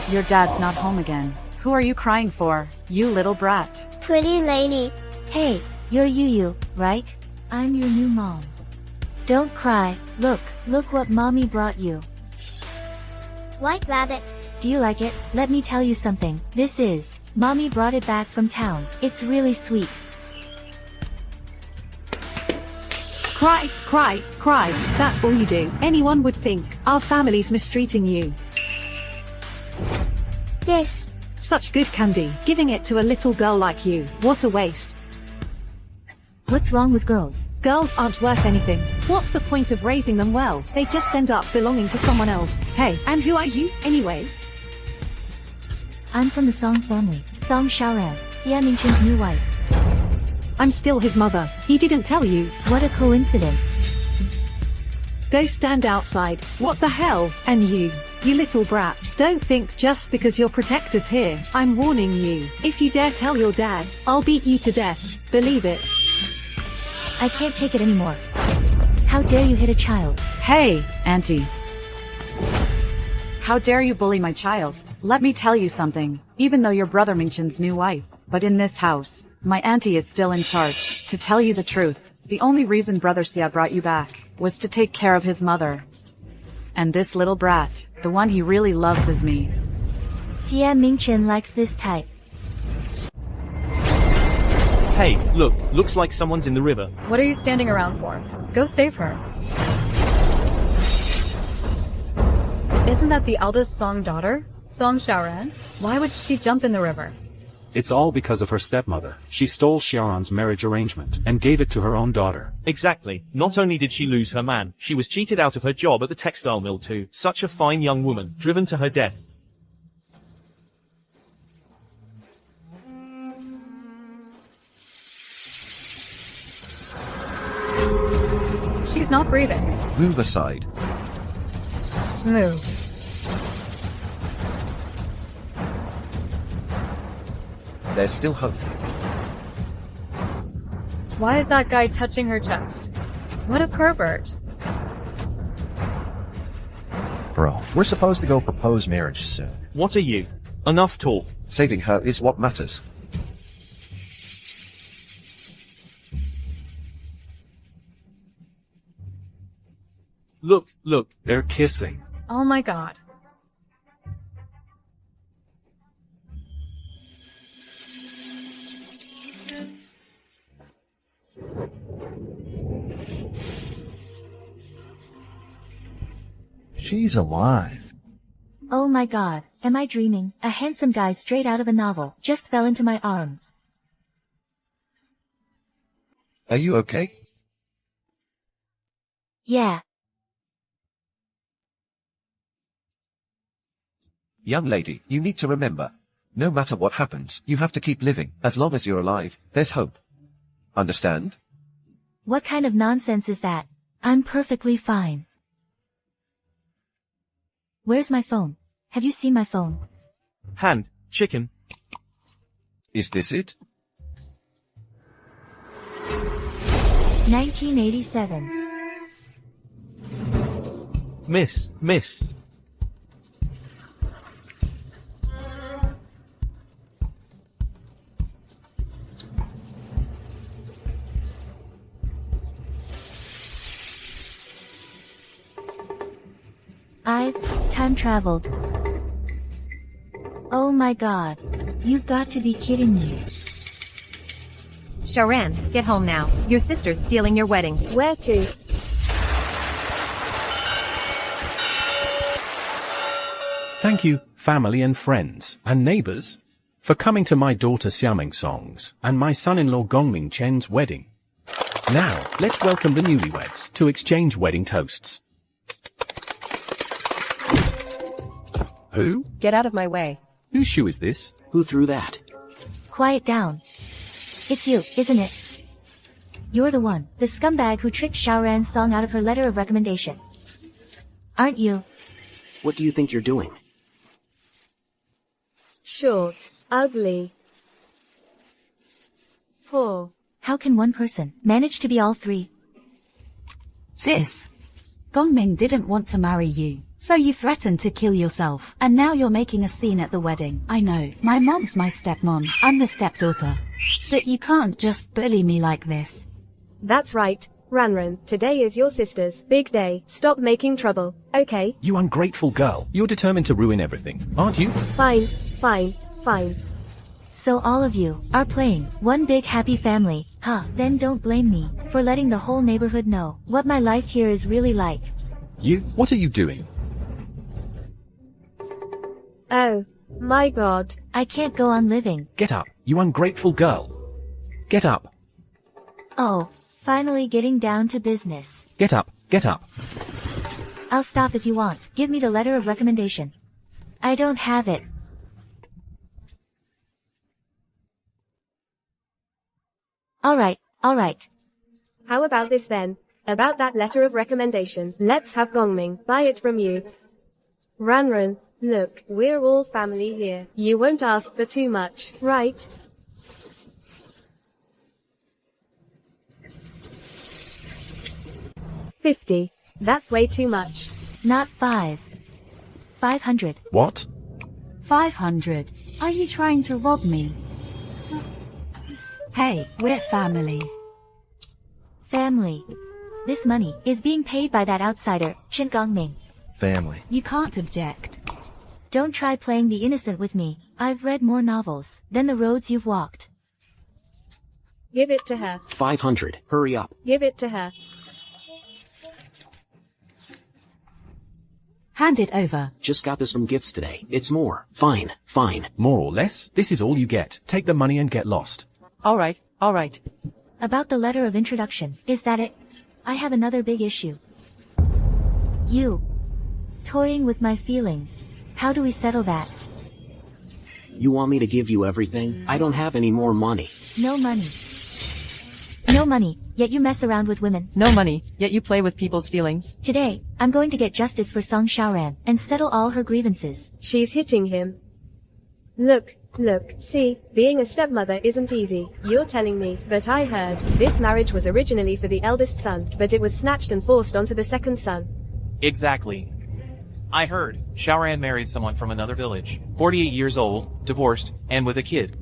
Your dad's not home again. Who are you crying for, you little brat? Pretty lady. Hey, you're Yu, right? I'm your new mom. Don't cry. Look what mommy brought you. White rabbit. Do you like it? Let me tell you something. This is, mommy brought it back from town. It's really sweet. Cry, cry, cry. That's all you do. Anyone would think our family's mistreating you. This. Such good candy. Giving it to a little girl like you. What a waste. What's wrong with girls? Girls aren't worth anything. What's the point of raising them well? They just end up belonging to someone else. Hey, and who are you, anyway? I'm from the Song family. Song Xiaoran, Xia Mingchen's new wife. I'm still his mother. He didn't tell you. What a coincidence. Go stand outside. What the hell? And you little brat. Don't think just because your protector's here. I'm warning you. If you dare tell your dad, I'll beat you to death. Believe it. I can't take it anymore. How dare you hit a child? Hey, auntie. How dare you bully my child? Let me tell you something. Even though you're brother Mingchen's new wife, but in this house, my auntie is still in charge. To tell you the truth, the only reason brother Xia brought you back was to take care of his mother. And this little brat, the one he really loves is me. Xia Mingchen likes this type. Hey, look, looks like someone's in the river. What are you standing around for? Go save her. Isn't that the eldest Song daughter? Song Xiaoran? Why would she jump in the river? It's all because of her stepmother. She stole Xiaoran's marriage arrangement and gave it to her own daughter. Exactly. Not only did she lose her man, she was cheated out of her job at the textile mill too. Such a fine young woman, driven to her death. She's not breathing. Move aside. Move. There's still hope. Why is that guy touching her chest? What a pervert. Bro, we're supposed to go propose marriage soon. What are you? Enough talk. Saving her is what matters. Look, They're kissing. Oh my god. She's alive. Oh my god, am I dreaming? A handsome guy straight out of a novel just fell into my arms. Are you okay? Yeah. Young lady, you need to remember. No matter what happens, you have to keep living. As long as you're alive, there's hope. Understand? What kind of nonsense is that? I'm perfectly fine. Where's my phone? Have you seen my phone? hand, chicken. Is this it? 1987. Miss. I've time traveled. Oh my god. You've got to be kidding me. Sharan, get home now. Your sister's stealing your wedding. Where to? Thank you, family and friends, and neighbors, for coming to my daughter Xiaming Song's and my son-in-law Gongming Chen's wedding. Now, let's welcome the newlyweds to exchange wedding toasts. Who? Get out of my way. Whose shoe is this? Who threw that? Quiet down. It's you, isn't it? You're the one, the scumbag who tricked Xiaoran's Song out of her letter of recommendation. Aren't you? What do you think you're doing? Short, ugly, poor. How can one person manage to be all three? Sis, Gongming didn't want to marry you, So you threatened to kill yourself, and now you're making a scene at the wedding. I know, my mom's my stepmom, I'm the stepdaughter. But you can't just bully me like this. That's right, Ranran. Today is your sister's big day. Stop making trouble, okay? You ungrateful girl. You're determined to ruin everything, aren't you? Fine, fine, fine. So all of you are playing one big happy family, huh? Then don't blame me for letting the whole neighborhood know what my life here is really like. You? What are you doing? Oh, my God. I can't go on living. Get up, you ungrateful girl. Get up. Oh, finally getting down to business. Get up, get up. I'll stop if you want. Give me the letter of recommendation. I don't have it. Alright. How about this then? About that letter of recommendation. Let's have Gongming buy it from you. Ranran, look, we're all family here. You won't ask for too much, right? $50. That's way too much. Not 500. What? 500. Are you trying to rob me? Hey, we're family. Family. This money is being paid by that outsider, Chen Gongming. Family. You can't object. Don't try playing the innocent with me. I've read more novels than the roads you've walked. Give it to her. 500. Hurry up. Give it to her. Hand it over. Just got this from gifts today. It's more. Fine. More or less, this is all you get. Take the money and get lost. Alright. About the letter of introduction, is that it? I have another big issue. You. Toying with my feelings. How do we settle that? You want me to give you everything? I don't have any more money. No money. No money, yet you mess around with women. No money, yet you play with people's feelings. Today, I'm going to get justice for Song Xiaoran and settle all her grievances. She's hitting him. Look, see, being a stepmother isn't easy, you're telling me, but I heard, this marriage was originally for the eldest son, but it was snatched and forced onto the second son. Exactly. I heard, Xiaoran married someone from another village, 48 years old, divorced, and with a kid.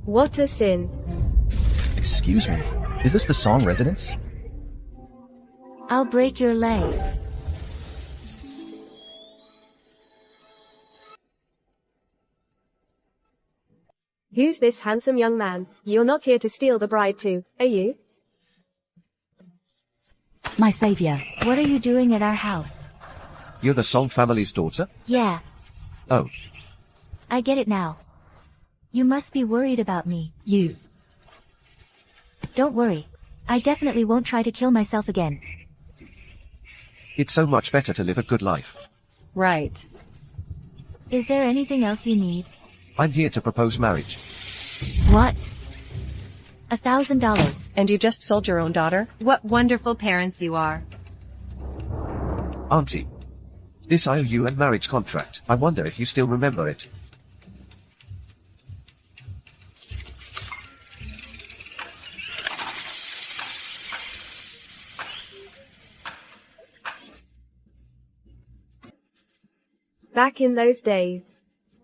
What a sin. Excuse me, is this the Song residence? I'll break your leg. Who's this handsome young man? You're not here to steal the bride too, are you? My savior. What are you doing at our house? You're the Song family's daughter? Yeah. Oh. I get it now. You must be worried about me. You. Don't worry. I definitely won't try to kill myself again. It's so much better to live a good life. Right. Is there anything else you need? I'm here to propose marriage. What? $1,000. And you just sold your own daughter? What wonderful parents you are. Auntie. This IOU and marriage contract. I wonder if you still remember it. Back in those days,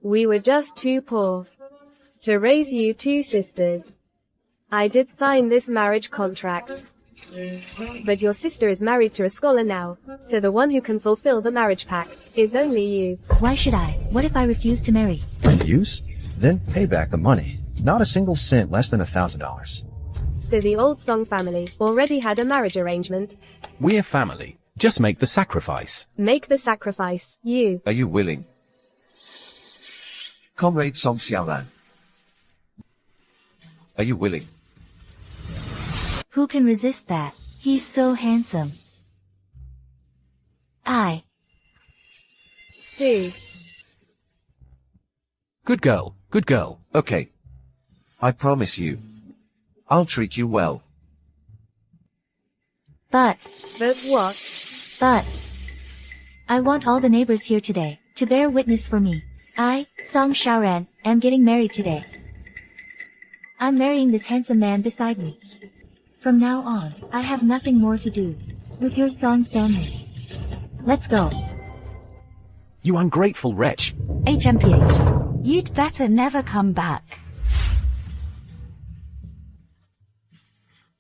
we were just too poor to raise you two sisters. I did sign this marriage contract. But your sister is married to a scholar now, so the one who can fulfill the marriage pact is only you. Why should I? What if I refuse to marry? Refuse? Then pay back the money. Not a single cent less than $1,000. So the old Song family already had a marriage arrangement. We're family. Just make the sacrifice. Make the sacrifice, you. Are you willing? Comrade Song Xiaoran. Are you willing? Who can resist that? He's so handsome. Sue. Good girl. Okay. I promise you. I'll treat you well. But what? But I want all the neighbors here today to bear witness for me. I, Song Xiaoran, am getting married today. I'm marrying this handsome man beside me. From now on, I have nothing more to do with your Song family. Let's go. You ungrateful wretch. HMPH. You'd better never come back.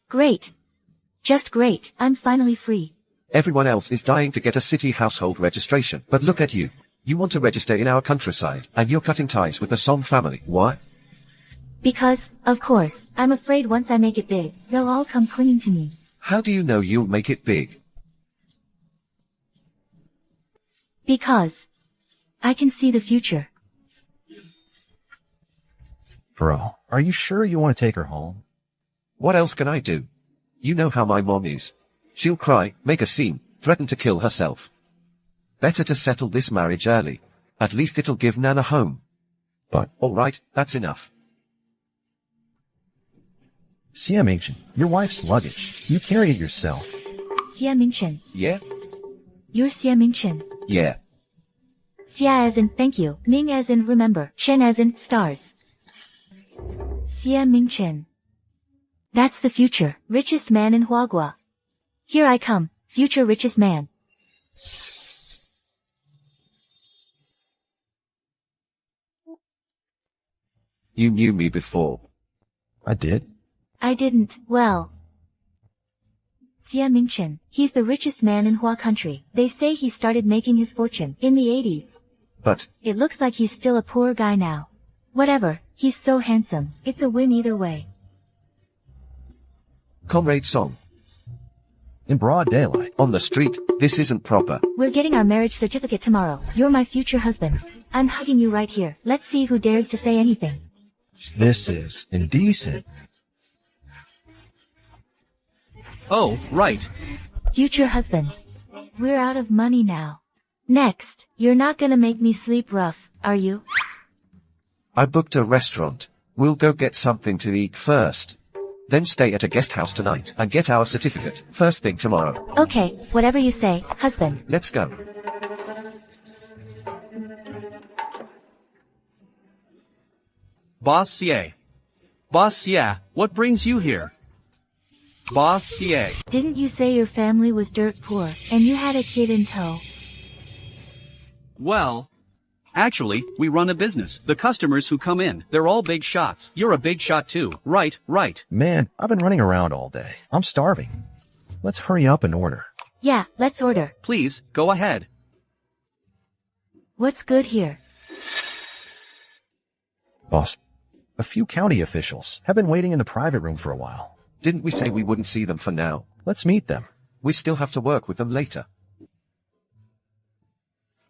Great. Just great. I'm finally free. Everyone else is dying to get a city household registration, but look at you. You want to register in our countryside, and you're cutting ties with the Song family. Why? Because, of course, I'm afraid once I make it big, they'll all come clinging to me. How do you know you'll make it big? Because I can see the future. Bro, are you sure you want to take her home? What else can I do? You know how my mom is. She'll cry, make a scene, threaten to kill herself. Better to settle this marriage early. At least it'll give Nan a home. But... Alright, that's enough. Xia Mingchen, your wife's luggage. You carry it yourself. Xia Mingchen. Yeah? You're Xia Mingchen. Yeah. Xia as in thank you, Ming as in remember, Chen as in stars. Xia Mingchen. That's the future, richest man in Huagua. Here I come, future richest man. You knew me before. I did. I didn't, well. Xia Mingchen, he's the richest man in Hua country. They say he started making his fortune in the 80s. But... It looks like he's still a poor guy now. Whatever, he's so handsome. It's a win either way. Comrade Song. In broad daylight. On the street, this isn't proper. We're getting our marriage certificate tomorrow. You're my future husband. I'm hugging you right here. Let's see who dares to say anything. This is indecent. Oh, right. Future husband. We're out of money now. Next, you're not gonna make me sleep rough, are you? I booked a restaurant. We'll go get something to eat first. Then stay at a guest house tonight and get our certificate first thing tomorrow. Okay, whatever you say, husband. Let's go. Boss Xie. Boss Xie, what brings you here? Boss Xie. Didn't you say your family was dirt poor, and you had a kid in tow? Well, actually, we run a business. The customers who come in, they're all big shots. You're a big shot too. Right, right. Man, I've been running around all day. I'm starving. Let's hurry up and order. Yeah, let's order. Please, go ahead. What's good here? Boss, a few county officials have been waiting in the private room for a while. Didn't we say we wouldn't see them for now? Let's meet them. We still have to work with them later.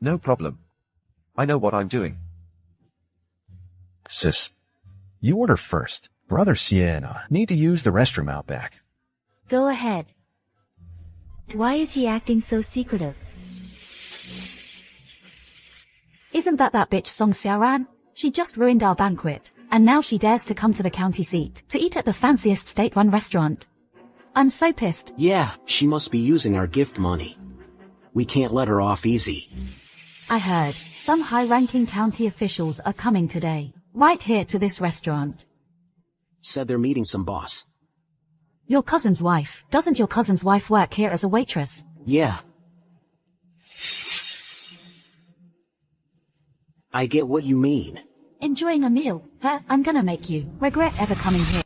No problem. I know what I'm doing. Sis, you order first. Brother Xie and I need to use the restroom out back. Go ahead. Why is he acting so secretive? Isn't that bitch Song Xiaoran? She just ruined our banquet, and now she dares to come to the county seat to eat at the fanciest state-run restaurant. I'm so pissed. Yeah, she must be using our gift money. We can't let her off easy. I heard some high-ranking county officials are coming today, right here to this restaurant. Said they're meeting some boss. Your cousin's wife. Doesn't your cousin's wife work here as a waitress? Yeah. I get what you mean. Enjoying a meal, huh? I'm gonna make you regret ever coming here.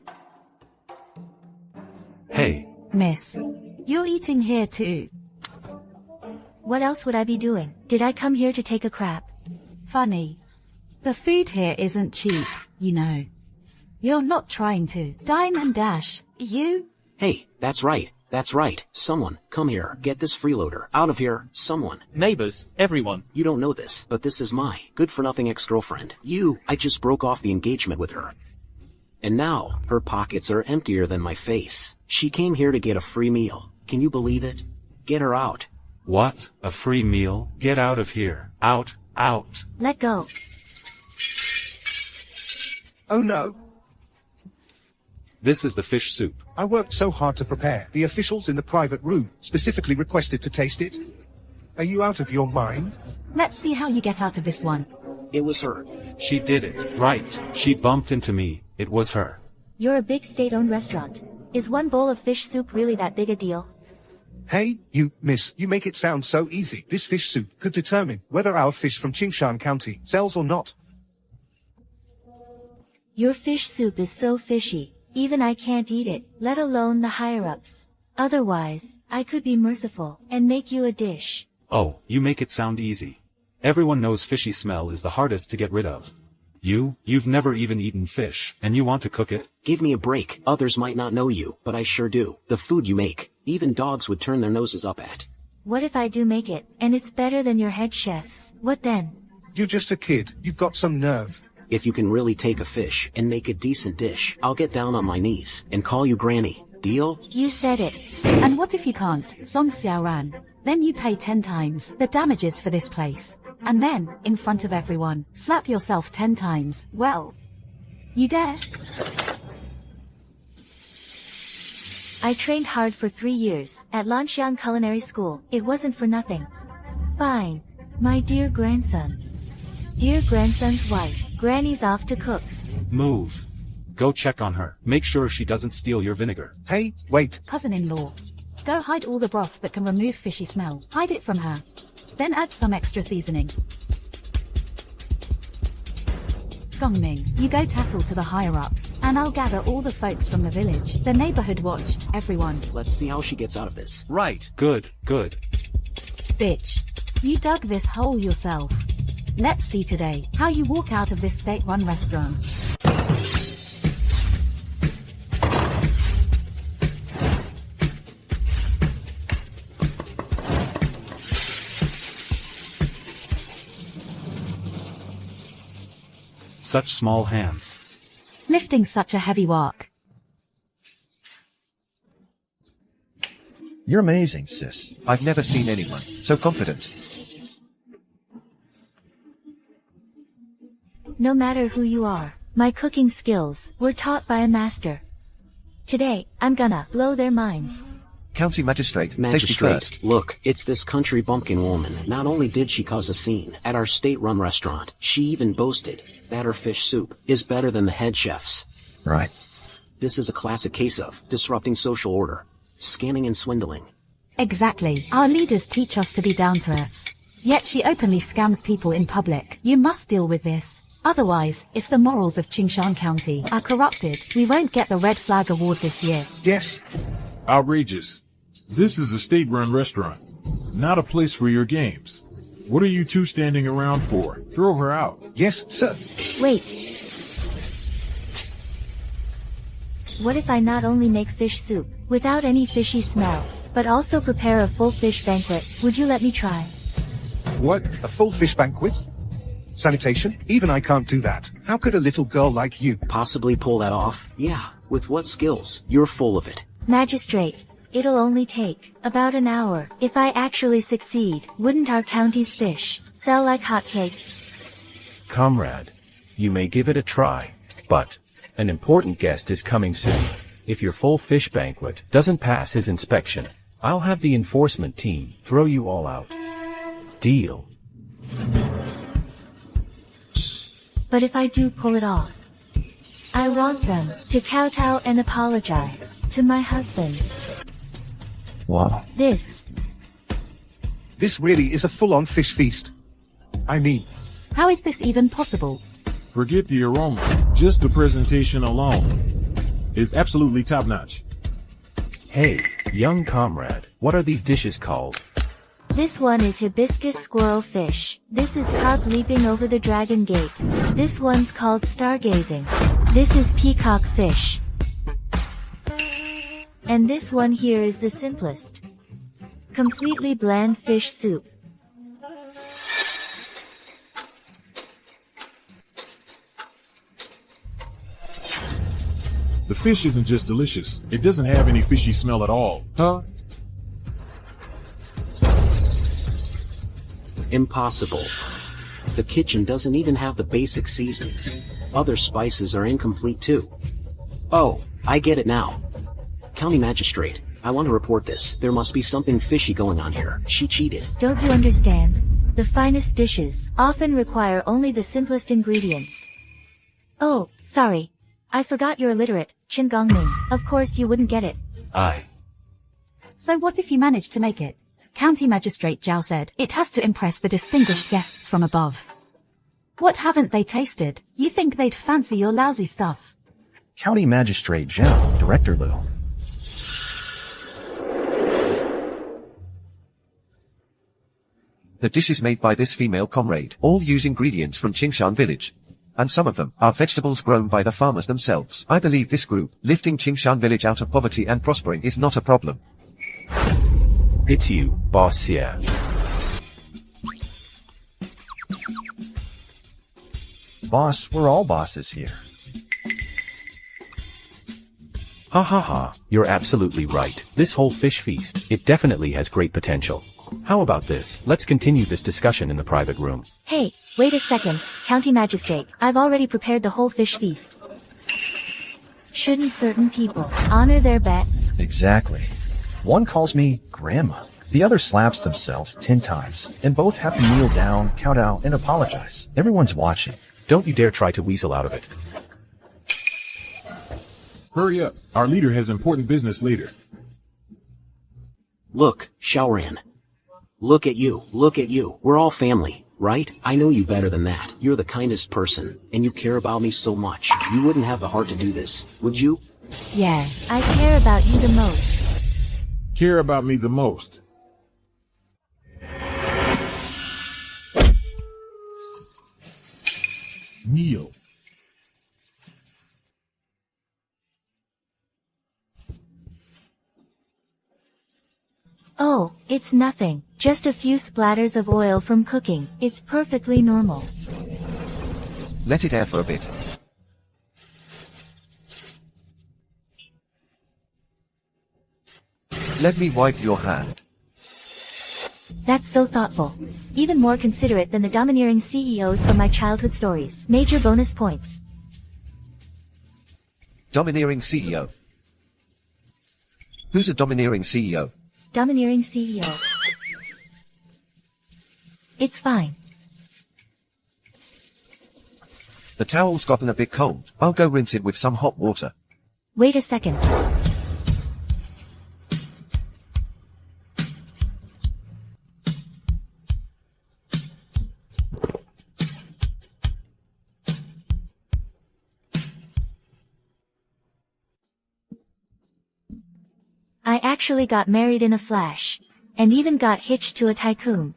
Hey. Miss, you're eating here too. What else would I be doing? Did I come here to take a crap? Funny. The food here isn't cheap, you know. You're not trying to dine and dash, you? Hey, that's right. That's right. Someone, come here. Get this freeloader. Out of here. Someone. Neighbors, everyone. You don't know this, but this is my good-for-nothing ex-girlfriend. I just broke off the engagement with her. And now, her pockets are emptier than my face. She came here to get a free meal. Can you believe it? Get her out. What? A free meal? Get out of here. Out, out. Let go. Oh no. This is the fish soup. I worked so hard to prepare. The officials in the private room specifically requested to taste it. Are you out of your mind? Let's see how you get out of this one. It was her. She did it. Right. She bumped into me. It was her. You're a big state-owned restaurant. Is one bowl of fish soup really that big a deal? Hey, you, miss, you make it sound so easy. This fish soup could determine whether our fish from Qingshan County sells or not. Your fish soup is so fishy, even I can't eat it, let alone the higher-ups. Otherwise, I could be merciful and make you a dish. Oh, you make it sound easy. Everyone knows fishy smell is the hardest to get rid of. You've never even eaten fish, and you want to cook it? Give me a break. Others might not know you, but I sure do. The food you make, even dogs would turn their noses up at. What if I do make it, and it's better than your head chef's? What then? You're just a kid. You've got some nerve. If you can really take a fish and make a decent dish, I'll get down on my knees and call you Granny. Deal? You said it. And what if you can't, Song Xiaoran? Then you pay 10 times the damages for this place. And then, in front of everyone, slap yourself 10 times. Well, you dare? I trained hard for 3 years, at Lanxiang Culinary School. It wasn't for nothing. Fine. My dear grandson. Dear grandson's wife, Granny's off to cook. Move. Go check on her. Make sure she doesn't steal your vinegar. Hey, wait. Cousin-in-law. Go hide all the broth that can remove fishy smell. Hide it from her. Then add some extra seasoning. Gongming, you go tattle to the higher-ups, and I'll gather all the folks from the village, the neighborhood watch, everyone. Let's see how she gets out of this. Right. Good. Bitch. You dug this hole yourself. Let's see today how you walk out of this state-run restaurant. Such small hands. Lifting such a heavy wok. You're amazing, sis. I've never seen anyone so confident. No matter who you are, my cooking skills were taught by a master. Today, I'm gonna blow their minds. County Magistrate, safety Magistrate, first. look, it's this country bumpkin woman. Not only did she cause a scene at our state-run restaurant, she even boasted that her fish soup is better than the head chef's. Right. This is a classic case of disrupting social order, scamming and swindling. Exactly. Our leaders teach us to be down to earth. Yet she openly scams people in public. You must deal with this. Otherwise, if the morals of Qingshan County are corrupted, we won't get the Red Flag Award this year. Yes. Outrageous. This is a state-run restaurant, not a place for your games. What are you two standing around for? Throw her out. Yes, sir. Wait. What if I not only make fish soup, without any fishy smell, but also prepare a full fish banquet? Would you let me try? What? A full fish banquet? Sanitation? Even I can't do that. How could a little girl like you possibly pull that off? Yeah, with what skills? You're full of it. Magistrate, it'll only take about an hour. If I actually succeed, wouldn't our county's fish sell like hotcakes? Comrade, you may give it a try, but an important guest is coming soon. If your full fish banquet doesn't pass his inspection, I'll have the enforcement team throw you all out. Deal. But if I do pull it off, I want them to kowtow and apologize to my husband. Wow. This really is a full-on fish feast. I mean, how is this even possible? Forget the aroma. Just the presentation alone is absolutely top-notch. Hey, young comrade, what are these dishes called? This one is hibiscus squirrel fish. This is carp leaping over the dragon gate. This one's called stargazing. This is peacock fish. And this one here is the simplest. Completely bland fish soup. The fish isn't just delicious, it doesn't have any fishy smell at all, huh? Impossible. The kitchen doesn't even have the basic seasonings. Other spices are incomplete too. Oh, I get it now. County Magistrate, I want to report this. There must be something fishy going on here. She cheated. Don't you understand? The finest dishes often require only the simplest ingredients. Oh, sorry. I forgot you're illiterate, Qin Gongming. Of course you wouldn't get it. So what if you manage to make it? County Magistrate Zhao said, it has to impress the distinguished guests from above. What haven't they tasted? You think they'd fancy your lousy stuff? County Magistrate Zhao, Director Liu. The dish is made by this female comrade. All use ingredients from Qingshan village. And some of them are vegetables grown by the farmers themselves. I believe this group, lifting Qingshan village out of poverty and prospering, is not a problem. It's you, Boss Xie. Boss, we're all bosses here. Ha ha ha, you're absolutely right. This whole fish feast, it definitely has great potential. How about this? Let's continue this discussion in the private room. Hey, wait a second, County Magistrate. I've already prepared the whole fish feast. Shouldn't certain people honor their bet? Exactly. One calls me Grandma. The other slaps themselves 10 times, and both have to kneel down, count out, and apologize. Everyone's watching. Don't you dare try to weasel out of it. Hurry up. Our leader has important business later. Look, Xiaoran. Look at you. Look at you. We're all family, right? I know you better than that. You're the kindest person, and you care about me so much. You wouldn't have the heart to do this, would you? Yeah, I care about you the most. Care about me the most. Kneel. Oh, it's nothing. Just a few splatters of oil from cooking. It's perfectly normal. Let it air for a bit. Let me wipe your hand. That's so thoughtful. Even more considerate than the domineering CEOs from my childhood stories. Major bonus points. Domineering CEO. Who's a domineering CEO? Domineering CEO. It's fine. The towel's gotten a bit cold. I'll go rinse it with some hot water. Wait a second. I actually got married in a flash. And even got hitched to a tycoon.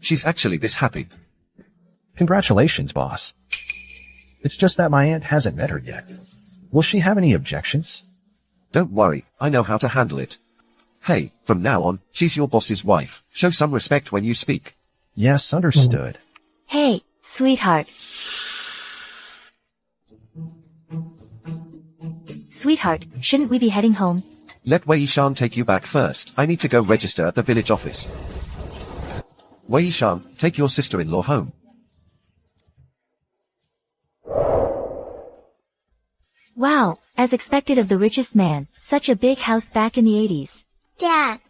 She's actually this happy. Congratulations, boss. It's just that my aunt hasn't met her yet. Will she have any objections? Don't worry, I know how to handle it. Hey, from now on, she's your boss's wife. Show some respect when you speak. Yes, understood. Hey, sweetheart. Sweetheart, shouldn't we be heading home? Let Wei Yishan take you back first. I need to go register at the village office. Wei Yishan, take your sister-in-law home. Wow, as expected of the richest man, such a big house back in the 80s. Dad,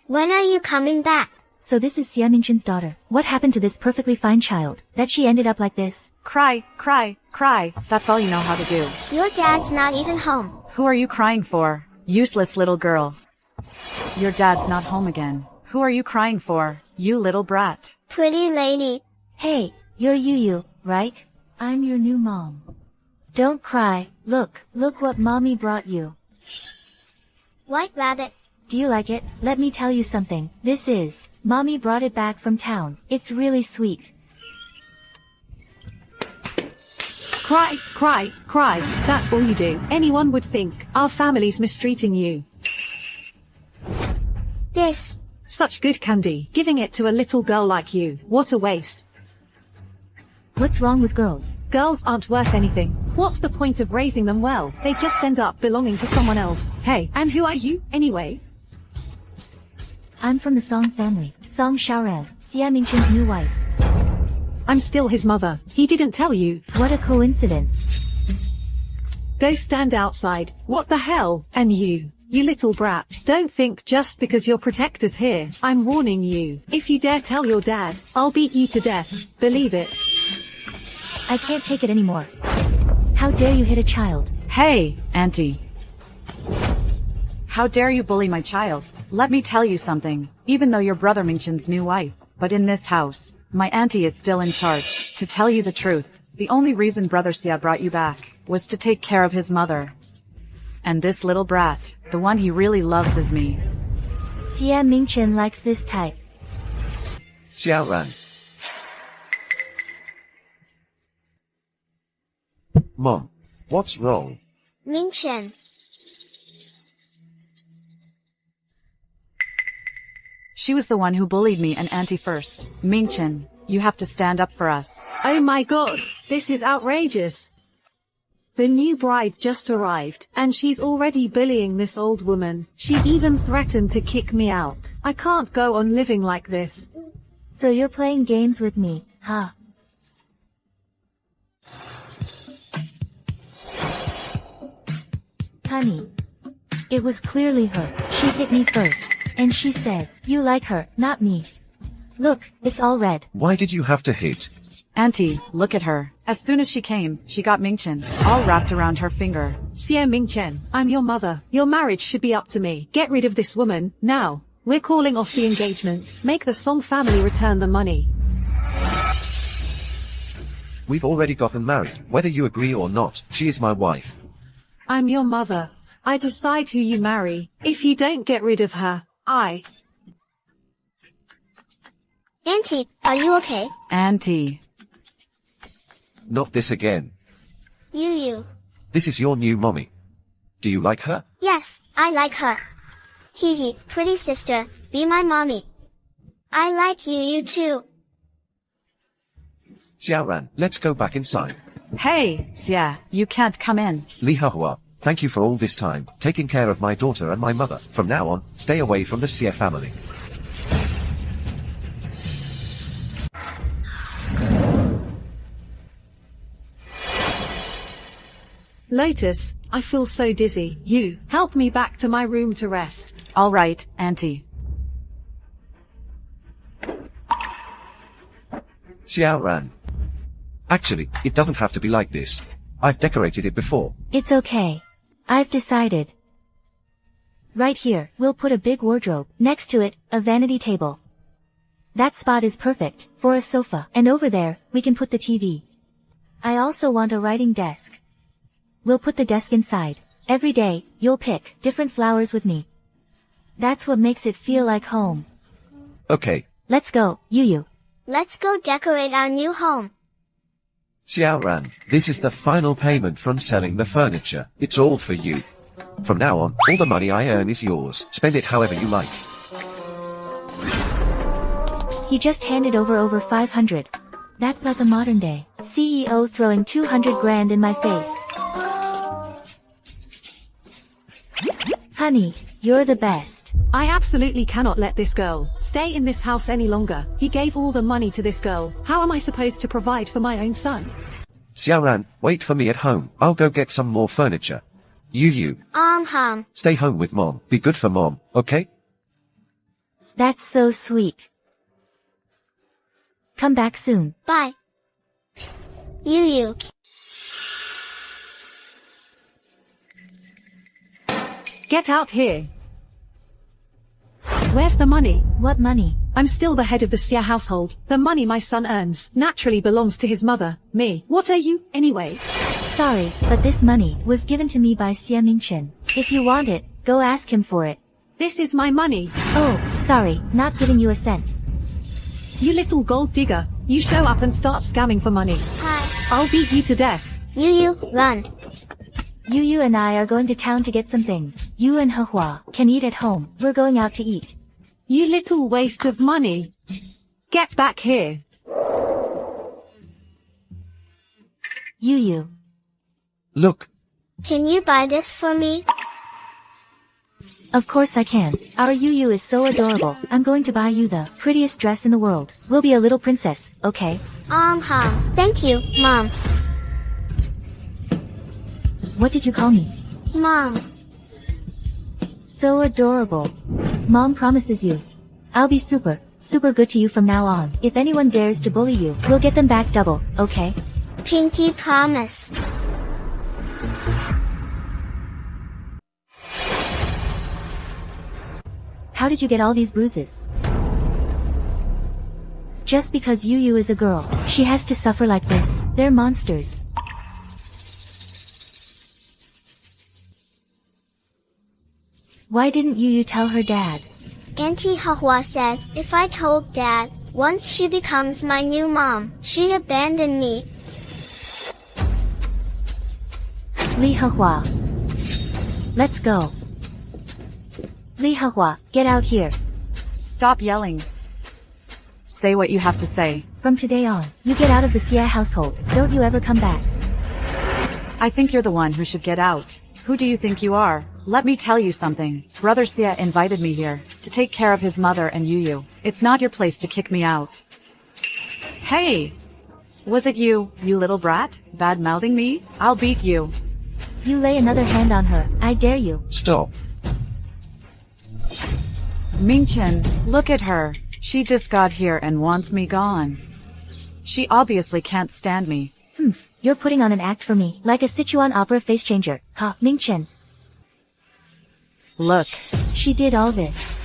when are you coming back? So this is Xie Mingchen's daughter. What happened to this perfectly fine child, that she ended up like this? Cry, cry, cry. That's all you know how to do. Your dad's not even home. Who are you crying for? Useless little girl. Your dad's not home again. Who are you crying for, you little brat? Pretty lady. Hey, you're Yu, right? I'm your new mom. Don't cry. Look what mommy brought you. White rabbit. Do you like it? Let me tell you something. This is, mommy brought it back from town. It's really sweet. Cry, cry, cry. That's all you do. Anyone would think our family's mistreating you. This. Such good candy. Giving it to a little girl like you. What a waste. What's wrong with girls? Girls aren't worth anything. What's the point of raising them well? They just end up belonging to someone else. Hey, and who are you, anyway? I'm from the Song family. Song Xiaoran, Xie Mingchen's new wife. I'm still his mother. He didn't tell you. What a coincidence. Go stand outside. What the hell? And you little brat. Don't think just because your protector's here. I'm warning you. If you dare tell your dad, I'll beat you to death. Believe it. I can't take it anymore. How dare you hit a child? Hey, Auntie. How dare you bully my child? Let me tell you something, even though you're brother Mingchen's new wife, but in this house, my auntie is still in charge. To tell you the truth, the only reason brother Xia brought you back was to take care of his mother. And this little brat, the one he really loves is me. Xia Mingchen likes this type. Xiaoran. Mom, what's wrong? Mingchen. She was the one who bullied me and auntie first. Mingchen, you have to stand up for us. Oh my god, this is outrageous. The new bride just arrived, and she's already bullying this old woman. She even threatened to kick me out. I can't go on living like this. So you're playing games with me, huh? Honey. It was clearly her. She hit me first. And she said, you like her, not me. Look, it's all red. Why did you have to hit? Auntie, look at her. As soon as she came, she got Mingchen all wrapped around her finger. Xia Mingchen, I'm your mother. Your marriage should be up to me. Get rid of this woman, now. We're calling off the engagement. Make the Song family return the money. We've already gotten married. Whether you agree or not, she is my wife. I'm your mother. I decide who you marry. If you don't get rid of her, Auntie, are you okay? Auntie. Not this again. You. This is your new mommy. Do you like her? Yes, I like her. Hee, pretty sister, be my mommy. I like you too. Xiaoran, let's go back inside. Hey, Xia, you can't come in. Li Hahua, thank you for all this time, taking care of my daughter and my mother. From now on, stay away from the Xia family. Lotus, I feel so dizzy. You, help me back to my room to rest. All right, Auntie. Xiaoran. Actually, it doesn't have to be like this. I've decorated it before. It's okay. I've decided. Right here, we'll put a big wardrobe. Next to it, a vanity table. That spot is perfect for a sofa. And over there, we can put the TV. I also want a writing desk. We'll put the desk inside. Every day, you'll pick different flowers with me. That's what makes it feel like home. Okay. Let's go, Yu. Let's go decorate our new home. Xiaoran, this is the final payment from selling the furniture. It's all for you. From now on, all the money I earn is yours. Spend it however you like. He just handed over 500. That's like a modern day CEO throwing 200 grand in my face. Honey, you're the best. I absolutely cannot let this girl stay in this house any longer. He gave all the money to this girl. How am I supposed to provide for my own son? Xiaoran, wait for me at home. I'll go get some more furniture. Yu. Stay home with Mom. Be good for Mom, okay? That's so sweet. Come back soon. Bye. Yu. Get out here. Where's the money? What money? I'm still the head of the Xia household. The money my son earns naturally belongs to his mother, me. What are you, anyway? Sorry, but this money was given to me by Xia Mingchen. If you want it, go ask him for it. This is my money. Oh, sorry, not giving you a cent. You little gold digger. You show up and start scamming for money. Hi. I'll beat you to death. Yu, run. Yu and I are going to town to get some things. You and Hahua can eat at home. We're going out to eat. You little waste of money. Get back here. Yu. Look. Can you buy this for me? Of course I can. Our Yu is so adorable. I'm going to buy you the prettiest dress in the world. We'll be a little princess, okay? Thank you, Mom. What did you call me? Mom. So adorable. Mom promises you. I'll be super good to you from now on. If anyone dares to bully you, we'll get them back double, okay? Pinky promise. How did you get all these bruises? Just because Yu is a girl, she has to suffer like this. They're monsters. Why didn't Yu tell her dad? Auntie Hahua said, if I told Dad, once she becomes my new mom, she'd abandon me. Li Hahua. Let's go. Li Hahua, get out here. Stop yelling. Say what you have to say. From today on, you get out of the Xia household. Don't you ever come back. I think you're the one who should get out. Who do you think you are? Let me tell you something. Brother Xia invited me here to take care of his mother and Yu. It's not your place to kick me out. Hey! Was it you, you little brat, bad-mouthing me? I'll beat you. You lay another hand on her. I dare you. Stop. Mingchen, look at her. She just got here and wants me gone. She obviously can't stand me. You're putting on an act for me, like a Sichuan opera face changer. Ha, Mingchen. Look. She did all this.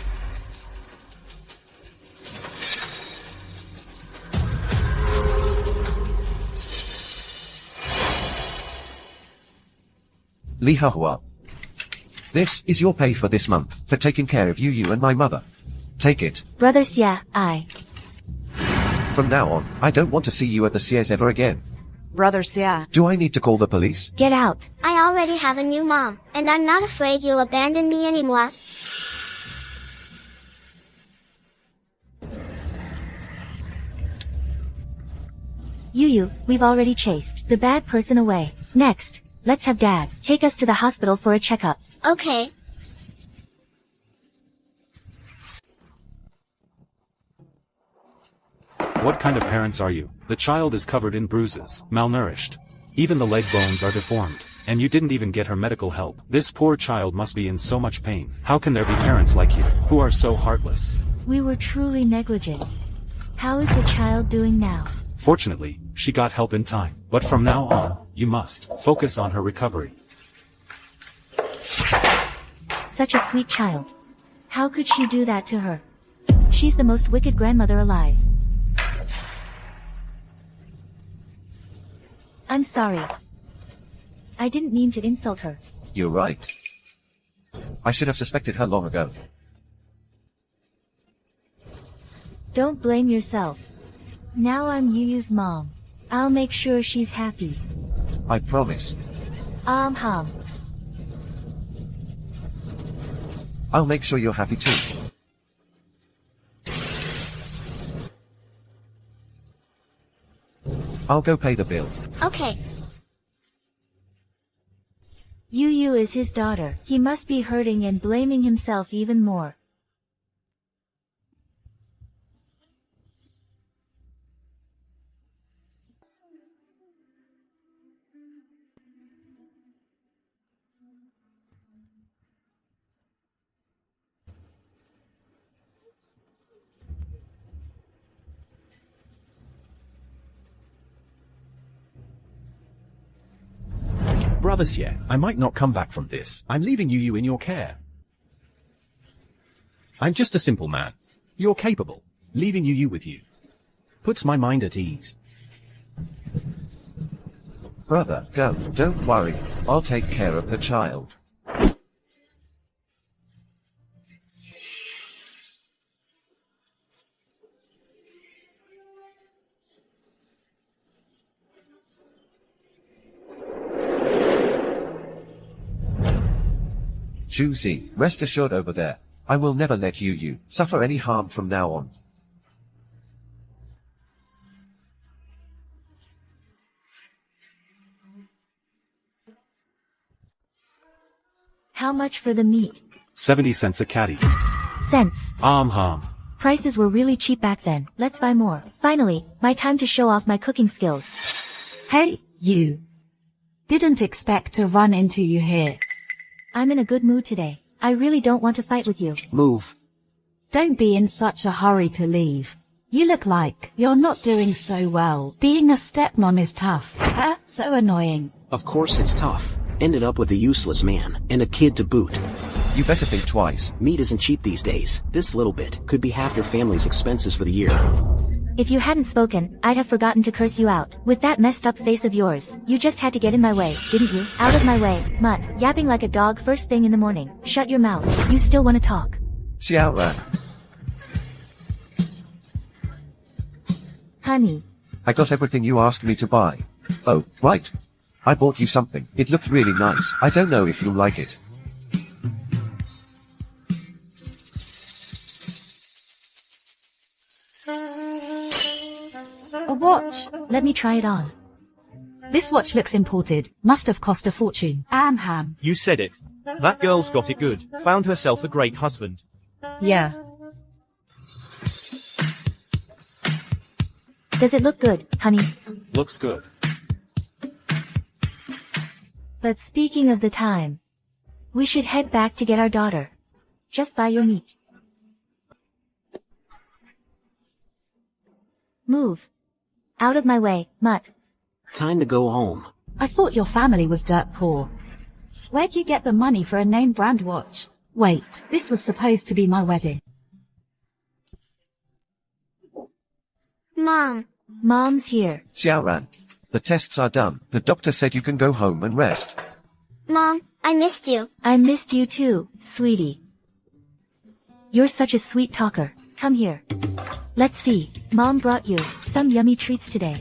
Li Hahua. This is your pay for this month, for taking care of Yu and my mother. Take it. Brother Xia, From now on, I don't want to see you at the Xies ever again. Brother Xia. Do I need to call the police? Get out. I already have a new mom, and I'm not afraid you'll abandon me anymore. Yu, we've already chased the bad person away. Next, let's have Dad take us to the hospital for a checkup. Okay. What kind of parents are you? The child is covered in bruises, malnourished. Even the leg bones are deformed. And you didn't even get her medical help. This poor child must be in so much pain. How can there be parents like you, who are so heartless? We were truly negligent. How is the child doing now? Fortunately, she got help in time. But from now on, you must focus on her recovery. Such a sweet child. How could she do that to her? She's the most wicked grandmother alive. I'm sorry. I didn't mean to insult her. You're right. I should have suspected her long ago. Don't blame yourself. Now I'm Yu's mom. I'll make sure she's happy. I promise. Hum. I'll make sure you're happy too. I'll go pay the bill. Okay. Yu is his daughter. He must be hurting and blaming himself even more. Brother Xie, I might not come back from this. I'm leaving Yu in your care. I'm just a simple man. You're capable. Leaving Yu with you puts my mind at ease. Brother, go. Don't worry. I'll take care of the child. Juicy, rest assured over there. I will never let Yu suffer any harm from now on. How much for the meat? 70 cents a catty. Cents. Hum. Prices were really cheap back then. Let's buy more. Finally, my time to show off my cooking skills. Hey, you. Didn't expect to run into you here. I'm in a good mood today. I really don't want to fight with you. Move. Don't be in such a hurry to leave. You look like you're not doing so well. Being a stepmom is tough. So annoying. Of course it's tough. Ended up with a useless man, and a kid to boot. You better think twice. Meat isn't cheap these days. This little bit could be half your family's expenses for the year. If you hadn't spoken, I'd have forgotten to curse you out. With that messed up face of yours, you just had to get in my way, didn't you? Out of my way, mutt, yapping like a dog first thing in the morning. Shut your mouth. You still wanna talk. Xiaoran. Honey. I got everything you asked me to buy. Oh, right. I bought you something. It looked really nice. I don't know if you'll like it. A watch. Let me try it on. This watch looks imported. Must have cost a fortune. Ham. You said it. That girl's got it good. Found herself a great husband. Yeah. Does it look good, honey? Looks good. But speaking of the time, we should head back to get our daughter. Just buy your meat. Move. Out of my way, mutt. Time to go home. I thought your family was dirt poor. Where'd you get the money for a name brand watch? Wait, this was supposed to be my wedding. Mom. Mom's here. Xiaoran. The tests are done. The doctor said you can go home and rest. Mom, I missed you. I missed you too, sweetie. You're such a sweet talker. Come here. Let's see. Mom brought you some yummy treats today.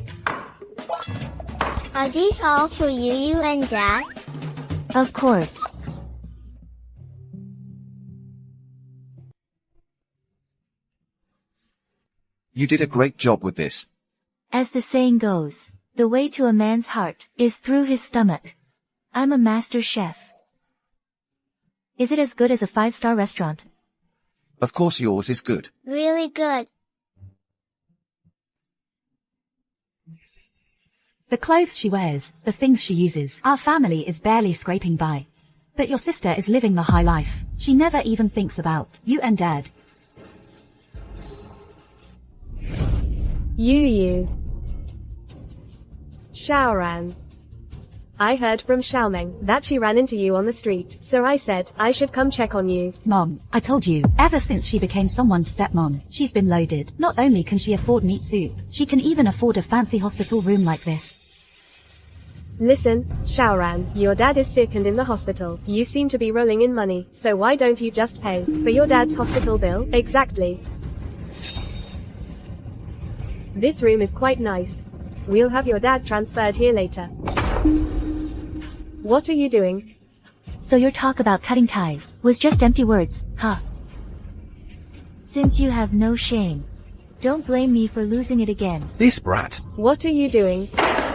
Are these all for you and Dad? Of course. You did a great job with this. As the saying goes, the way to a man's heart is through his stomach. I'm a master chef. Is it as good as a 5-star restaurant? Of course yours is good. Really good. The clothes she wears, the things she uses, our family is barely scraping by. But your sister is living the high life. She never even thinks about you and Dad. You. Xiaoran. I heard from Xiaomeng that she ran into you on the street, so I said I should come check on you. Mom, I told you, ever since she became someone's stepmom, she's been loaded. Not only can she afford meat soup, she can even afford a fancy hospital room like this. Listen, Xiaoran, your dad is sick and in the hospital. You seem to be rolling in money, so why don't you just pay for your dad's hospital bill? Exactly. This room is quite nice. We'll have your dad transferred here later. What are you doing? So your talk about cutting ties was just empty words, huh? Since you have no shame, don't blame me for losing it again. This brat. What are you doing?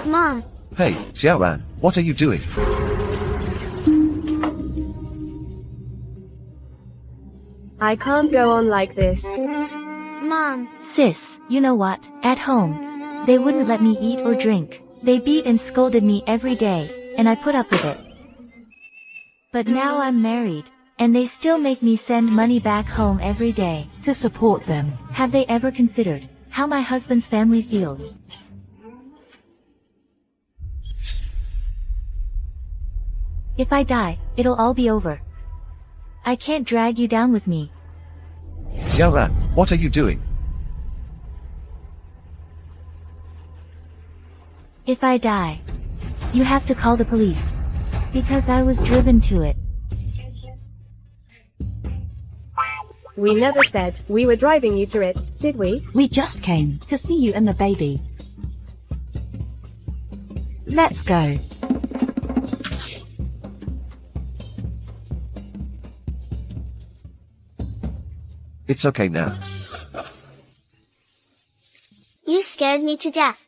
Mom. Hey, Xiaoran, what are you doing? I can't go on like this. Mom. Sis, you know what? At home, they wouldn't let me eat or drink. They beat and scolded me every day, and I put up with it. But now I'm married, and they still make me send money back home every day to support them. Have they ever considered how my husband's family feels? If I die, it'll all be over. I can't drag you down with me. Xiaoran, what are you doing? If I die, you have to call the police. Because I was driven to it. We never said we were driving you to it, did we? We just came to see you and the baby. Let's go. It's okay now. You scared me to death.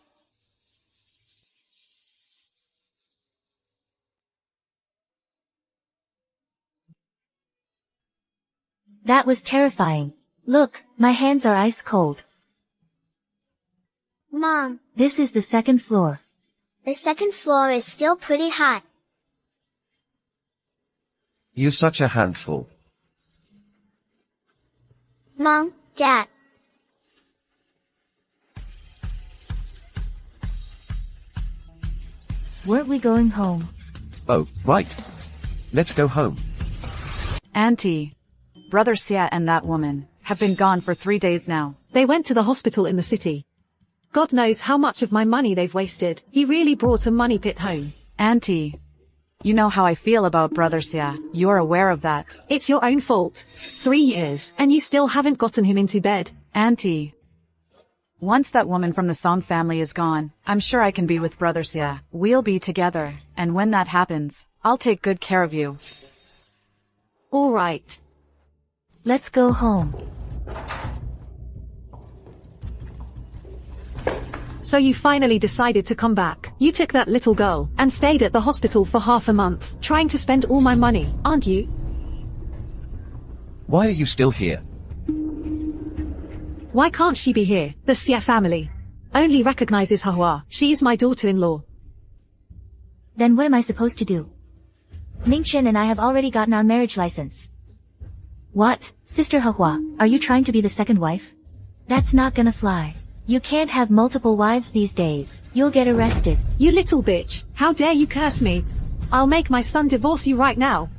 That was terrifying. Look, my hands are ice cold. Mom. This is the second floor. The second floor is still pretty high. You're such a handful. Mom, Dad. Weren't we going home? Oh, right. Let's go home. Auntie. Brother Xia and that woman have been gone for 3 days now. They went to the hospital in the city. God knows how much of my money they've wasted. He really brought a money pit home. Auntie. You know how I feel about Brother Xia. You're aware of that. It's your own fault. 3 years, and you still haven't gotten him into bed. Auntie. Once that woman from the Song family is gone, I'm sure I can be with Brother Xia. We'll be together, and when that happens, I'll take good care of you. All right. Let's go home. So you finally decided to come back. You took that little girl and stayed at the hospital for half a month, trying to spend all my money, aren't you? Why are you still here? Why can't she be here? The Xia family only recognizes Hua. She's my daughter-in-law. Then what am I supposed to do? Mingchen and I have already gotten our marriage license. What? Sister Hua, are you trying to be the second wife? That's not gonna fly. You can't have multiple wives these days. You'll get arrested. You little bitch. How dare you curse me? I'll make my son divorce you right now.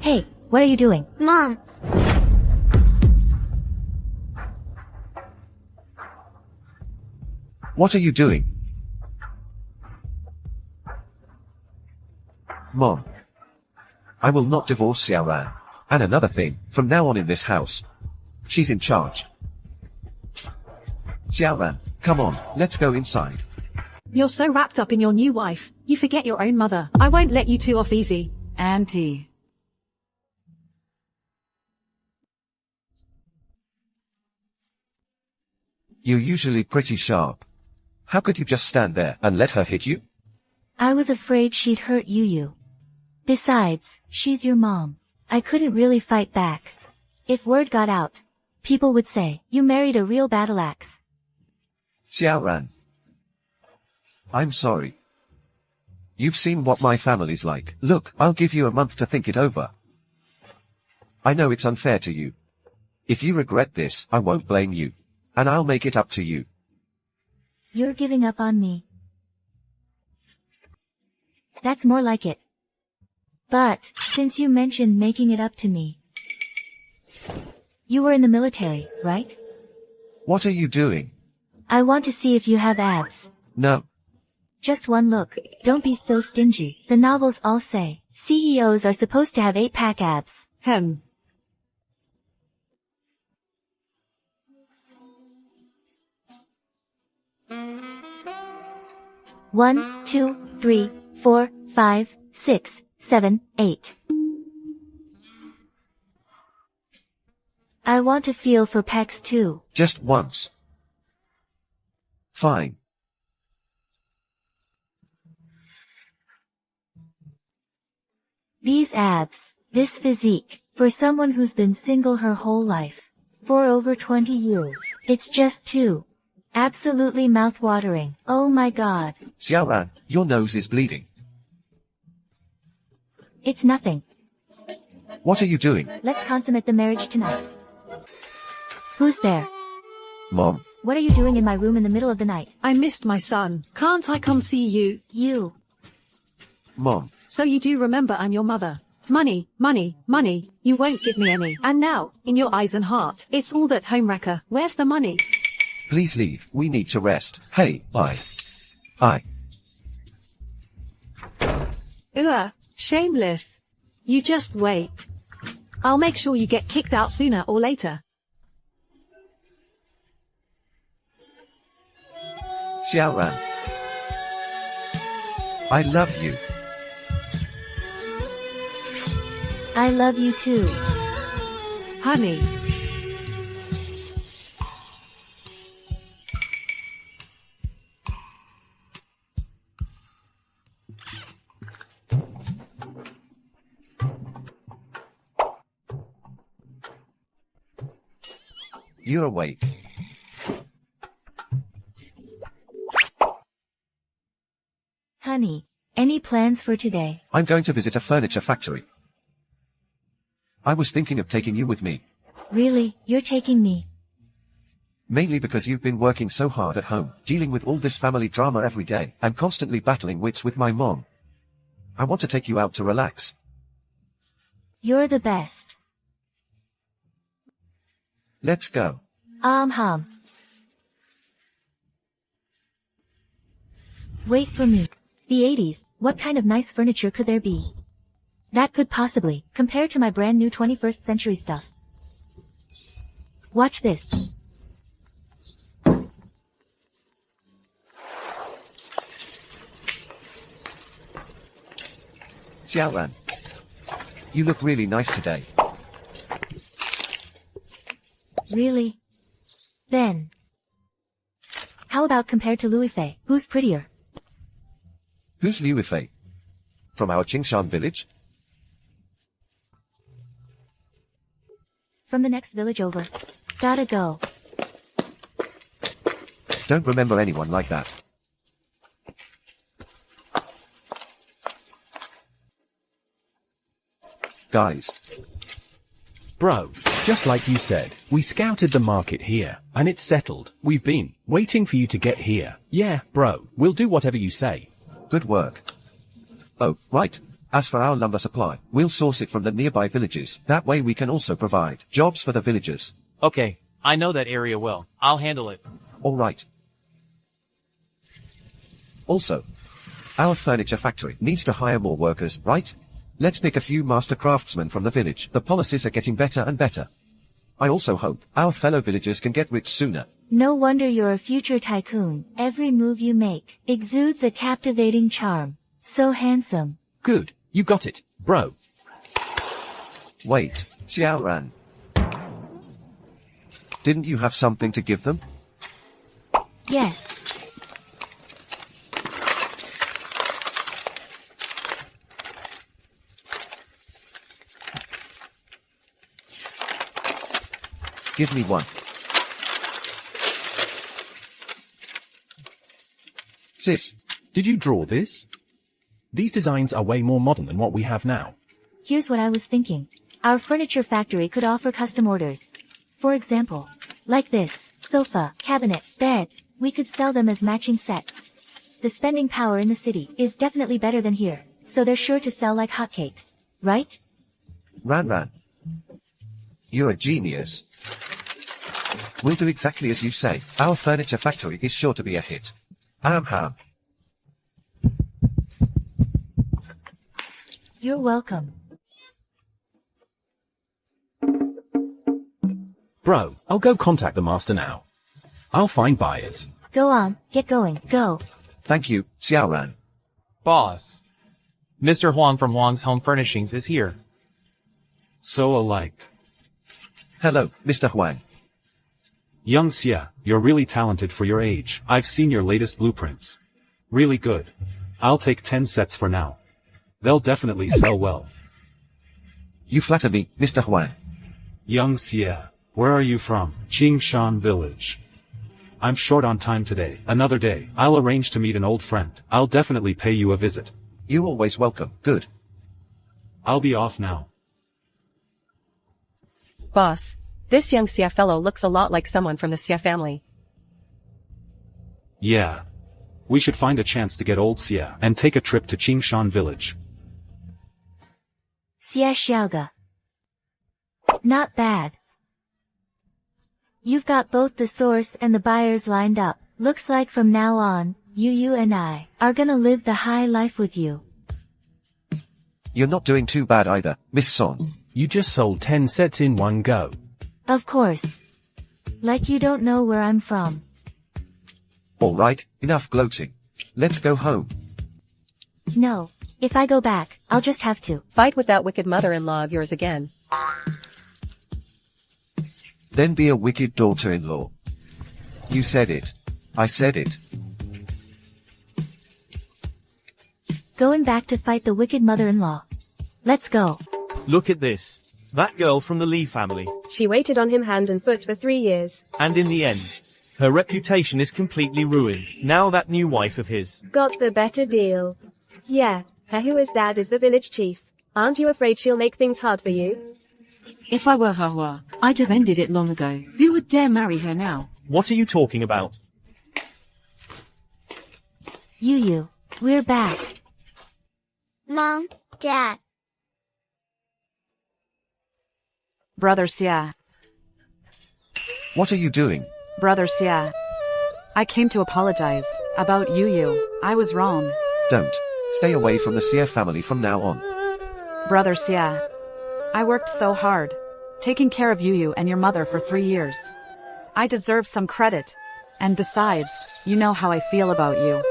Hey, what are you doing? Mom. What are you doing? Mom. I will not divorce Xiaoran. And another thing, from now on in this house, she's in charge. Xiaoran, come on, let's go inside. You're so wrapped up in your new wife, you forget your own mother. I won't let you two off easy. Auntie. You're usually pretty sharp. How could you just stand there and let her hit you? I was afraid she'd hurt you. Besides, she's your mom. I couldn't really fight back. If word got out, people would say, you married a real battle axe. Xiaoran. I'm sorry. You've seen what my family's like. Look, I'll give you a month to think it over. I know it's unfair to you. If you regret this, I won't blame you. And I'll make it up to you. You're giving up on me. That's more like it. But, since you mentioned making it up to me. You were in the military, right? What are you doing? I want to see if you have abs. No. Just one look. Don't be so stingy. The novels all say, CEOs are supposed to have 8-pack abs. 1, 2, 3, 4, 5, 6, 7, 8. I want to feel for pecs too. Just once. Fine. These abs, this physique, for someone who's been single her whole life, for over 20 years, it's just too absolutely mouth-watering. Oh my god. Xiaoran, your nose is bleeding. It's nothing. What are you doing? Let's consummate the marriage tonight. Who's there? Mom. What are you doing in my room in the middle of the night? I missed my son. Can't I come see you? You. Mom. So you do remember I'm your mother. Money, money, money. You won't give me any. And now, in your eyes and heart, it's all that homewrecker. Where's the money? Please leave. We need to rest. Hey, I. Shameless. You just wait. I'll make sure you get kicked out sooner or later. Xiaoran. I love you. I love you too. Honey. You're awake. Honey, any plans for today? I'm going to visit a furniture factory. I was thinking of taking you with me. Really, you're taking me? Mainly because you've been working so hard at home, dealing with all this family drama every day, and constantly battling wits with my mom. I want to take you out to relax. You're the best. Let's go. Hum. Wait for me. The 80s, what kind of nice furniture could there be? That could possibly compare to my brand new 21st century stuff. Watch this. Xiaoran, you look really nice today. Really? Then. How about compared to Louis Fei? Who's prettier? Who's Liu Fei? From our Qingshan village? From the next village over. Gotta go. Don't remember anyone like that. Guys. Bro, just like you said, we scouted the market here, and it's settled. We've been waiting for you to get here. Yeah, bro, we'll do whatever you say. Good work. Oh, right. As for our lumber supply, we'll source it from the nearby villages. That way we can also provide jobs for the villagers. Okay, I know that area well. I'll handle it. All right. Also, our furniture factory needs to hire more workers, right? Let's pick a few master craftsmen from the village. The policies are getting better and better. I also hope our fellow villagers can get rich sooner. No wonder you're a future tycoon. Every move you make exudes a captivating charm. So handsome. Good, you got it, bro. Wait, Xiaoran. Didn't you have something to give them? Yes. Give me one. Sis. Did you draw this? These designs are way more modern than what we have now. Here's what I was thinking. Our furniture factory could offer custom orders. For example, like this, sofa, cabinet, bed. We could sell them as matching sets. The spending power in the city is definitely better than here, so they're sure to sell like hotcakes, right? Ran. You're a genius. We'll do exactly as you say. Our furniture factory is sure to be a hit. Ham. You're welcome. Bro, I'll go contact the master now. I'll find buyers. Go on, get going, go. Thank you, Xiaoran. Boss. Mr. Huang from Huang's Home Furnishings is here. So alike. Hello, Mr. Huang. Young Xia, you're really talented for your age. I've seen your latest blueprints. Really good. I'll take 10 sets for now. They'll definitely sell well. You flatter me, Mr. Huang. Young Xia, where are you from? Qingshan village. I'm short on time today. Another day, I'll arrange to meet an old friend. I'll definitely pay you a visit. You're always welcome. Good. I'll be off now. Boss, this young Xia fellow looks a lot like someone from the Xia family. Yeah. We should find a chance to get old Xia and take a trip to Qingshan village. Xia Xiaoga. Not bad. You've got both the source and the buyers lined up. Looks like from now on, you and I are gonna live the high life with you. You're not doing too bad either, Miss Song. You just sold 10 sets in one go. Of course. Like you don't know where I'm from. Alright, enough gloating. Let's go home. No. If I go back, I'll just have to fight with that wicked mother-in-law of yours again. Then be a wicked daughter-in-law. You said it. I said it. Going back to fight the wicked mother-in-law. Let's go. Look at this. That girl from the Lee family. She waited on him hand and foot for 3 years. And in the end, her reputation is completely ruined. Now that new wife of his got the better deal. Yeah, Hehua's dad is the village chief. Aren't you afraid she'll make things hard for you? If I were Hehua, I'd have ended it long ago. Who would dare marry her now? What are you talking about? You, we're back. Mom, Dad. Brother Xia. What are you doing? Brother Xia. I came to apologize about Yu. I was wrong. Don't. Stay away from the Xia family from now on. Brother Xia. I worked so hard, taking care of Yu and your mother for 3 years. I deserve some credit. And besides, you know how I feel about you.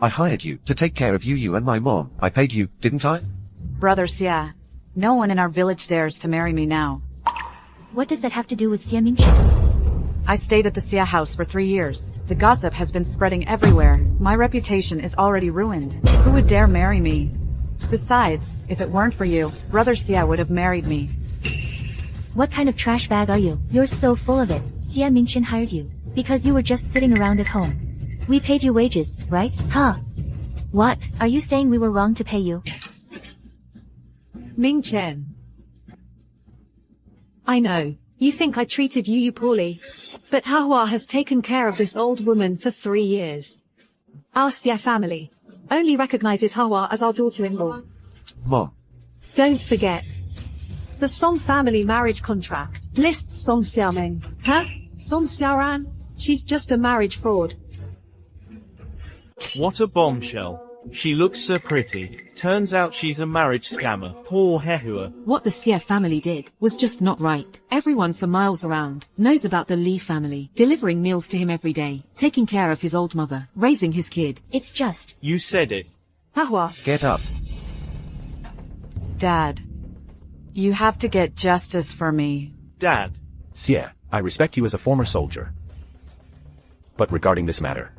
I hired you to take care of Yu and my mom. I paid you, didn't I? Brother Xia. No one in our village dares to marry me now. What does that have to do with Xia Mingchen? I stayed at the Xia house for 3 years. The gossip has been spreading everywhere. My reputation is already ruined. Who would dare marry me? Besides, if it weren't for you, Brother Xia would have married me. What kind of trash bag are you? You're so full of it. Xia Mingchen hired you because you were just sitting around at home. We paid you wages, right? Huh? What? Are you saying we were wrong to pay you? Mingchen. I know. You think I treated Yu poorly. But Hahua has taken care of this old woman for 3 years. Our Xia family only recognizes Hahua as our daughter-in-law. Mom. Don't forget. The Song family marriage contract lists Song Xiaoming. Huh? Song Xiaoran? She's just a marriage fraud. What a bombshell. She looks so pretty. Turns out she's a marriage scammer. Poor Hehua. What the Xie family did was just not right. Everyone for miles around knows about the Li family, delivering meals to him every day, taking care of his old mother, raising his kid. It's just... You said it. Hahua. Get up. Dad. You have to get justice for me. Dad. Xie, I respect you as a former soldier. But regarding this matter,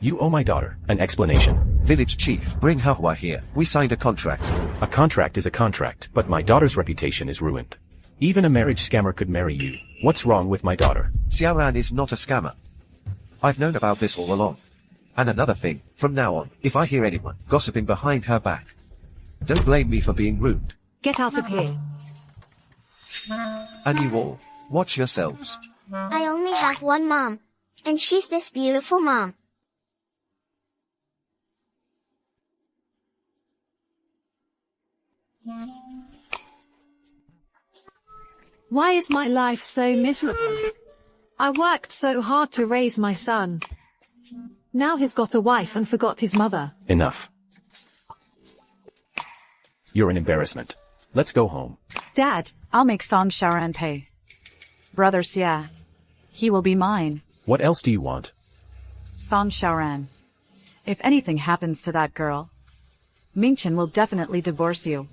you owe my daughter an explanation. Village chief, bring Hahua here. We signed a contract. A contract is a contract, but my daughter's reputation is ruined. Even a marriage scammer could marry you. What's wrong with my daughter? Xiaoran is not a scammer. I've known about this all along. And another thing, from now on, if I hear anyone gossiping behind her back, don't blame me for being rude. Get out of here. And you all, watch yourselves. I only have one mom. And she's this beautiful mom. Why is my life so miserable? I worked so hard to raise my son. Now he's got a wife and forgot his mother. Enough. You're an embarrassment. Let's go home. Dad, I'll make Song Xiaoran pay. Brother Xia. He will be mine. What else do you want? Song Xiaoran. If anything happens to that girl, Mingchen will definitely divorce you.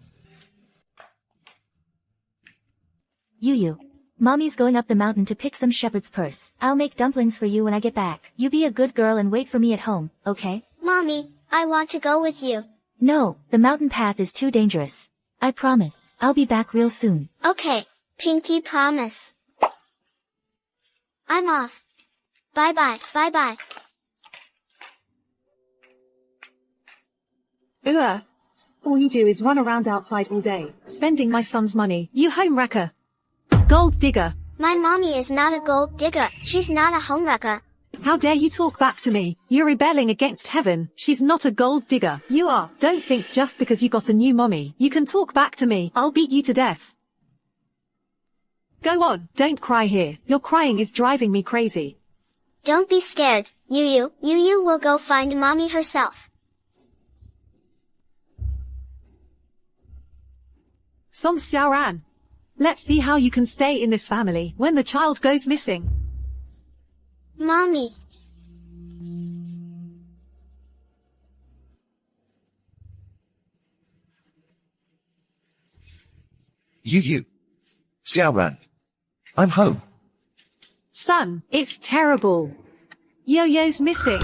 Yu. Mommy's going up the mountain to pick some shepherd's purse. I'll make dumplings for you when I get back. You be a good girl and wait for me at home, okay? Mommy, I want to go with you. No, the mountain path is too dangerous. I promise. I'll be back real soon. Okay, Pinky promise. I'm off. Bye-bye, bye-bye. All you do is run around outside all day, spending my son's money. You home wrecker. Gold digger. My mommy is not a gold digger. She's not a homewrecker. How dare you talk back to me? You're rebelling against heaven. She's not a gold digger. You are. Don't think just because you got a new mommy, you can talk back to me. I'll beat you to death. Go on. Don't cry here. Your crying is driving me crazy. Don't be scared. Yu will go find mommy herself. Song Xiaoran. Let's see how you can stay in this family when the child goes missing. Mommy. Yu. Xiaoran. I'm home. Son, it's terrible. Yo-Yo's missing.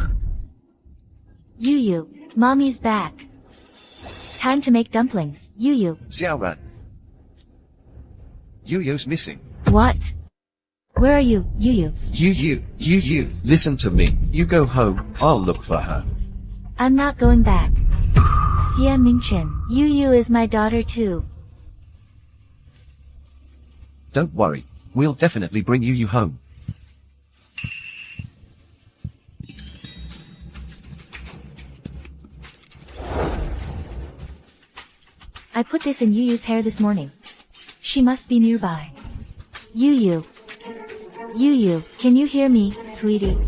Yu. Mommy's back. Time to make dumplings. Yu. Xiaoran. Yu-Yo's missing. What? Where are you, Yu? Yu. Listen to me. You go home, I'll look for her. I'm not going back. Xia Mingchen. Yu is my daughter too. Don't worry. We'll definitely bring Yu home. I put this in Yuyu's hair this morning. She must be nearby. Yuyu. Yuyu, can you hear me, sweetie?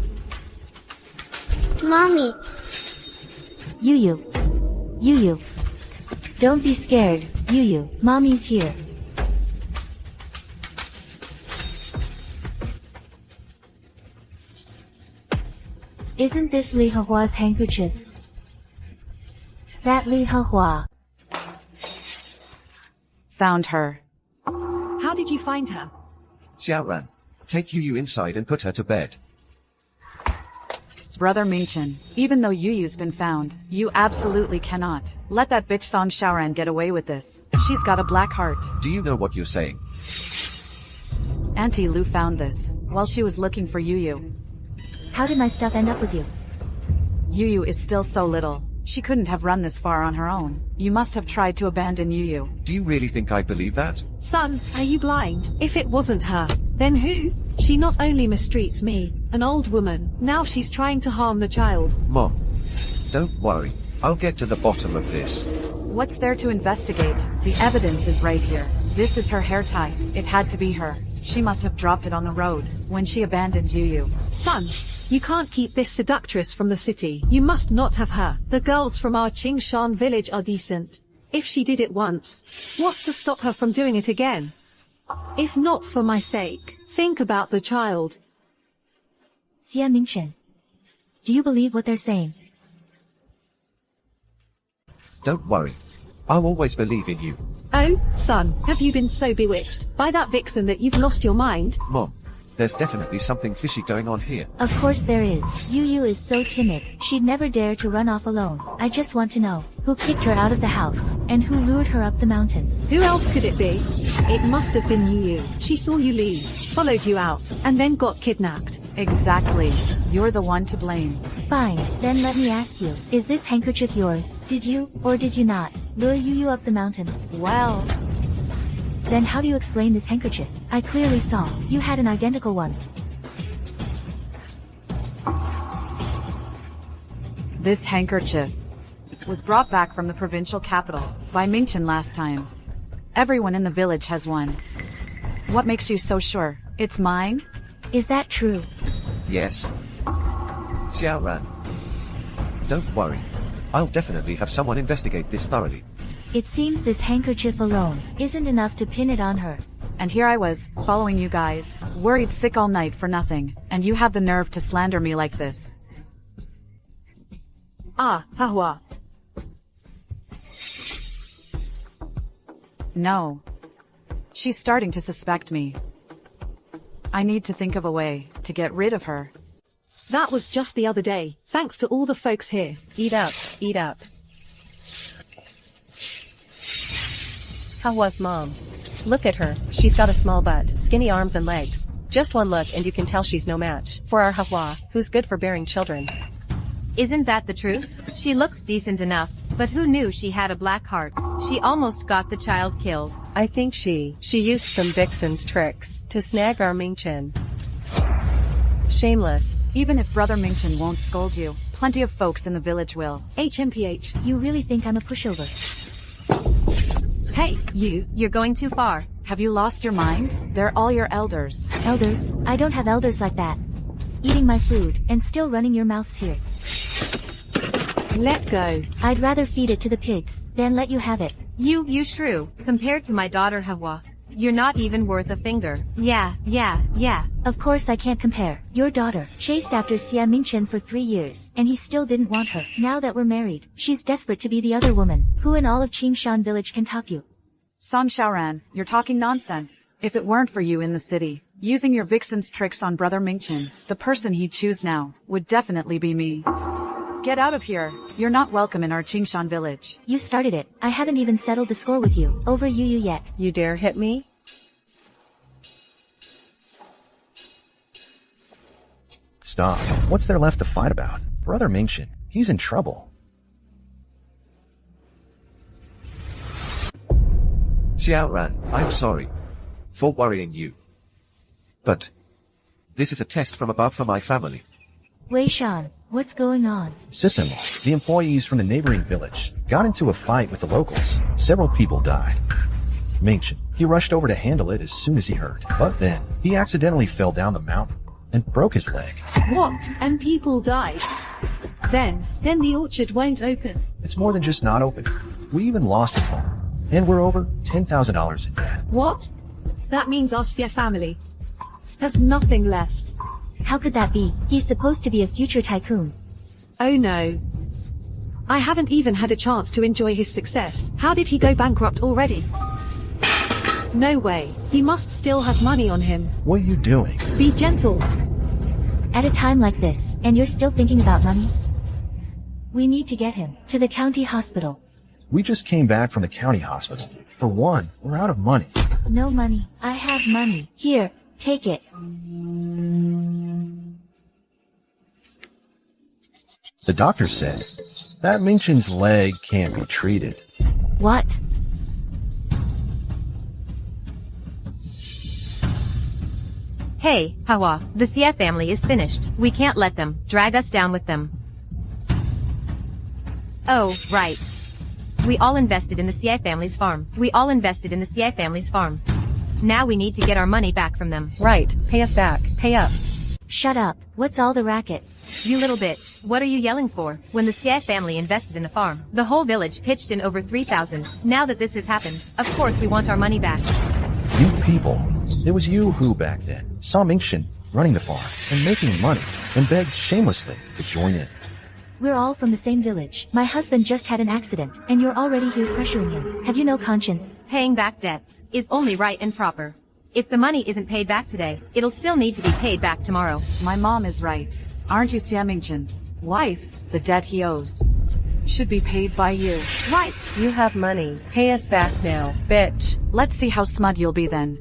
Mommy. Yuyu. Yuyu. Don't be scared, Yuyu. Mommy's here. Isn't this Li Hehua's handkerchief? That Li Hehua. Found her. How did you find her? Xiaoran, take Yuyu inside and put her to bed. Brother Mingchen, even though Yuyu's been found, you absolutely cannot let that bitch Song Xiaoran get away with this. She's got a black heart. Do you know what you're saying? Auntie Lu found this while she was looking for Yuyu. How did my stuff end up with you? Yuyu is still so little. She couldn't have run this far on her own. You must have tried to abandon Yuyu. Do you really think I believe that? Son, are you blind? If it wasn't her, then who? She not only mistreats me, an old woman, now she's trying to harm the child. Mom, don't worry. I'll get to the bottom of this. What's there to investigate? The evidence is right here. This is her hair tie. It had to be her. She must have dropped it on the road when she abandoned Yuyu. Son, you can't keep this seductress from the city. You must not have her. The girls from our Qingshan village are decent. If she did it once, what's to stop her from doing it again? If not for my sake, think about the child. Xia Mingchen. Do you believe what they're saying? Don't worry. I'll always believe in you. Oh, son, have you been so bewitched by that vixen that you've lost your mind? Mom, there's definitely something fishy going on here. Of course there is. Yuyu is so timid. She'd never dare to run off alone. I just want to know who kicked her out of the house and who lured her up the mountain. Who else could it be? It must have been Yuyu. She saw you leave, followed you out, and then got kidnapped. Exactly. You're the one to blame. Fine, then let me ask you, is this handkerchief yours? Did you, or did you not, lure Yuyu up the mountain? Well... Then how do you explain this handkerchief? I clearly saw you had an identical one. This handkerchief was brought back from the provincial capital by Mingchen last time. Everyone in the village has one. What makes you so sure it's mine? Is that true? Yes. Xiaoran. Don't worry. I'll definitely have someone investigate this thoroughly. It seems this handkerchief alone isn't enough to pin it on her. And here I was, following you guys, worried sick all night for nothing, and you have the nerve to slander me like this. Ah, Hahua. No. She's starting to suspect me. I need to think of a way to get rid of her. That was just the other day, thanks to all the folks here. Eat up, eat up. Hahua's mom. Look at her, she's got a small butt, skinny arms and legs. Just one look and you can tell she's no match for our Hahua, who's good for bearing children. Isn't that the truth? She looks decent enough, but who knew she had a black heart? She almost got the child killed. I think she used some vixen's tricks to snag our Mingchen. Shameless. Even if Brother Mingchen won't scold you, plenty of folks in the village will. HMPH, you really think I'm a pushover? Hey, you're going too far. Have you lost your mind? They're all your elders. Elders? I don't have elders like that. Eating my food, and still running your mouths here. Let go. I'd rather feed it to the pigs, than let you have it. You shrew. Compared to my daughter Hahua, you're not even worth a finger. Yeah. Of course I can't compare. Your daughter chased after Xia Mingchen for 3 years, and he still didn't want her. Now that we're married, she's desperate to be the other woman. Who in all of Qingshan village can top you? Song Xiaoran, you're talking nonsense. If it weren't for you in the city, using your vixen's tricks on Brother Mingchen, the person he'd choose now would definitely be me. Get out of here. You're not welcome in our Qingshan village. You started it. I haven't even settled the score with you over Yuyu yet. You dare hit me? Stop. What's there left to fight about? Brother Mingchen, he's in trouble. Xiaoran, I'm sorry for worrying you. But this is a test from above for my family. Wei Shan, What's going on? Sister-in-law, the employees from the neighboring village, got into a fight with the locals. Several people died. Mingchen, he rushed over to handle it as soon as he heard. But then, he accidentally fell down the mountain and broke his leg. What? And people died? Then the orchard won't open. It's more than just not open. We even lost a farm. And we're over $10,000 in debt. What? That means our Xie family has nothing left. How could that be? He's supposed to be a future tycoon. Oh no. I haven't even had a chance to enjoy his success. How did he go bankrupt already? No way. He must still have money on him. What are you doing? Be gentle. At a time like this, and you're still thinking about money? We need to get him to the county hospital. We just came back from the county hospital. For one, we're out of money. No money. I have money. Here, take it. The doctor said that Mingchen's leg can't be treated. What? Hey, Hawa, the Xie family is finished. We can't let them drag us down with them. Oh, right. We all invested in the Xie family's farm. Now we need to get our money back from them. Right, pay us back. Pay up. Shut up. What's all the racket? You little bitch, what are you yelling for? When the Xie family invested in the farm, the whole village pitched in over 3,000. Now that this has happened, of course we want our money back. You people, it was you who back then saw Mingchen running the farm and making money and begged shamelessly to join in. We're all from the same village. My husband just had an accident, and you're already here pressuring him. Have you no conscience? Paying back debts is only right and proper. If the money isn't paid back today, it'll still need to be paid back tomorrow. My mom is right. Aren't you Xie Mingchen's wife? The debt he owes should be paid by you. Right. You have money. Pay us back now, bitch. Let's see how smug you'll be then.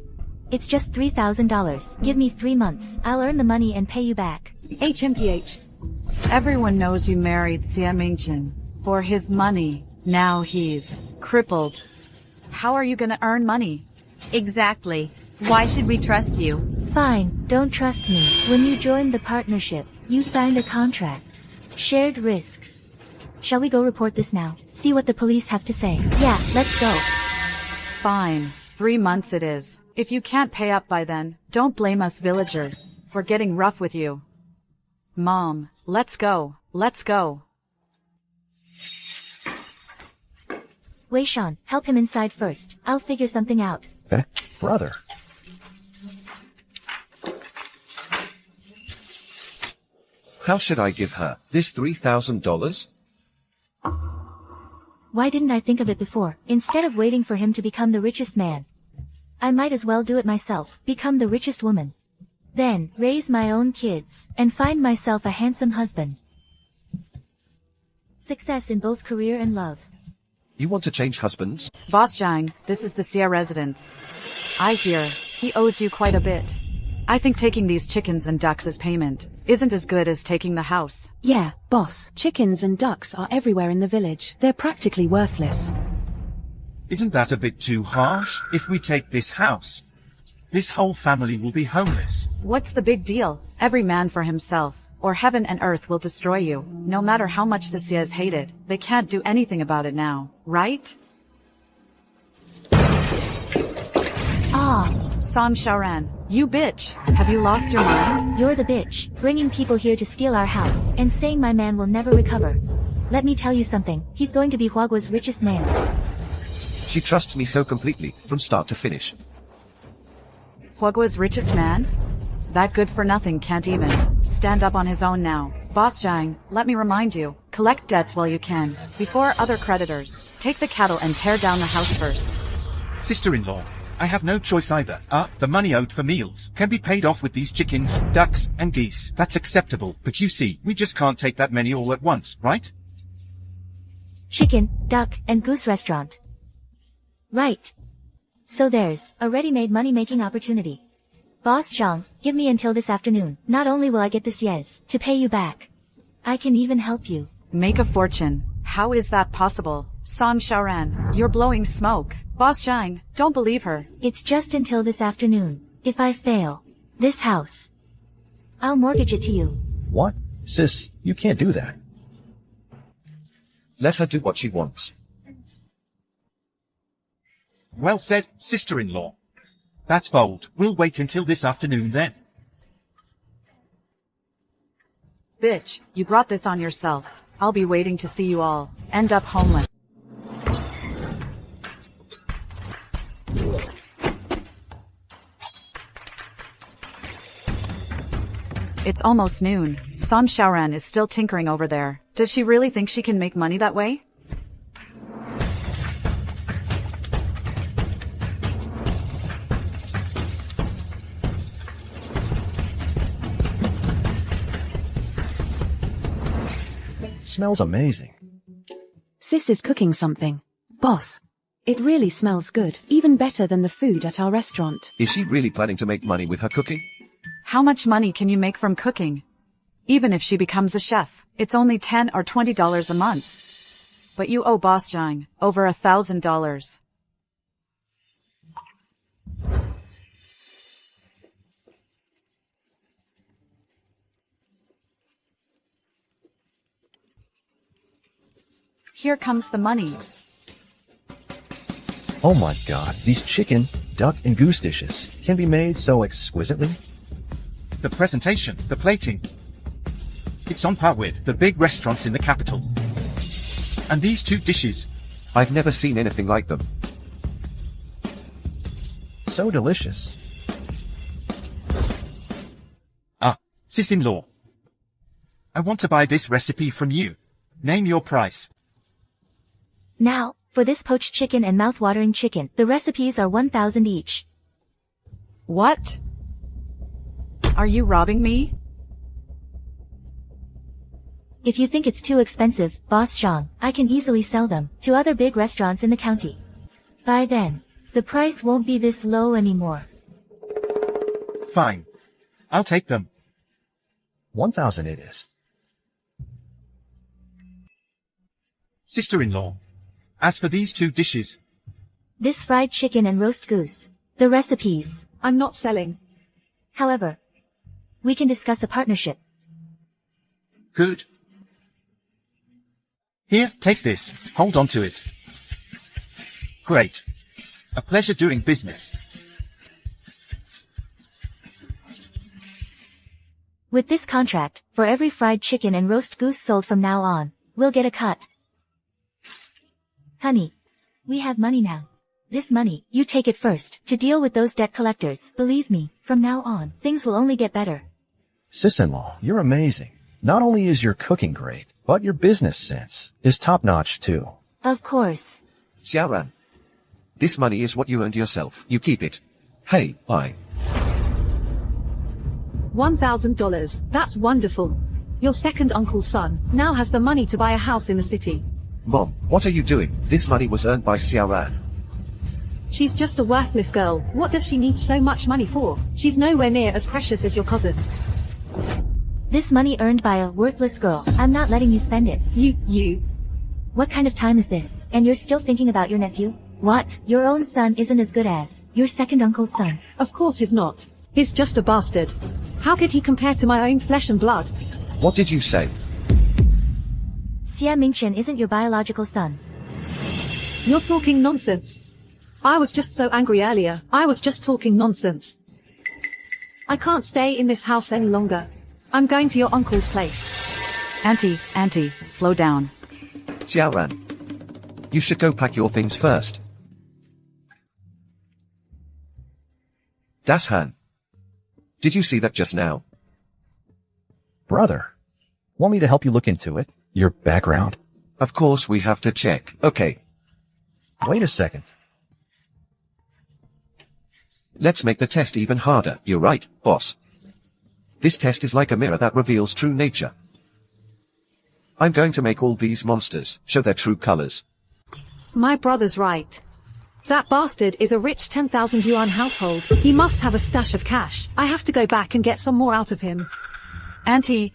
It's just $3,000. Give me 3 months. I'll earn the money and pay you back. HMPH. Everyone knows you married Xie Mingchen for his money. Now he's crippled. How are you gonna earn money? Exactly. Why should we trust you? Fine, don't trust me. When you joined the partnership, you signed a contract. Shared risks. Shall we go report this now? See what the police have to say. Yeah, let's go. Fine. 3 months it is. If you can't pay up by then, don't blame us villagers for getting rough with you. Mom, let's go. Let's go. Wei Shan, help him inside first. I'll figure something out. Okay, brother. How should I give her this $3,000? Why didn't I think of it before, instead of waiting for him to become the richest man? I might as well do it myself, become the richest woman. Then, raise my own kids, and find myself a handsome husband. Success in both career and love. You want to change husbands? Boss Zhang, this is the Xie residence. I hear he owes you quite a bit. I think taking these chickens and ducks as payment isn't as good as taking the house. Yeah, boss, chickens and ducks are everywhere in the village. They're practically worthless. Isn't that a bit too harsh? If we take this house, this whole family will be homeless. What's the big deal? Every man for himself, or heaven and earth will destroy you. No matter how much the Xies hate it, they can't do anything about it now, right? Ah, Song Xiaoran, you bitch. Have you lost your mind? You're the bitch, bringing people here to steal our house, and saying my man will never recover. Let me tell you something, he's going to be Huaguo's richest man. She trusts me so completely, from start to finish. Huaguo's richest man? That good-for-nothing can't even stand up on his own now. Boss Zhang, let me remind you, collect debts while you can, before other creditors. Take the cattle and tear down the house first. Sister-in-law, I have no choice either. The money owed for meals can be paid off with these chickens, ducks, and geese. That's acceptable, but you see, we just can't take that many all at once, right? Chicken, duck, and goose restaurant. Right. So there's a ready-made money-making opportunity. Boss Zhang, give me until this afternoon. Not only will I get the Xies to pay you back, I can even help you. Make a fortune. How is that possible? Song Xiaoran, you're blowing smoke. Boss Zhang, don't believe her. It's just until this afternoon. If I fail, this house, I'll mortgage it to you. What? Sis, you can't do that. Let her do what she wants. Well said, sister-in-law. That's bold. We'll wait until this afternoon then. Bitch, you brought this on yourself. I'll be waiting to see you all end up homeless. It's almost noon. Song Xiaoran is still tinkering over there. Does she really think she can make money that way? Smells amazing. Sis is cooking something. Boss, it really smells good, even better than the food at our restaurant. Is she really planning to make money with her cooking? How much money can you make from cooking? Even if she becomes a chef, it's only $10 or $20 a month. But you owe Boss Zhang over $1,000. Here comes the money. Oh my god, these chicken, duck, and goose dishes can be made so exquisitely. The presentation, the plating. It's on par with the big restaurants in the capital. And these two dishes. I've never seen anything like them. So delicious. Ah, sis-in-law. I want to buy this recipe from you. Name your price. Now, for this poached chicken and mouth-watering chicken, the recipes are 1,000 each. What? Are you robbing me? If you think it's too expensive, Boss Zhang, I can easily sell them to other big restaurants in the county. By then, the price won't be this low anymore. Fine. I'll take them. 1,000 it is. Sister-in-law. As for these two dishes. This fried chicken and roast goose. The recipes. I'm not selling. However, we can discuss a partnership. Good. Here, take this. Hold on to it. Great. A pleasure doing business. With this contract, for every fried chicken and roast goose sold from now on, we'll get a cut. Honey, we have money now. This money, you take it first, to deal with those debt collectors. Believe me, from now on, things will only get better. Sis-in-law, you're amazing. Not only is your cooking great, but your business sense is top-notch too. Of course. Xiaoran, this money is what you earned yourself. You keep it. Hey, bye. $1,000. That's wonderful. Your second uncle's son now has the money to buy a house in the city. Mom, what are you doing? This money was earned by Xiaoran. She's just a worthless girl. What does she need so much money for? She's nowhere near as precious as your cousin. This money earned by a worthless girl. I'm not letting you spend it. You. What kind of time is this? And you're still thinking about your nephew? What? Your own son isn't as good as your second uncle's son. Of course he's not. He's just a bastard. How could he compare to my own flesh and blood? What did you say? Xia Mingchen isn't your biological son. You're talking nonsense. I was just so angry earlier. I was just talking nonsense. I can't stay in this house any longer. I'm going to your uncle's place. Auntie, slow down. Xiaoran, you should go pack your things first. Das Han, did you see that just now? Brother, want me to help you look into it? Your background? Of course we have to check. Okay. Wait a second. Let's make the test even harder. You're right, boss. This test is like a mirror that reveals true nature. I'm going to make all these monsters show their true colors. My brother's right. That bastard is a rich 10,000 yuan household. He must have a stash of cash. I have to go back and get some more out of him. Auntie,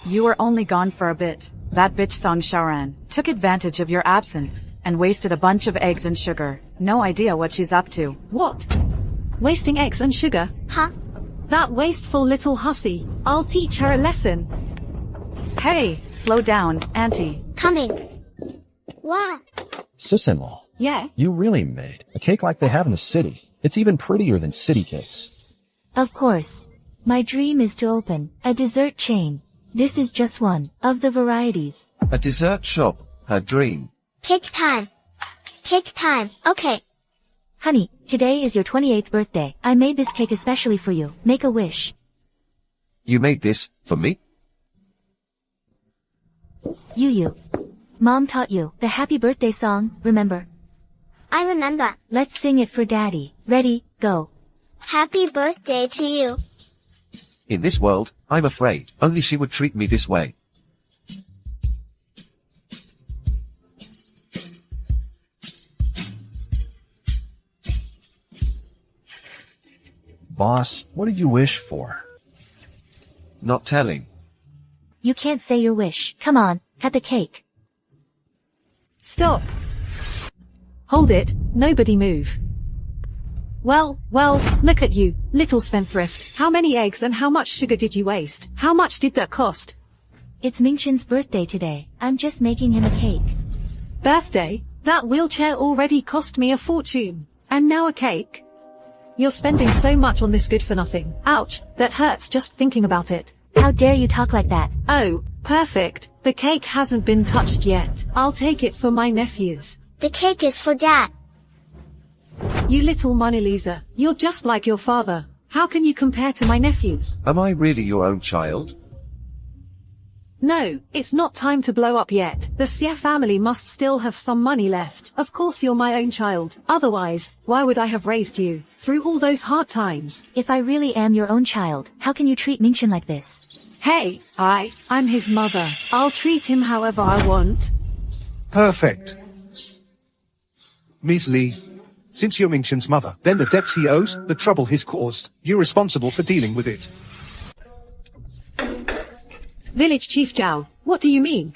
you were only gone for a bit. That bitch Song Xiaoran took advantage of your absence and wasted a bunch of eggs and sugar. No idea what she's up to. What? Wasting eggs and sugar? Huh? That wasteful little hussy. I'll teach her a lesson. Hey, slow down, Auntie. Coming. Wow. Sis-in-law, Yeah? you really made a cake like they have in the city. It's even prettier than city cakes. Of course. My dream is to open a dessert chain. This is just one of the varieties. A dessert shop, her dream. Cake time. Cake time. Okay. Honey, today is your 28th birthday. I made this cake especially for you. Make a wish. You made this for me? You. Mom taught you the happy birthday song, remember? I remember. Let's sing it for Daddy. Ready, go. Happy birthday to you. In this world, I'm afraid only she would treat me this way. Boss, what did you wish for? Not telling. You can't say your wish. Come on, cut the cake. Stop. Hold it, nobody move. Well, look at you, little spendthrift. How many eggs and how much sugar did you waste? How much did that cost? It's Mingchen's birthday today. I'm just making him a cake. Birthday? That wheelchair already cost me a fortune. And now a cake? You're spending so much on this good for nothing. Ouch, that hurts just thinking about it. How dare you talk like that? Oh, perfect. The cake hasn't been touched yet. I'll take it for my nephews. The cake is for Dad. You little money loser. You're just like your father. How can you compare to my nephews? Am I really your own child? No, it's not time to blow up yet. The Xie family must still have some money left. Of course you're my own child. Otherwise, why would I have raised you through all those hard times? If I really am your own child, how can you treat Mingchen like this? Hey, I'm his mother. I'll treat him however I want. Perfect. Ms. Li, since you're Mingchen's mother, then the debts he owes, the trouble he's caused, you're responsible for dealing with it. Village Chief Zhao, what do you mean?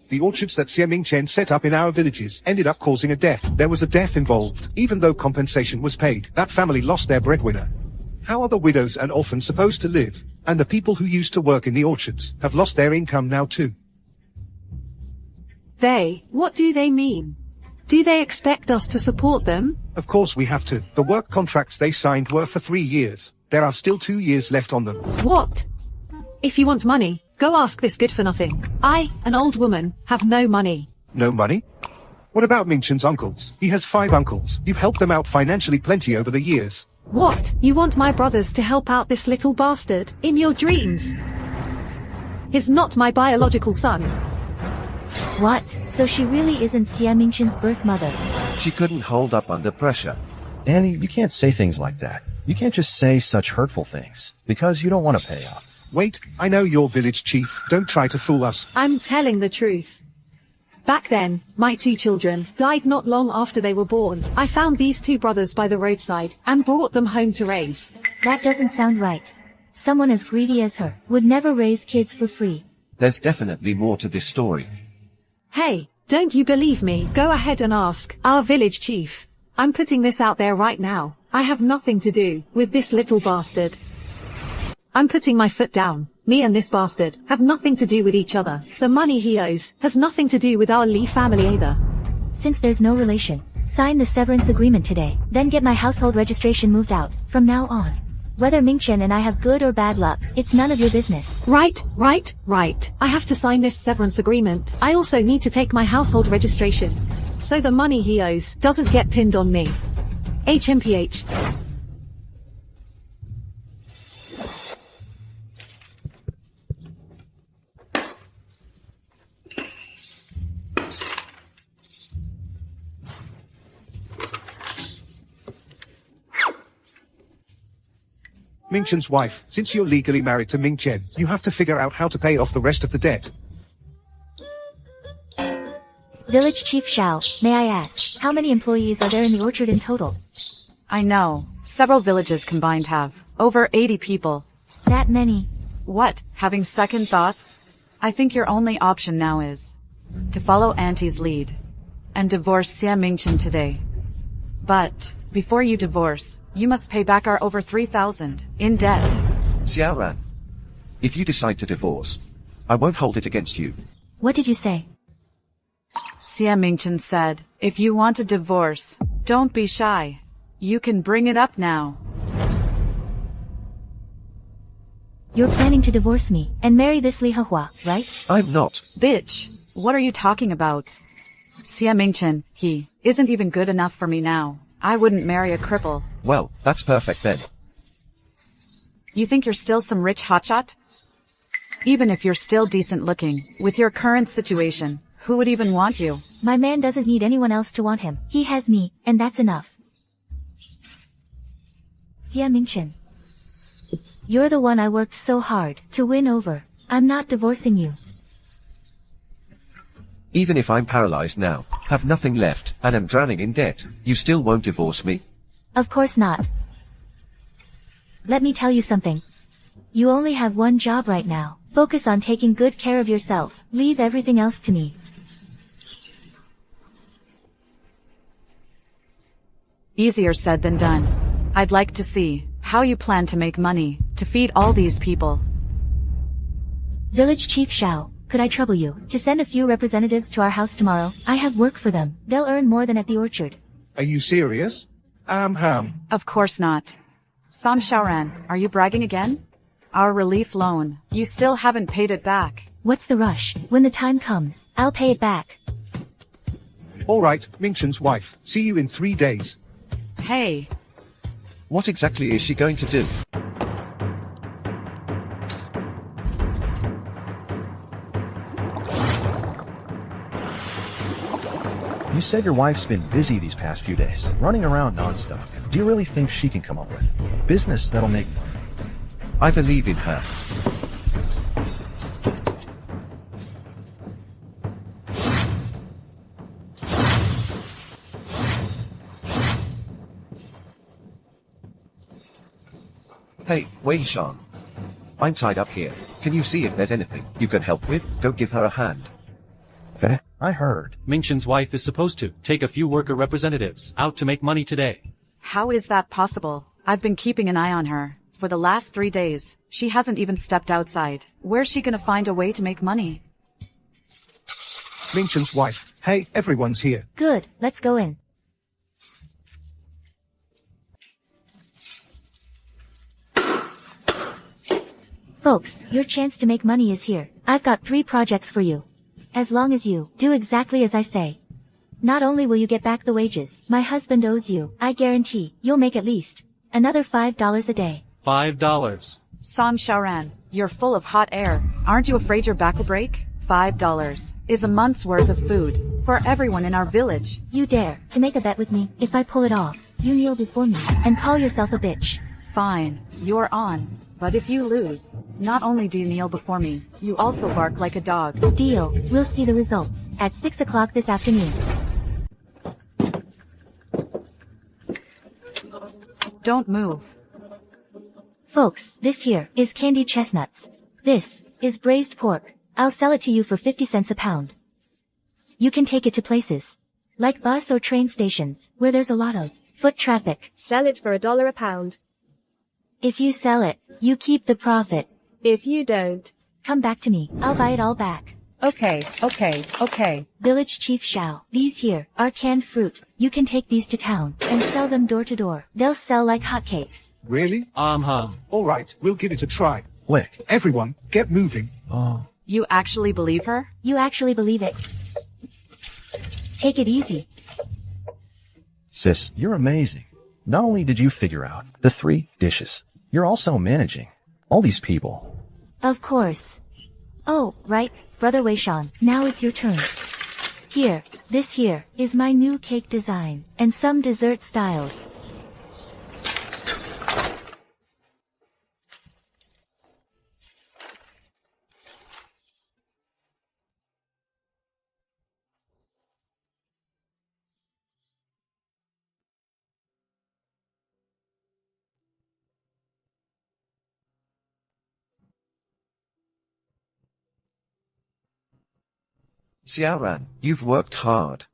The orchards that Xie Mingchen set up in our villages ended up causing a death. There was a death involved. Even though compensation was paid, that family lost their breadwinner. How are the widows and orphans supposed to live? And the people who used to work in the orchards have lost their income now too. What do they mean? Do they expect us to support them? Of course we have to. The work contracts they signed were for 3 years. There are still 2 years left on them. What? If you want money, go ask this good for nothing. I, an old woman, have no money. No money? What about Mingchen's uncles? He has 5 uncles. You've helped them out financially plenty over the years. What? You want my brothers to help out this little bastard? In your dreams? He's not my biological son. What? So she really isn't Xie Mingchen's birth mother? She couldn't hold up under pressure. Annie, you can't say things like that. You can't just say such hurtful things, because you don't want to pay off. Wait, I know you're village chief. Don't try to fool us. I'm telling the truth. Back then, my 2 children died not long after they were born. I found these 2 brothers by the roadside and brought them home to raise. That doesn't sound right. Someone as greedy as her would never raise kids for free. There's definitely more to this story. Hey, don't you believe me? Go ahead and ask our village chief. I'm putting this out there right now. I have nothing to do with this little bastard. I'm putting my foot down. Me and this bastard have nothing to do with each other. The money he owes has nothing to do with our Li family either. Since there's no relation, sign the severance agreement today, then get my household registration moved out. From now on, whether Mingchen and I have good or bad luck, it's none of your business. Right. I have to sign this severance agreement. I also need to take my household registration, so the money he owes doesn't get pinned on me. HMPH. Mingchen's wife, since you're legally married to Mingchen, you have to figure out how to pay off the rest of the debt. Village Chief Xiao, may I ask, how many employees are there in the orchard in total? I know. Several villages combined have over 80 people. That many? What, having second thoughts? I think your only option now is to follow Auntie's lead and divorce Xie Mingchen today. But before you divorce, you must pay back our over 3,000 in debt. Xiaoran, if you decide to divorce, I won't hold it against you. What did you say? Xia Mingchen said, if you want a divorce, don't be shy. You can bring it up now. You're planning to divorce me and marry this Li Hehua, right? I'm not. Bitch, what are you talking about? Xia Mingchen, he isn't even good enough for me now. I wouldn't marry a cripple. Well, that's perfect then. You think you're still some rich hotshot? Even if you're still decent looking, with your current situation, who would even want you? My man doesn't need anyone else to want him. He has me, and that's enough. Xia Mingchen. You're the one I worked so hard to win over. I'm not divorcing you. Even if I'm paralyzed now, have nothing left, and am drowning in debt, you still won't divorce me? Of course not. Let me tell you something. You only have one job right now. Focus on taking good care of yourself. Leave everything else to me. Easier said than done. I'd like to see how you plan to make money to feed all these people. Village Chief Shao, could I trouble you to send a few representatives to our house tomorrow? I have work for them. They'll earn more than at the orchard. Are you serious? Of course not. Song Xiaoran, are you bragging again? Our relief loan, you still haven't paid it back. What's the rush? When the time comes, I'll pay it back. Alright, Mingchen's wife. See you in 3 days. Hey. What exactly is she going to do? You said your wife's been busy these past few days, running around nonstop. Do you really think she can come up with business that'll make money? I believe in her. Hey, Wei Shan. I'm tied up here. Can you see if there's anything you can help with? Go give her a hand. Eh? I heard. Mingchen's wife is supposed to take a few worker representatives out to make money today. How is that possible? I've been keeping an eye on her. For the last 3 days, she hasn't even stepped outside. Where's she gonna find a way to make money? Mingchen's wife. Hey, everyone's here. Good, let's go in. Folks, your chance to make money is here. I've got 3 projects for you. As long as you do exactly as I say. Not only will you get back the wages my husband owes you, I guarantee you'll make at least another $5 a day. $5. Song Xiaoran, you're full of hot air. Aren't you afraid your back will break? $5 is a month's worth of food for everyone in our village. You dare to make a bet with me? If I pull it off, you kneel before me and call yourself a bitch. Fine, you're on. But if you lose, not only do you kneel before me, you also bark like a dog. Deal. We'll see the results at 6 o'clock this afternoon. Don't move. Folks, this here is candied chestnuts. This is braised pork. I'll sell it to you for 50 cents a pound. You can take it to places like bus or train stations where there's a lot of foot traffic. Sell it for $1 a pound. If you sell it, you keep the profit. If you don't, come back to me. I'll buy it all back. Okay. Village Chief Shao, these here are canned fruit. You can take these to town and sell them door to door. They'll sell like hotcakes. Really? Alright, we'll give it a try. Lick. Everyone, get moving. Oh. You actually believe her? You actually believe it. Take it easy. Sis, you're amazing. Not only did you figure out the 3 dishes, you're also managing all these people. Of course. Oh, right, Brother Wei Shan, now it's your turn. Here, this here is my new cake design, and some dessert styles. Xiaoran, you've worked hard.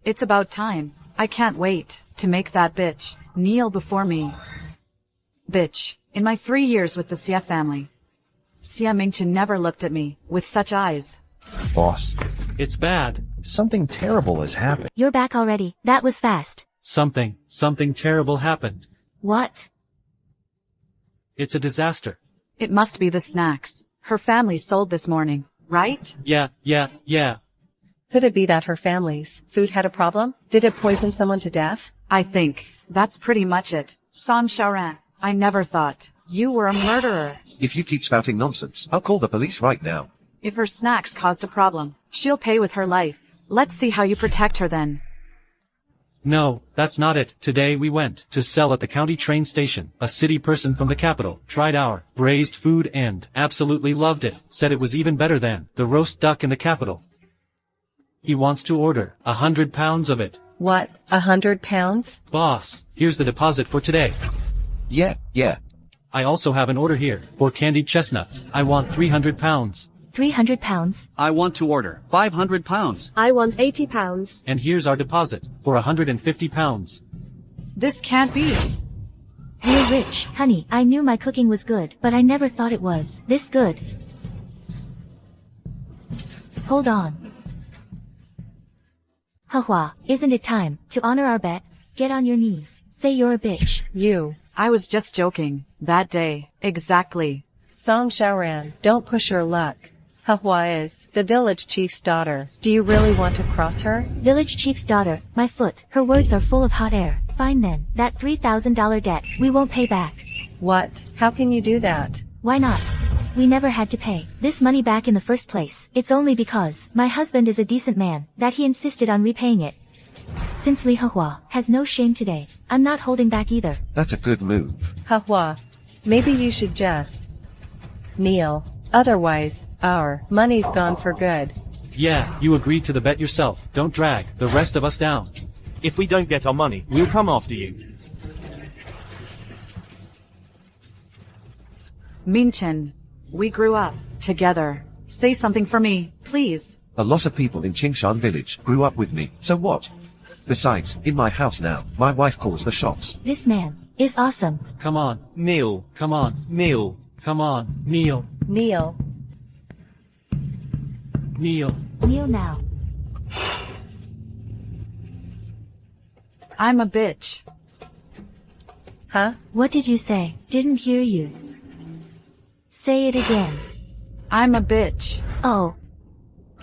It's about time. I can't wait to make that bitch kneel before me. Bitch, in my 3 years with the Xia family, Xia Mingchen never looked at me with such eyes. Boss, It's bad. something terrible has happened. You're back already. That was fast. Something terrible happened. What? It's a disaster. It must be the snacks her family sold this morning, right? Yeah. Could it be that her family's food had a problem? Did it poison someone to death? I think that's pretty much it. Song Xiaoran, I never thought you were a murderer. If you keep spouting nonsense, I'll call the police right now. If her snacks caused a problem, she'll pay with her life. Let's see how you protect her then. No, that's not it. Today we went to sell at the county train station. A city person from the capital tried our braised food and absolutely loved it. Said it was even better than the roast duck in the capital. He wants to order 100 pounds of it. What, 100 pounds? Boss, here's the deposit for today. Yeah. I also have an order here for candied chestnuts. I want 300 pounds. 300 pounds. I want to order 500 pounds. I want 80 pounds. And here's our deposit for 150 pounds. This can't be. We're rich. Honey, I knew my cooking was good, but I never thought it was this good. Hold on. Hahua, isn't it time to honor our bet? Get on your knees. Say you're a bitch. You. I was just joking. That day. Exactly. Song Xiaoran, don't push your luck. Hahua is the village chief's daughter. Do you really want to cross her? Village chief's daughter, my foot. Her words are full of hot air. Fine then. That $3,000 debt, we won't pay back. What? How can you do that? Why not? We never had to pay this money back in the first place. It's only because my husband is a decent man that he insisted on repaying it. Since Li Hahua has no shame today, I'm not holding back either. That's a good move. Hahua, maybe you should just kneel. Otherwise, our money's gone for good. Yeah, you agreed to the bet yourself. Don't drag the rest of us down. If we don't get our money, we'll come after you. Mingchen, we grew up together. Say something for me, please. A lot of people in Qingshan village grew up with me, so what? Besides, in my house now, my wife calls the shots. This man is awesome. Come on, kneel. Come on, kneel. Come on, kneel. Kneel. Kneel. Kneel now. I'm a bitch. Huh? What did you say? Didn't hear you. Say it again. I'm a bitch. Oh.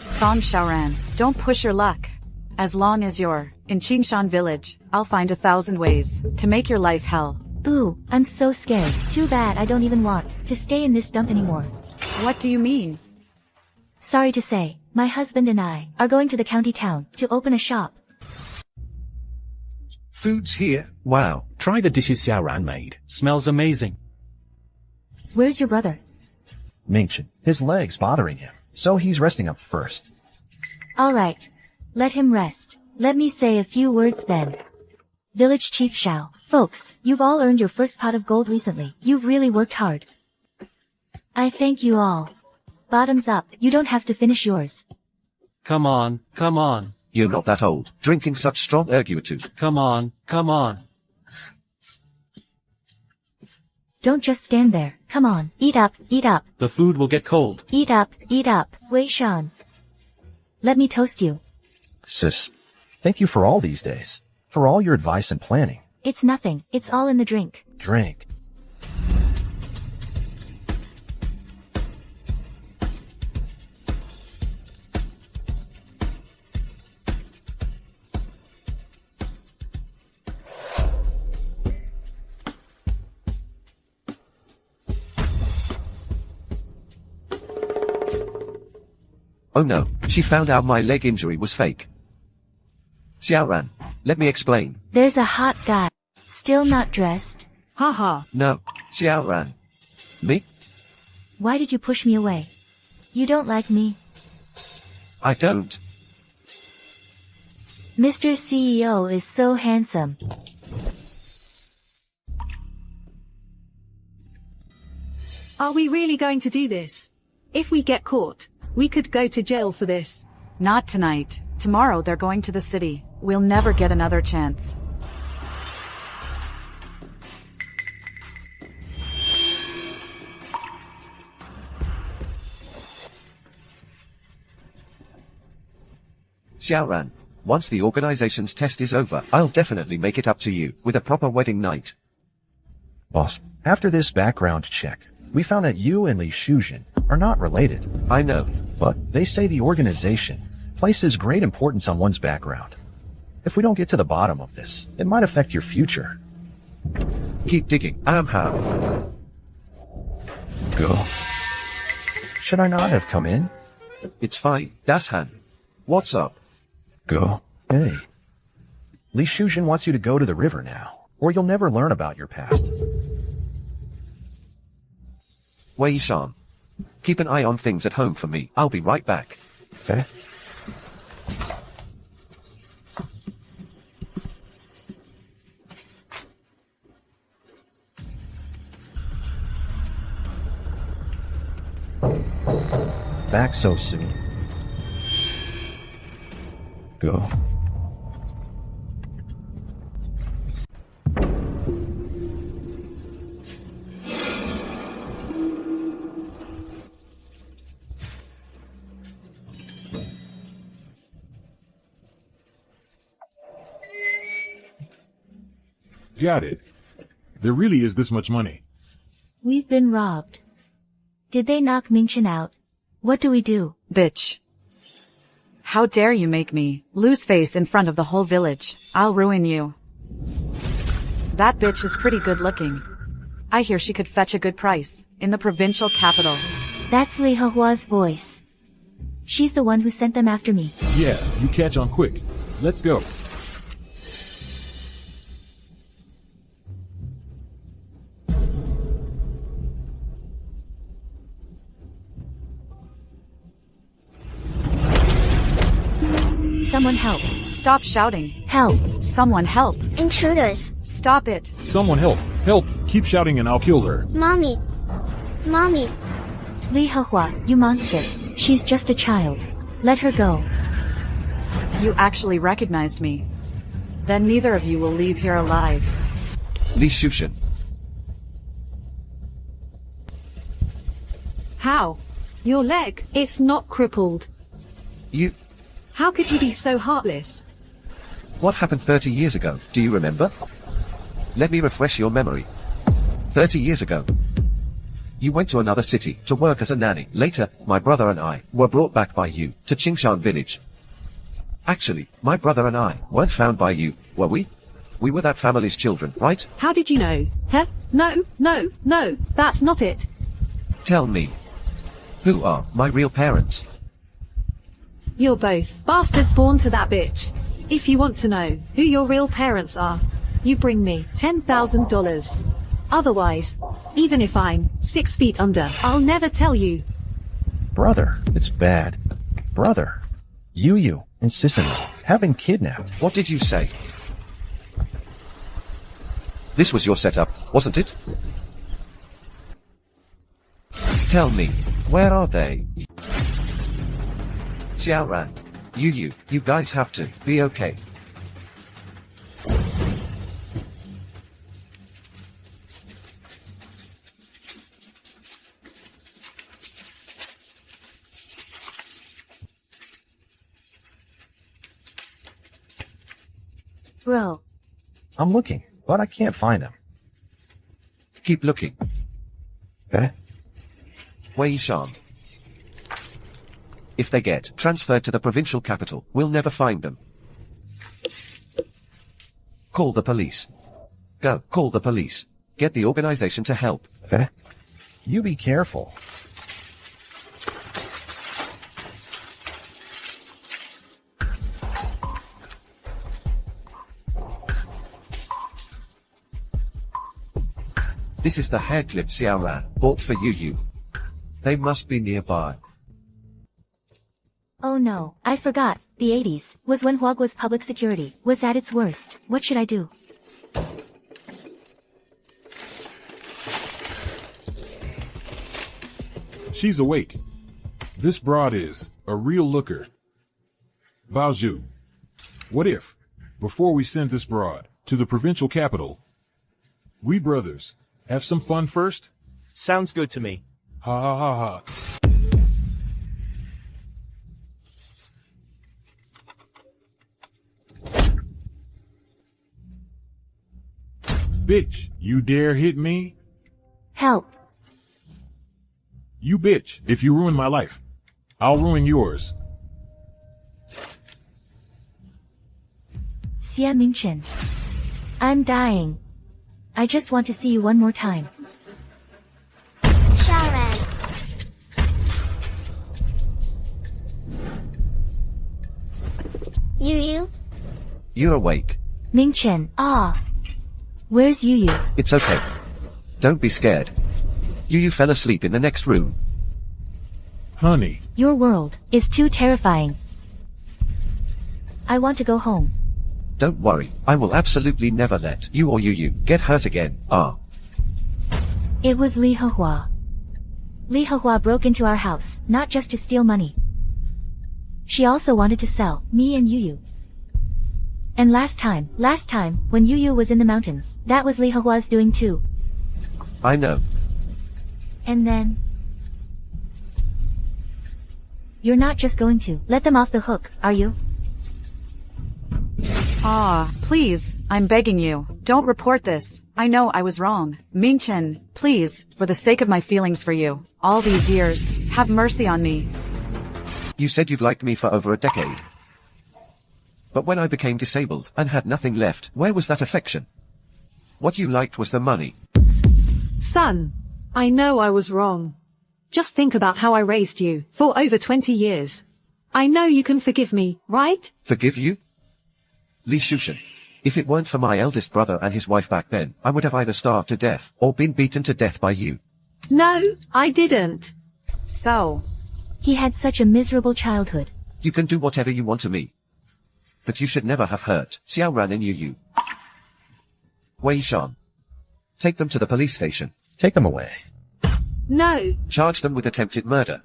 Song Xiaoran, don't push your luck. As long as you're in Qingshan village, I'll find 1,000 ways to make your life hell. Ooh, I'm so scared. Too bad I don't even want to stay in this dump anymore. What do you mean? Sorry to say, my husband and I are going to the county town to open a shop. Food's here. Wow. Try the dishes Xiaoran made. Smells amazing. Where's your brother? Mingchen, his leg's bothering him, so he's resting up first. Alright. Let him rest. Let me say a few words then. Village Chief Xiao. Folks, you've all earned your first pot of gold recently. You've really worked hard. I thank you all. Bottoms up, you don't have to finish yours. Come on, come on. You're not that old, drinking such strong erguitude. Come on, come on. Don't just stand there. Come on, eat up, eat up. The food will get cold. Eat up, eat up. Wei Shan. Let me toast you. Sis, thank you for all these days. For all your advice and planning. It's nothing, it's all in the drink. Drink. Oh no, she found out my leg injury was fake. Xiaoran, let me explain. There's a hot guy. Still not dressed. Haha. No, Xiaoran. Me? Why did you push me away? You don't like me? I don't. Mr. CEO is so handsome. Are we really going to do this? If we get caught, we could go to jail for this. Not tonight. Tomorrow they're going to the city. We'll never get another chance. Xiaoran, once the organization's test is over, I'll definitely make it up to you, with a proper wedding night. Boss, after this background check, we found that you and Li Shuzhen are not related. I know. But they say the organization places great importance on one's background. If we don't get to the bottom of this, it might affect your future. Keep digging. How? Go. Should I not have come in? It's fine, Das Han. What's up? Go. Hey. Li Shuzhen wants you to go to the river now, or you'll never learn about your past. Wei Yishan. Keep an eye on things at home for me. I'll be right back. Okay. Back so soon. Go. Got it. There really is this much money. We've been robbed. Did they knock Mingchen out? What do we do? Bitch. How dare you make me lose face in front of the whole village? I'll ruin you. That bitch is pretty good looking. I hear she could fetch a good price in the provincial capital. That's Li Hehua's voice. She's the one who sent them after me. Yeah, you catch on quick. Let's go. Someone help. Stop shouting. Help. Someone help. Intruders. Stop it. Someone help. Help. Keep shouting and I'll kill her. Mommy. Mommy. Li Hehua, you monster. She's just a child. Let her go. You actually recognized me. Then neither of you will leave here alive. Li Shuzhen. How? Your leg? It's not crippled. You... How could you be so heartless? What happened 30 years ago, do you remember? Let me refresh your memory. 30 years ago, you went to another city to work as a nanny. Later, my brother and I were brought back by you to Qingshan village. Actually, my brother and I weren't found by you, were we? We were that family's children, right? How did you know? Huh? No, that's not it. Tell me, who are my real parents? You're both bastards born to that bitch. If you want to know who your real parents are, you bring me $10,000. Otherwise, even if I'm 6 feet under, I'll never tell you. Brother, it's bad. Brother, Yu and Sisino have been kidnapped. What did you say? This was your setup, wasn't it? Tell me, where are they? Xiaoran, you guys have to be okay. Bro. I'm looking, but I can't find them. Keep looking. Okay. Wei Yishan. If they get transferred to the provincial capital, we'll never find them. Call the police. Go, call the police. Get the organization to help. Okay. You be careful. This is the hair clip Xiaoran bought for you. They must be nearby. Oh no, I forgot. The 80s was when Huagua's public security was at its worst. What should I do? She's awake. This broad is a real looker. Baozu, what if, before we send this broad to the provincial capital, we brothers have some fun first? Sounds good to me. Ha ha ha ha. Bitch, you dare hit me? Help. You bitch, if you ruin my life, I'll ruin yours. Xia Mingchen. I'm dying. I just want to see you one more time. Shaoran. Yu. You're awake. Mingchen. Ah. Where's Yu? It's okay. Don't be scared. You fell asleep in the next room. Honey. Your world is too terrifying. I want to go home. Don't worry, I will absolutely never let you or Yu get hurt again. It was Li Hehua. Li Hehua broke into our house, not just to steal money. She also wanted to sell me and Yu. And last time, when Yu was in the mountains, that was Li Hehua's doing too. I know. And then... You're not just going to let them off the hook, are you? Please, I'm begging you, don't report this. I know I was wrong. Mingchen, please, for the sake of my feelings for you, all these years, have mercy on me. You said you've liked me for over a decade. But when I became disabled and had nothing left, where was that affection? What you liked was the money. Son, I know I was wrong. Just think about how I raised you for over 20 years. I know you can forgive me, right? Forgive you? Li Shushan. If it weren't for my eldest brother and his wife back then, I would have either starved to death or been beaten to death by you. No, I didn't. So? He had such a miserable childhood. You can do whatever you want to me. But you should never have hurt Xiaoran and Yu. Wei Shan. Take them to the police station. Take them away. No. Charge them with attempted murder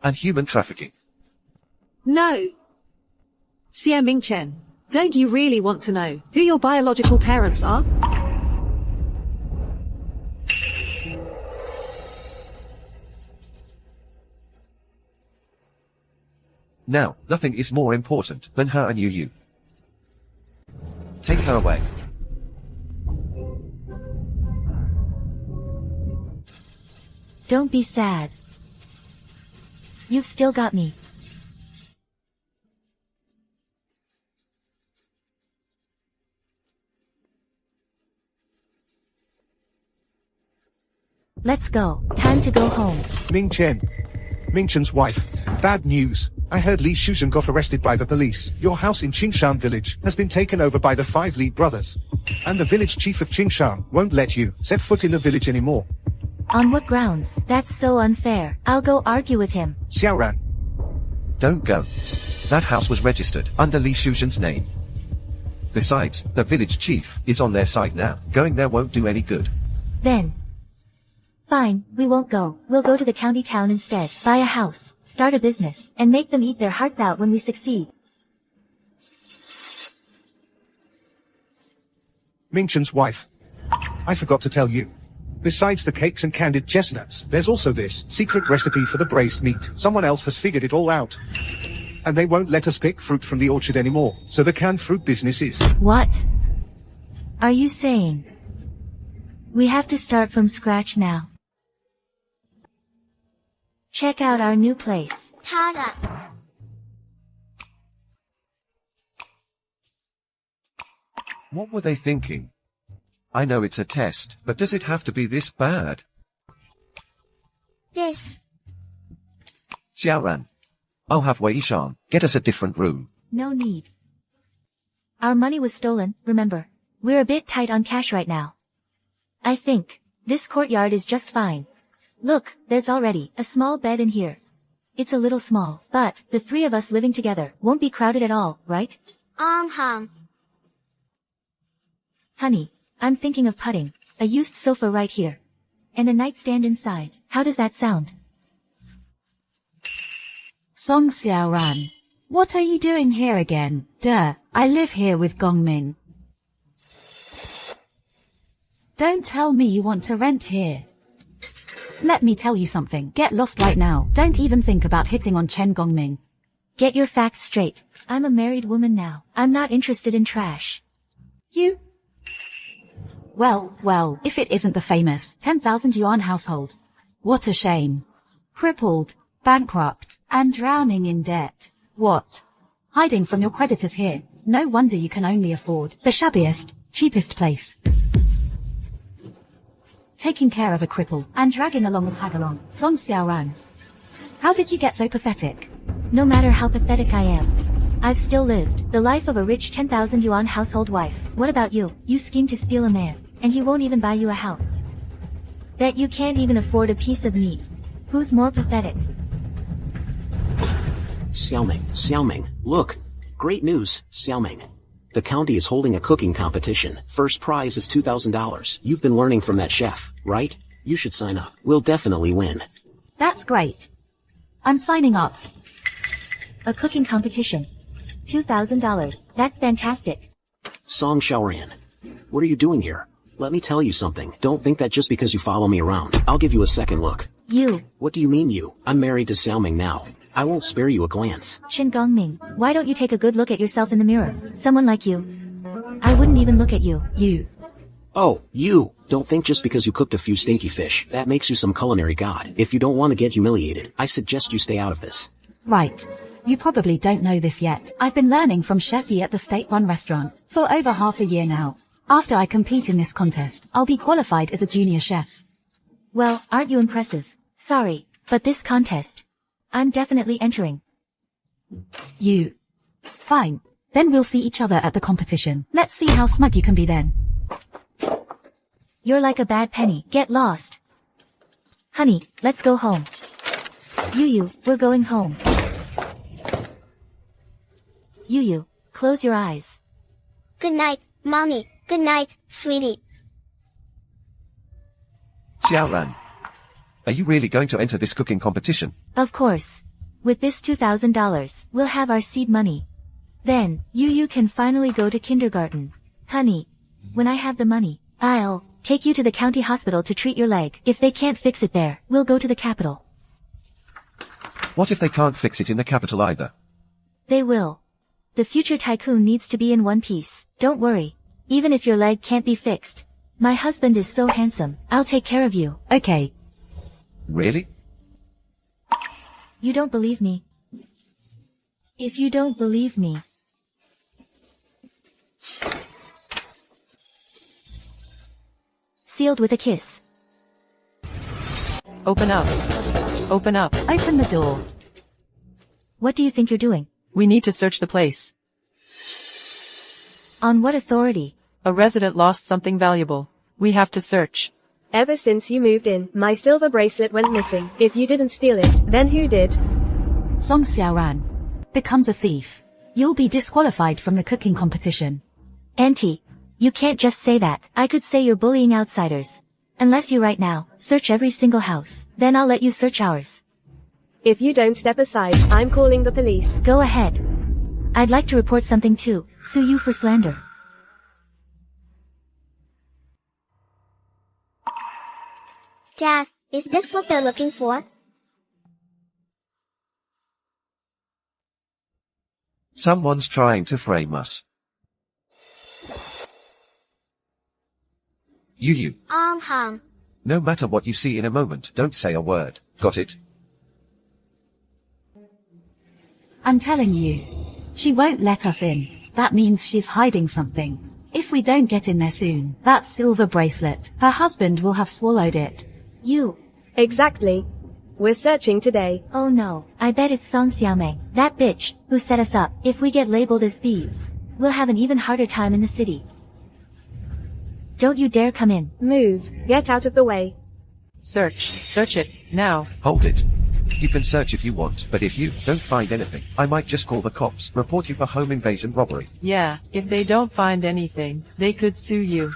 and human trafficking. No. Xia Mingchen, don't you really want to know who your biological parents are? Now, nothing is more important than her and Yu. Take her away. Don't be sad. You've still got me. Let's go. Time to go home. Mingchen's wife. Bad news. I heard Li Shushan got arrested by the police. Your house in Qingshan village has been taken over by the 5 Li brothers. And the village chief of Qingshan won't let you set foot in the village anymore. On what grounds? That's so unfair. I'll go argue with him. Xiaoran. Don't go. That house was registered under Li Shushan's name. Besides, the village chief is on their side now. Going there won't do any good. Then. Fine, we won't go. We'll go to the county town instead. Buy a house, start a business, and make them eat their hearts out when we succeed. Mingchen's wife. I forgot to tell you. Besides the cakes and candied chestnuts, there's also this secret recipe for the braised meat. Someone else has figured it all out. And they won't let us pick fruit from the orchard anymore, so the canned fruit business is... What? Are you saying? We have to start from scratch now. Check out our new place. Tada. What were they thinking? I know it's a test, but does it have to be this bad? This. Xiaoran. I'll have Wei Shan get us a different room. No need. Our money was stolen, remember? We're a bit tight on cash right now. I think this courtyard is just fine. Look, there's already a small bed in here. It's a little small, but the 3 of us living together won't be crowded at all, right? Honey, I'm thinking of putting a used sofa right here. And a nightstand inside. How does that sound? Song Xiaoran. What are you doing here again? Duh, I live here with Gongming. Don't tell me you want to rent here. Let me tell you something. Get lost right now. Don't even think about hitting on Chen Gongming. Get your facts straight. I'm a married woman now. I'm not interested in trash. You? Well, if it isn't the famous 10,000 yuan household. What a shame. Crippled, bankrupt, and drowning in debt. What? Hiding from your creditors here. No wonder you can only afford the shabbiest, cheapest place. Taking care of a cripple and dragging along a tag-along. Song Xiaoran. How did you get so pathetic? No matter how pathetic I am, I've still lived the life of a rich 10,000 yuan household wife. What about you? You scheme to steal a man, and he won't even buy you a house. Bet you can't even afford a piece of meat. Who's more pathetic? Xiaoming, look. Great news, Xiaoming. The county is holding a cooking competition. First prize is $2,000. You've been learning from that chef, right? You should sign up. We'll definitely win. That's great. I'm signing up. A cooking competition. $2,000. That's fantastic. Song Xiaoran. What are you doing here? Let me tell you something. Don't think that just because you follow me around, I'll give you a second look. You. What do you mean you? I'm married to Xiaoming now. I won't spare you a glance. Shin Gongming, why don't you take a good look at yourself in the mirror? Someone like you. I wouldn't even look at you. You. Oh, you. Don't think just because you cooked a few stinky fish, that makes you some culinary god. If you don't want to get humiliated, I suggest you stay out of this. Right. You probably don't know this yet. I've been learning from Chef Yi at the state-run restaurant for over half a year now. After I compete in this contest, I'll be qualified as a junior chef. Well, aren't you impressive? Sorry, but this contest, I'm definitely entering. You. Fine. Then we'll see each other at the competition. Let's see how smug you can be then. You're like a bad penny. Get lost. Honey, let's go home. Yu, we're going home. Yu, close your eyes. Good night, Mommy. Good night, sweetie. Xiaoran. Are you really going to enter this cooking competition? Of course. With this $2,000, we'll have our seed money. Then, Yu can finally go to kindergarten. Honey, when I have the money, I'll take you to the county hospital to treat your leg. If they can't fix it there, we'll go to the capital. What if they can't fix it in the capital either? They will. The future tycoon needs to be in one piece. Don't worry. Even if your leg can't be fixed. My husband is so handsome. I'll take care of you. Okay. Really? You don't believe me? If you don't believe me, sealed with a kiss. Open up. Open up. Open the door. What do you think you're doing? We need to search the place. On what authority? A resident lost something valuable. We have to search. Ever since you moved in, my silver bracelet went missing. If you didn't steal it, then who did? Song Xiaoran becomes a thief. You'll be disqualified from the cooking competition. Auntie, you can't just say that. I could say you're bullying outsiders. Unless you right now, search every single house. Then I'll let you search ours. If you don't step aside, I'm calling the police. Go ahead. I'd like to report something too. Sue you for slander. Dad, is this what they're looking for? Someone's trying to frame us. Yu. No matter what you see in a moment, don't say a word. Got it? I'm telling you. She won't let us in. That means she's hiding something. If we don't get in there soon, that silver bracelet, her husband will have swallowed it. You. Exactly. We're searching today. Oh no, I bet it's Song Xiaoming, that bitch, who set us up. If we get labeled as thieves, we'll have an even harder time in the city. Don't you dare come in. Move. Get out of the way. Search. Search it, now. Hold it. You can search if you want, but if you don't find anything, I might just call the cops, report you for home invasion robbery. Yeah, if they don't find anything, they could sue you.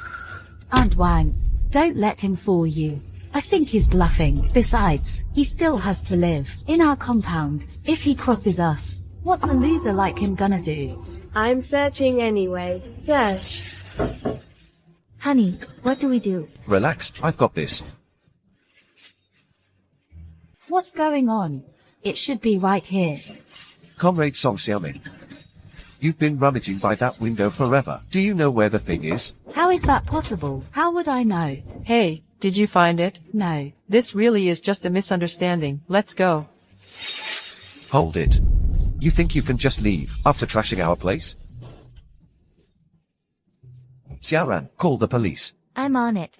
Aunt Wang, don't let him fool you. I think he's bluffing. Besides, he still has to live in our compound. If he crosses us, what's a loser like him gonna do? I'm searching anyway. Search. Honey, what do we do? Relax, I've got this. What's going on? It should be right here. Comrade Song Xiaoming. You've been rummaging by that window forever. Do you know where the thing is? How is that possible? How would I know? Hey, did you find it? No. This really is just a misunderstanding. Let's go. Hold it. You think you can just leave after trashing our place? Xiaoran, call the police. I'm on it.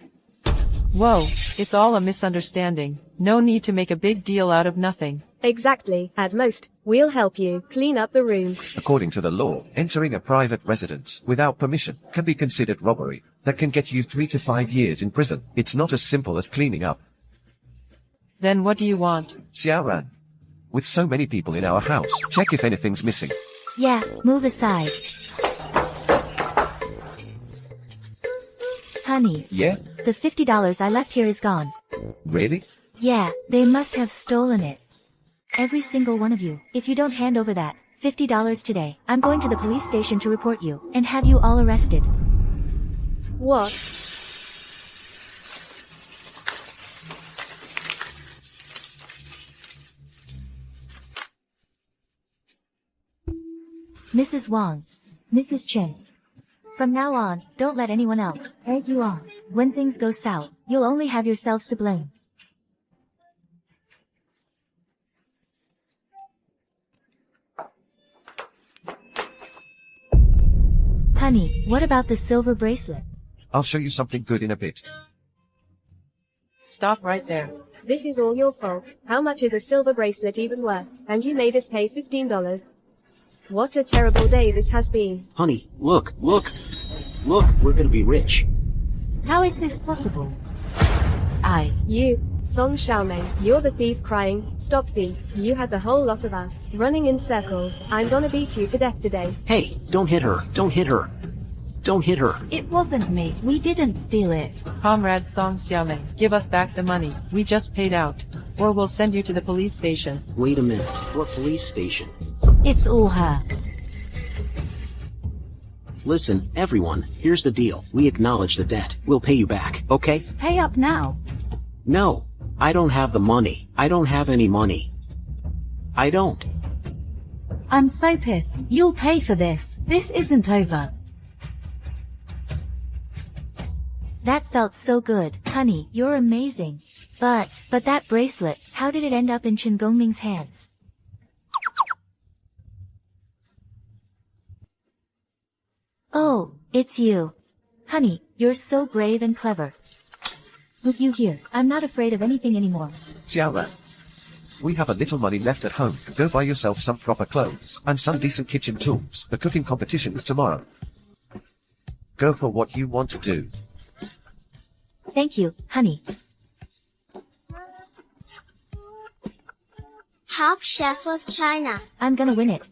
Whoa, it's all a misunderstanding. No need to make a big deal out of nothing. Exactly. At most, we'll help you clean up the room. According to the law, entering a private residence without permission can be considered robbery. That can get you 3 to 5 years in prison. It's not as simple as cleaning up. Then what do you want? Xiaoran, with so many people in our house, check if anything's missing. Yeah, move aside. Honey. Yeah? The $50 I left here is gone. Really? Yeah, they must have stolen it. Every single one of you. If you don't hand over that $50 today, I'm going to the police station to report you and have you all arrested. What? Mrs. Wang. Mrs. Chen. From now on, don't let anyone else egg you on. When things go south, you'll only have yourselves to blame. Honey, what about the silver bracelet? I'll show you something good in a bit. Stop right there. This is all your fault. How much is a silver bracelet even worth? And you made us pay $15. What a terrible day this has been. Honey, look, look. Look, we're gonna be rich. How is this possible? You, Song Xiaoming, you're the thief crying, stop thief. You had the whole lot of us, running in circles. I'm gonna beat you to death today. Hey, don't hit her, don't hit her. Don't hit her. It wasn't me. We didn't steal it. Comrade Song Xiaoming, give us back the money we just paid out, or we'll send you to the police station. Wait a minute, what police station? It's all her. Listen, everyone, here's the deal. We acknowledge the debt. We'll pay you back, okay? Pay up now. No, I don't have the money. I don't have any money. I don't. I'm so pissed. You'll pay for this. This isn't over. That felt so good. Honey, you're amazing. But that bracelet, how did it end up in Chen Gongming's hands? Oh, it's you. Honey, you're so brave and clever. With you here, I'm not afraid of anything anymore. Xiaoran, we have a little money left at home. Go buy yourself some proper clothes and some decent kitchen tools. The cooking competition is tomorrow. Go for what you want to do. Thank you, honey. Top Chef of China. I'm gonna win it.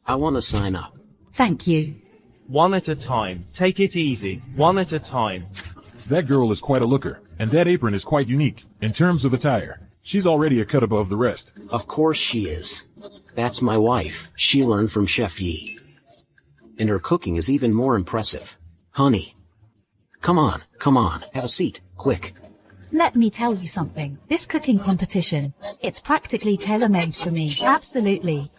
I wanna sign up. Thank you. One at a time. Take it easy. One at a time. That girl is quite a looker, and that apron is quite unique. In terms of attire, she's already a cut above the rest. Of course she is. That's my wife. She learned from Chef Yi. And her cooking is even more impressive. Honey. Come on, have a seat, quick. Let me tell you something. This cooking competition, it's practically tailor-made for me. Absolutely.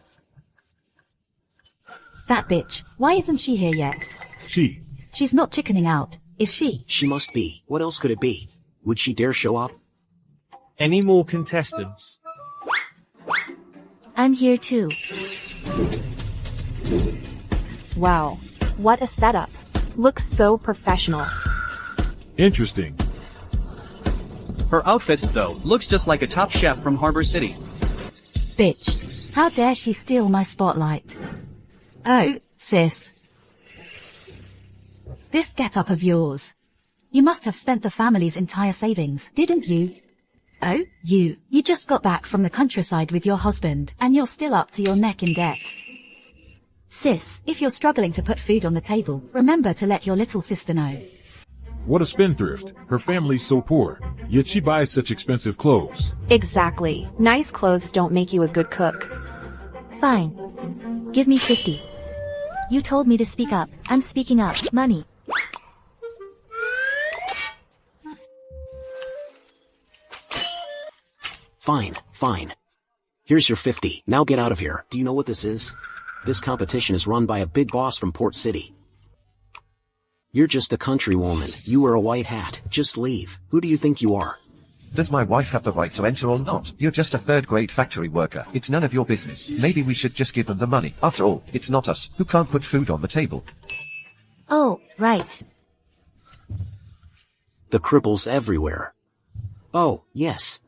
That bitch, why isn't she here yet? She's not chickening out, is she? She must be. What else could it be? Would she dare show up? Any more contestants? I'm here too. Wow. What a setup. Looks so professional. Interesting. Her outfit, though, looks just like a top chef from Harbor City. Bitch. How dare she steal my spotlight? Oh, sis. This get-up of yours. You must have spent the family's entire savings, didn't you? Oh, you just got back from the countryside with your husband, and you're still up to your neck in debt. Sis, if you're struggling to put food on the table, remember to let your little sister know. What a spendthrift. Her family's so poor, yet she buys such expensive clothes. Exactly. Nice clothes don't make you a good cook. Fine. Give me 50. You told me to speak up. I'm speaking up. Money. Fine. Here's your 50. Now get out of here. Do you know what this is? This competition is run by a big boss from Port City. You're just a countrywoman. You wear a white hat. Just leave. Who do you think you are? Does my wife have the right to enter or not? You're just a third-grade factory worker. It's none of your business. Maybe we should just give them the money. After all, it's not us who can't put food on the table. Oh, right. The cripples everywhere. Oh, yes,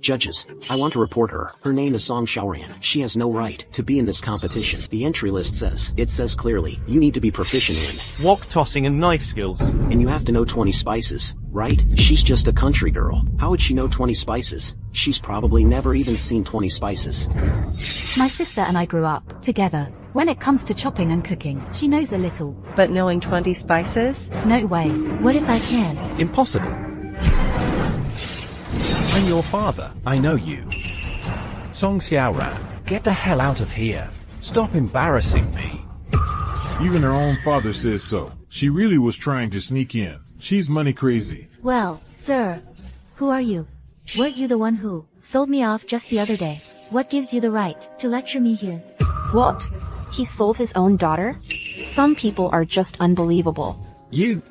judges. I want to report her. Her name is Song Xiaoran. She has no right to be in this competition. The entry list says, it says clearly, you need to be proficient in wok tossing and knife skills. And you have to know 20 spices, right? She's just a country girl. How would she know 20 spices? She's probably never even seen 20 spices. My sister and I grew up together. When it comes to chopping and cooking, she knows a little. But knowing 20 spices? No way. What if I can? Impossible. I'm your father. I know you. Song Xiaoran, get the hell out of here. Stop embarrassing me. Even her own father says so. She really was trying to sneak in. She's money crazy. Well, sir, who are you? Weren't you the one who sold me off just the other day? What gives you the right to lecture me here? What? He sold his own daughter? Some people are just unbelievable. You...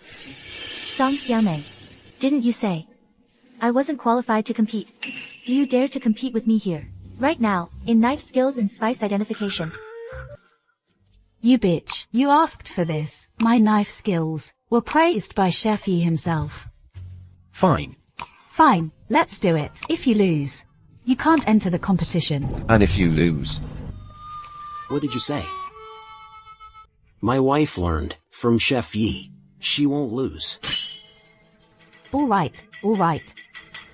Song Xiaomeng, didn't you say I wasn't qualified to compete? Do you dare to compete with me here, right now, in knife skills and spice identification? You bitch. You asked for this. My knife skills were praised by Chef Yi himself. Fine. Fine, let's do it. If you lose, you can't enter the competition. And if you lose? What did you say? My wife learned from Chef Yi. She won't lose. All right.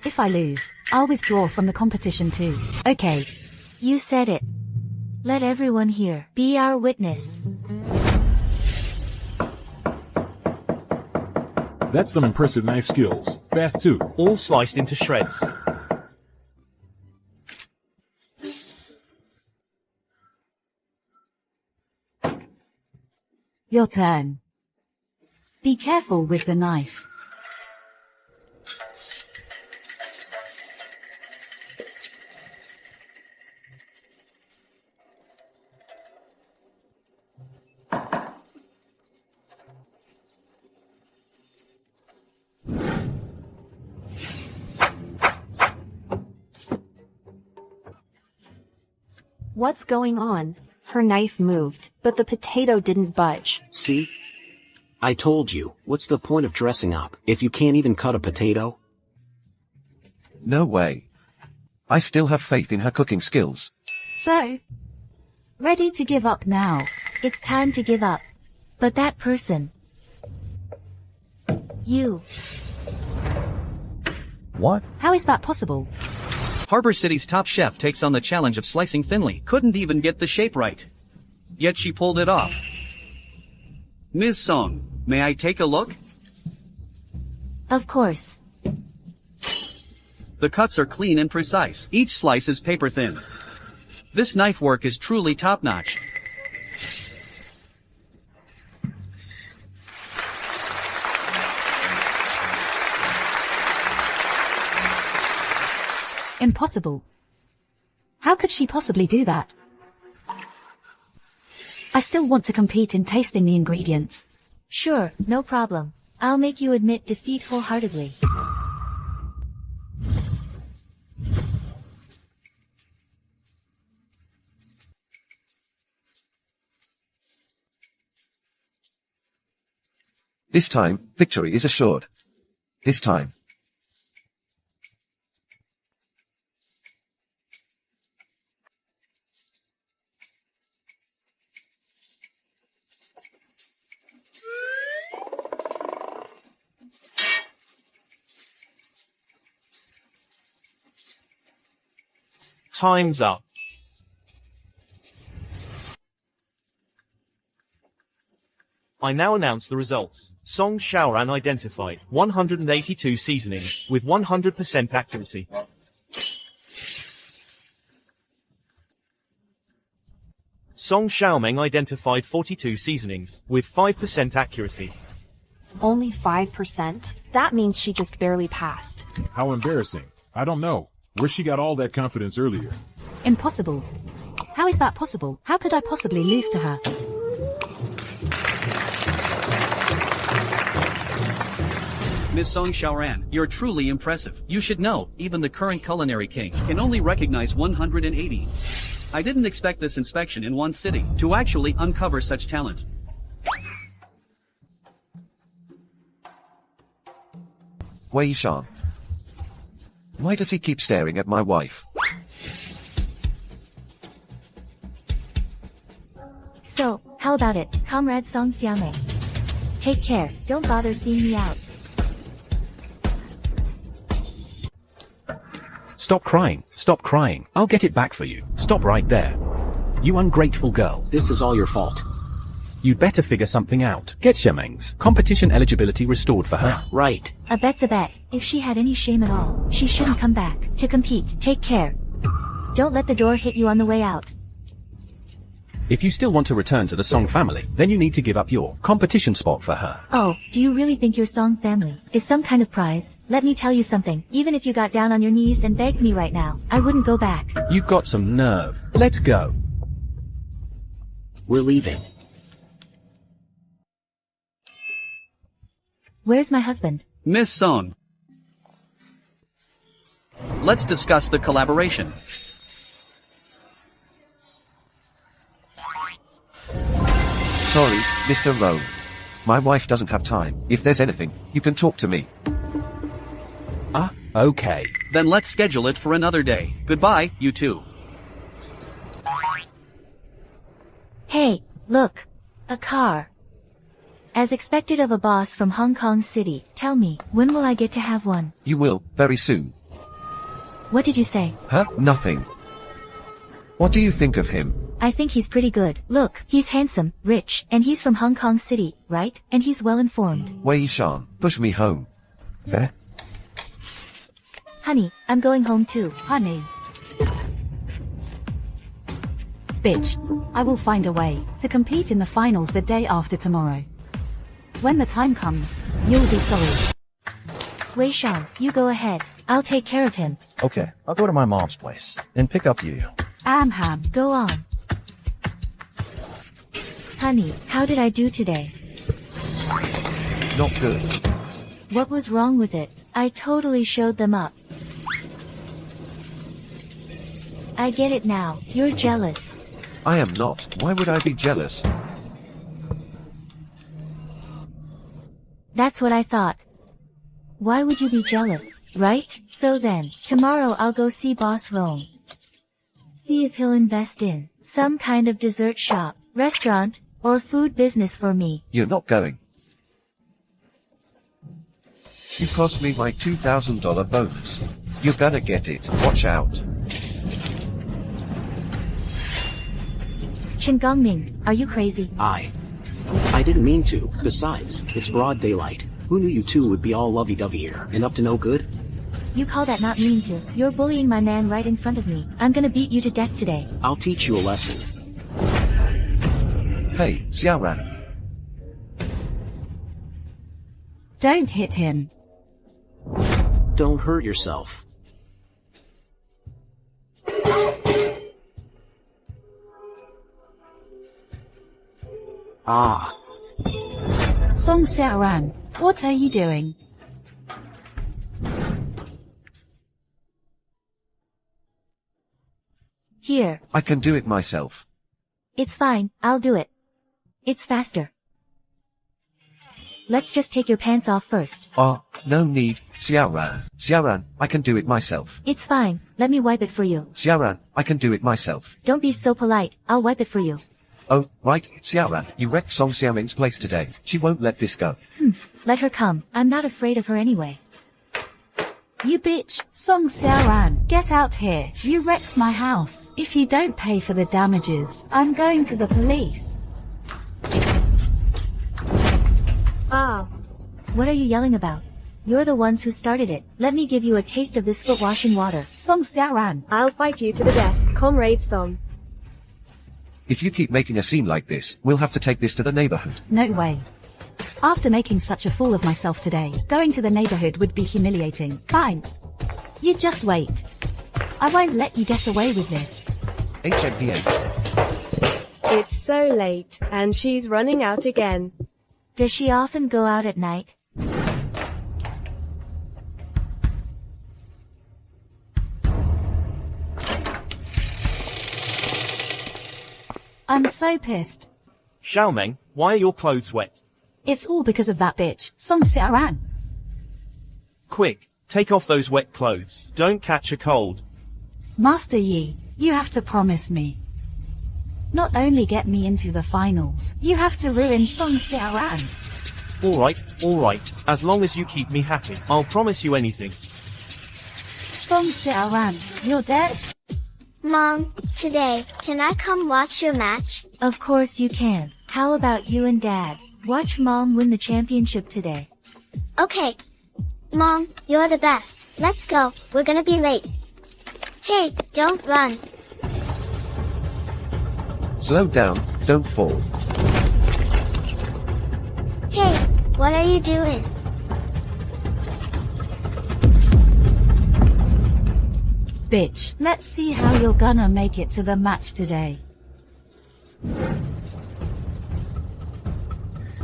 If I lose, I'll withdraw from the competition too. Okay. You said it. Let everyone here be our witness. That's some impressive knife skills. Fast too. All sliced into shreds. Your turn. Be careful with the knife. What's going on? Her knife moved, but the potato didn't budge. See? I told you, what's the point of dressing up if you can't even cut a potato? No way. I still have faith in her cooking skills. So, ready to give up now? It's time to give up. But that person... You... What? How is that possible? Harbor City's top chef takes on the challenge of slicing thinly. Couldn't even get the shape right. Yet she pulled it off. Ms. Song, may I take a look? Of course. The cuts are clean and precise. Each slice is paper thin. This knife work is truly top-notch. Impossible. How could she possibly do that? I still want to compete in tasting the ingredients. Sure, no problem. I'll make you admit defeat wholeheartedly. This time, victory is assured. This time. Time's up. I now announce the results. Song Xiaoran identified 182 seasonings with 100% accuracy. Song Xiaomeng identified 42 seasonings with 5% accuracy. Only 5%? That means she just barely passed. How embarrassing. I don't know where she got all that confidence earlier. Impossible. How is that possible? How could I possibly lose to her? Miss Song Xiaoran, you're truly impressive. You should know, even the current culinary king can only recognize 180. I didn't expect this inspection in one city to actually uncover such talent. Wei Shan. Why does he keep staring at my wife? So, how about it, Comrade Song Xiaoming? Take care, don't bother seeing me out. Stop crying, I'll get it back for you. Stop right there. You ungrateful girl. This is all your fault. You'd better figure something out. Get Xiameng's competition eligibility restored for her. Right. A bet's a bet. If she had any shame at all, she shouldn't come back to compete. Take care. Don't let the door hit you on the way out. If you still want to return to the Song family, then you need to give up your competition spot for her. Oh, do you really think your Song family is some kind of prize? Let me tell you something. Even if you got down on your knees and begged me right now, I wouldn't go back. You've got some nerve. Let's go. We're leaving. Where's my husband? Miss Song. Let's discuss the collaboration. Sorry, Mr. Rowe. My wife doesn't have time. If there's anything, you can talk to me. Ah, okay. Then let's schedule it for another day. Goodbye, you two. Hey, look. A car. As expected of a boss from Hong Kong City, tell me, when will I get to have one? You will, very soon. What did you say? Huh? Nothing. What do you think of him? I think he's pretty good. Look, he's handsome, rich, and he's from Hong Kong City, right? And he's well informed. Wei Shan, push me home. Eh? Honey, I'm going home too. Honey. Bitch, I will find a way to compete in the finals the day after tomorrow. When the time comes, you'll be sorry. Wei Shan, you go ahead. I'll take care of him. Okay, I'll go to my mom's place and pick up you. Ham, go on. Honey, how did I do today? Not good. What was wrong with it? I totally showed them up. I get it now. You're jealous. I am not. Why would I be jealous? That's what I thought. Why would you be jealous, right? So then, tomorrow I'll go see Boss Rome. See if he'll invest in some kind of dessert shop, restaurant, or food business for me. You're not going. You cost me my $2,000 bonus. You're gonna get it. Watch out. Chen Gongming, are you crazy? I didn't mean to. Besides, it's broad daylight. Who knew you two would be all lovey-dovey here and up to no good? You call that not mean to? You're bullying my man right in front of me. I'm gonna beat you to death today. I'll teach you a lesson. Hey, Xiaoran. Don't hit him. Don't hurt yourself. Ah. Song Xiaoran, what are you doing? Here. I can do it myself. It's fine, I'll do it. It's faster. Let's just take your pants off first. No need, Xiaoran. Xiaoran, I can do it myself. It's fine, let me wipe it for you. Xiaoran, I can do it myself. Don't be so polite, I'll wipe it for you. Oh, right, Xiaoran, you wrecked Song Xiaming's place today. She won't let this go. Let her come, I'm not afraid of her anyway. You bitch, Song Xiaoran, get out here. You wrecked my house. If you don't pay for the damages, I'm going to the police. Ah. What are you yelling about? You're the ones who started it. Let me give you a taste of this foot washing water. Song Xiaoran. I'll fight you to the death, Comrade Song. If you keep making a scene like this, we'll have to take this to the neighborhood. No way. After making such a fool of myself today, going to the neighborhood would be humiliating. Fine. You just wait. I won't let you get away with this. HMP8. It's so late, and she's running out again. Does she often go out at night? I'm so pissed. Xiaomeng, why are your clothes wet? It's all because of that bitch, Song Xiaoran. Quick, take off those wet clothes. Don't catch a cold. Master Yi, you have to promise me. Not only get me into the finals, you have to ruin Song Xiaoran. Alright, as long as you keep me happy, I'll promise you anything. Song Xiaoran, you're dead? Mom, today, can I come watch your match? Of course you can. How about you and Dad? Watch Mom win the championship today. Okay. Mom, you're the best. Let's go, we're gonna be late. Hey, don't run. Slow down, don't fall. Hey, what are you doing? Bitch, let's see how you're gonna make it to the match today.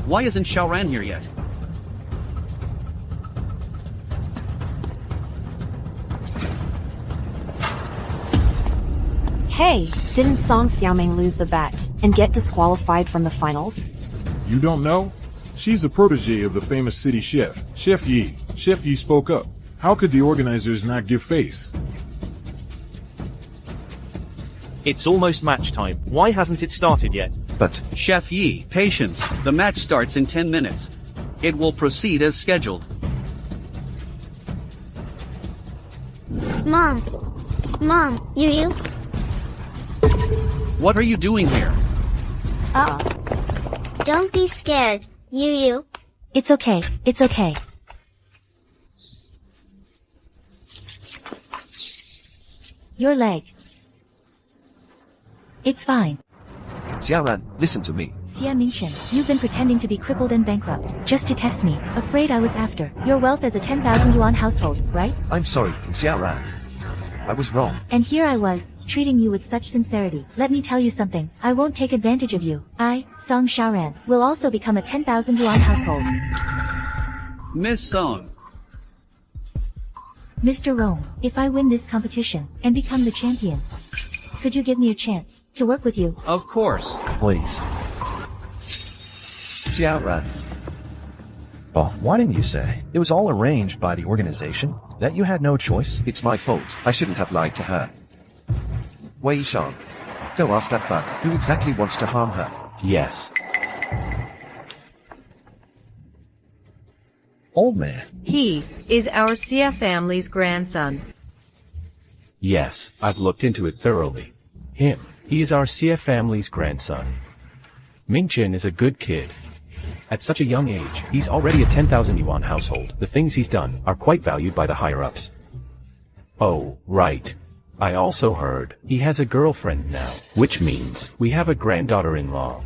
Why isn't Xiaoran here yet? Hey, didn't Song Xiaoming lose the bet and get disqualified from the finals? You don't know? She's a protege of the famous city chef, Chef Yi. Chef Yi spoke up. How could the organizers not give face? It's almost match time. Why hasn't it started yet? But... Chef Yi, patience. The match starts in 10 minutes. It will proceed as scheduled. Mom, you? What are you doing here? Don't be scared, you. It's okay, it's okay. Your leg. It's fine. Xiaoran, listen to me. Xia Mingchen, you've been pretending to be crippled and bankrupt, just to test me. Afraid I was after your wealth as a 10,000 yuan household, right? I'm sorry, Xiaoran. I was wrong. And here I was, treating you with such sincerity. Let me tell you something, I won't take advantage of you. I, Song Xiaoran, will also become a 10,000 yuan household. Miss Song. Mr. Rome, if I win this competition, and become the champion, could you give me a chance to work with you? Of course. Please. Xiaoran. Oh, why didn't you say? It was all arranged by the organization, that you had no choice. It's my fault. I shouldn't have lied to her. Wei Shan, go ask that bug who exactly wants to harm her. Yes. Old man. He is our Xia family's grandson. Yes, I've looked into it thoroughly. He is our Xia family's grandson. Mingchen is a good kid. At such a young age, he's already a 10,000 yuan household. The things he's done are quite valued by the higher-ups. Oh, right. I also heard he has a girlfriend now, which means we have a granddaughter-in-law.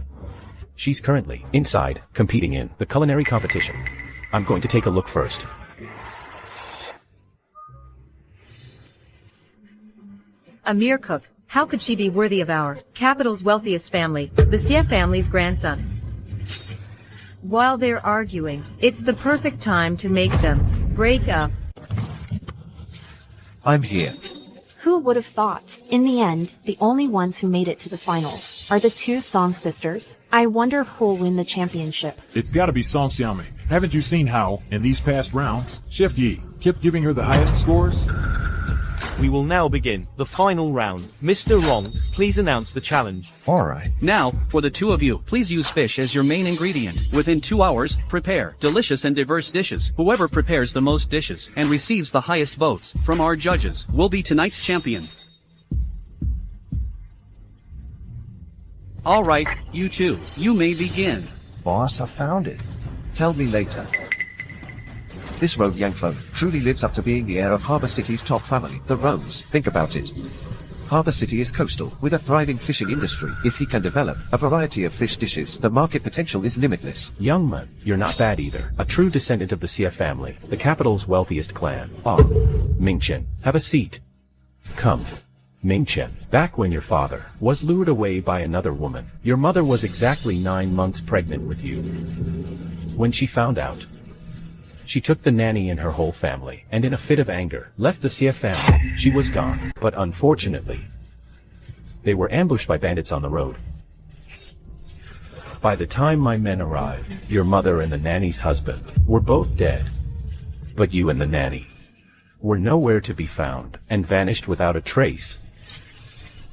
She's currently inside, competing in the culinary competition. I'm going to take a look first. A mere cook. How could she be worthy of our capital's wealthiest family, the Xia family's grandson? While they're arguing, it's the perfect time to make them break up. I'm here. Who would have thought? In the end, the only ones who made it to the finals are the two Song sisters. I wonder who'll win the championship. It's gotta be Song Xiaoming. Haven't you seen how, in these past rounds, Chef Yi kept giving her the highest scores? We will now begin the final round. Mr. Rong, please announce the challenge. Alright. Now, for the two of you, please use fish as your main ingredient. Within 2 hours, prepare delicious and diverse dishes. Whoever prepares the most dishes and receives the highest votes from our judges will be tonight's champion. Alright, you two, you may begin. Boss, I found it. Tell me later. This rogue Yangfeng truly lives up to being the heir of Harbor City's top family, the Romes. Think about it. Harbor City is coastal, with a thriving fishing industry. If he can develop a variety of fish dishes, the market potential is limitless. Young man, you're not bad either. A true descendant of the Xia family, the capital's wealthiest clan. Mingchen, have a seat. Come. Mingchen, back when your father was lured away by another woman, your mother was exactly 9 months pregnant with you. When she found out, she took the nanny and her whole family, and in a fit of anger, left the Xia family. She was gone, but unfortunately, they were ambushed by bandits on the road. By the time my men arrived, your mother and the nanny's husband were both dead. But you and the nanny were nowhere to be found, and vanished without a trace.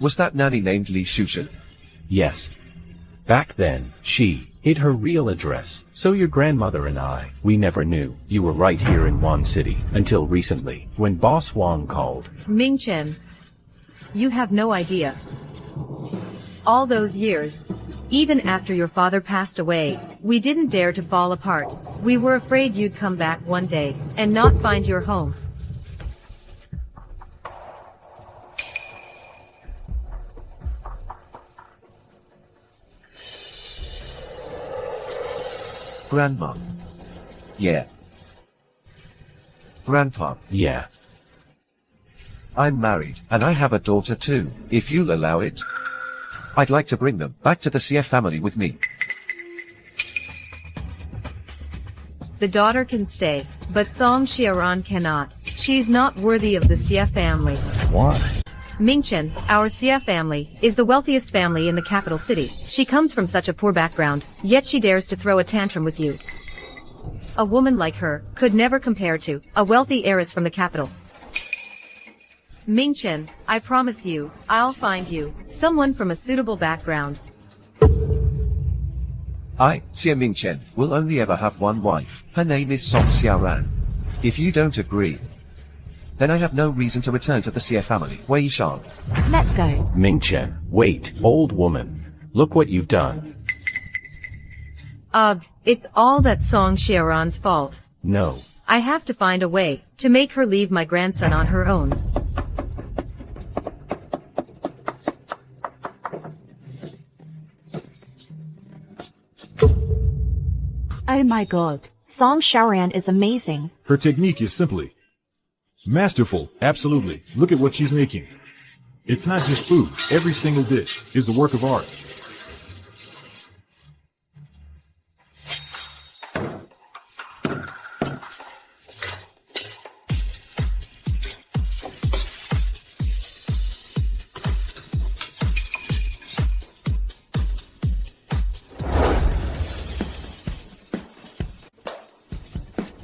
Was that nanny named Li Shushan? Yes. Back then, she hid her real address, so your grandmother and we never knew you were right here in Wan City, until recently, when Boss Wang called. Ming Chen, you have no idea. All those years, even after your father passed away, we didn't dare to fall apart. We were afraid you'd come back one day, and not find your home. Grandma. Yeah. Grandpa. Yeah. I'm married, and I have a daughter too, if you'll allow it. I'd like to bring them back to the CF family with me. The daughter can stay, but Song Xiaoran cannot. She's not worthy of the Xia family. Why? Mingchen, our Xia family, is the wealthiest family in the capital city. She comes from such a poor background, yet she dares to throw a tantrum with you. A woman like her could never compare to a wealthy heiress from the capital. Mingchen, I promise you, I'll find you someone from a suitable background. I, Xia Mingchen, will only ever have one wife. Her name is Song Xiaoran. If you don't agree, then I have no reason to return to the Xia family. Wei Shan. Let's go. Mingchen, wait, old woman. Look what you've done. Ugh, it's all that Song Xiaoran's fault. No. I have to find a way to make her leave my grandson on her own. Oh my god. Song Xiaoran is amazing. Her technique is simply masterful. Absolutely. Look at what she's making. It's not just food. Every single dish is a work of art.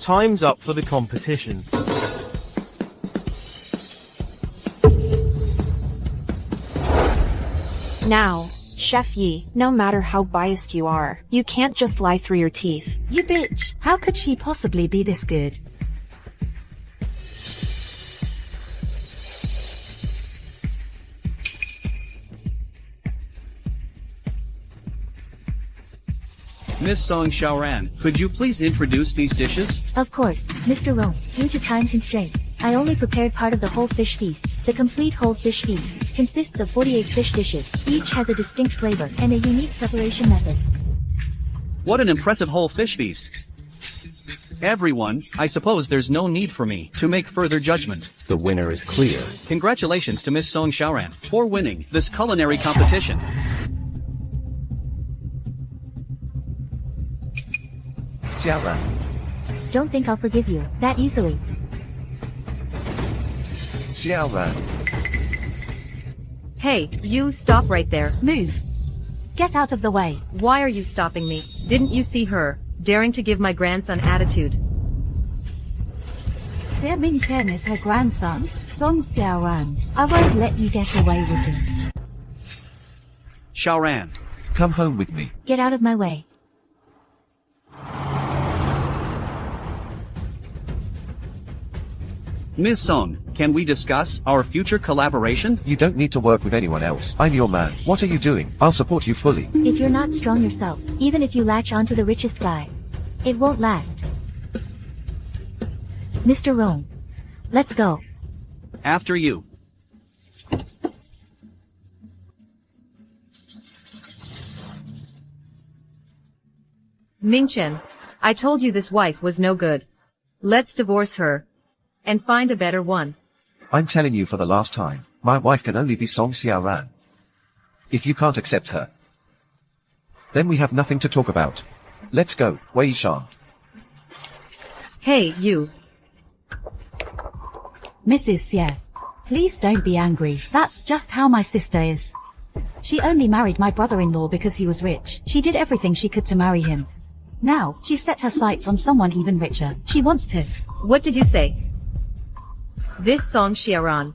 Time's up for the competition. Now, Chef Yi, no matter how biased you are, you can't just lie through your teeth. You bitch. How could she possibly be this good? Miss Song Xiaoran, could you please introduce these dishes? Of course, Mr. Rome. Due to time constraints, I only prepared part of the whole fish feast. The complete whole fish feast consists of 48 fish dishes. Each has a distinct flavor and a unique preparation method. What an impressive whole fish feast. Everyone, I suppose there's no need for me to make further judgment. The winner is clear. Congratulations to Miss Song Xiaoran for winning this culinary competition. Xiaoran. Don't think I'll forgive you that easily. Xiaoran. Hey, you stop right there. Move. Get out of the way. Why are you stopping me? Didn't you see her daring to give my grandson attitude? Xia Mingchen is her grandson, Song Xiaoran. I won't let you get away with this. Xiaoran. Come home with me. Get out of my way. Ms. Song, can we discuss our future collaboration? You don't need to work with anyone else. I'm your man. What are you doing? I'll support you fully. If you're not strong yourself, even if you latch onto the richest guy, it won't last. Mr. Rome, let's go. After you. Mingchen, I told you this wife was no good. Let's divorce her and find a better one. I'm telling you for the last time, my wife can only be Song Xiaoran. If you can't accept her, then we have nothing to talk about. Let's go, Wei Shan. Hey, you. Mrs. Xie, please don't be angry. That's just how my sister is. She only married my brother-in-law because he was rich. She did everything she could to marry him. Now, she's set her sights on someone even richer. She wants to. What did you say? This Song Xiaoran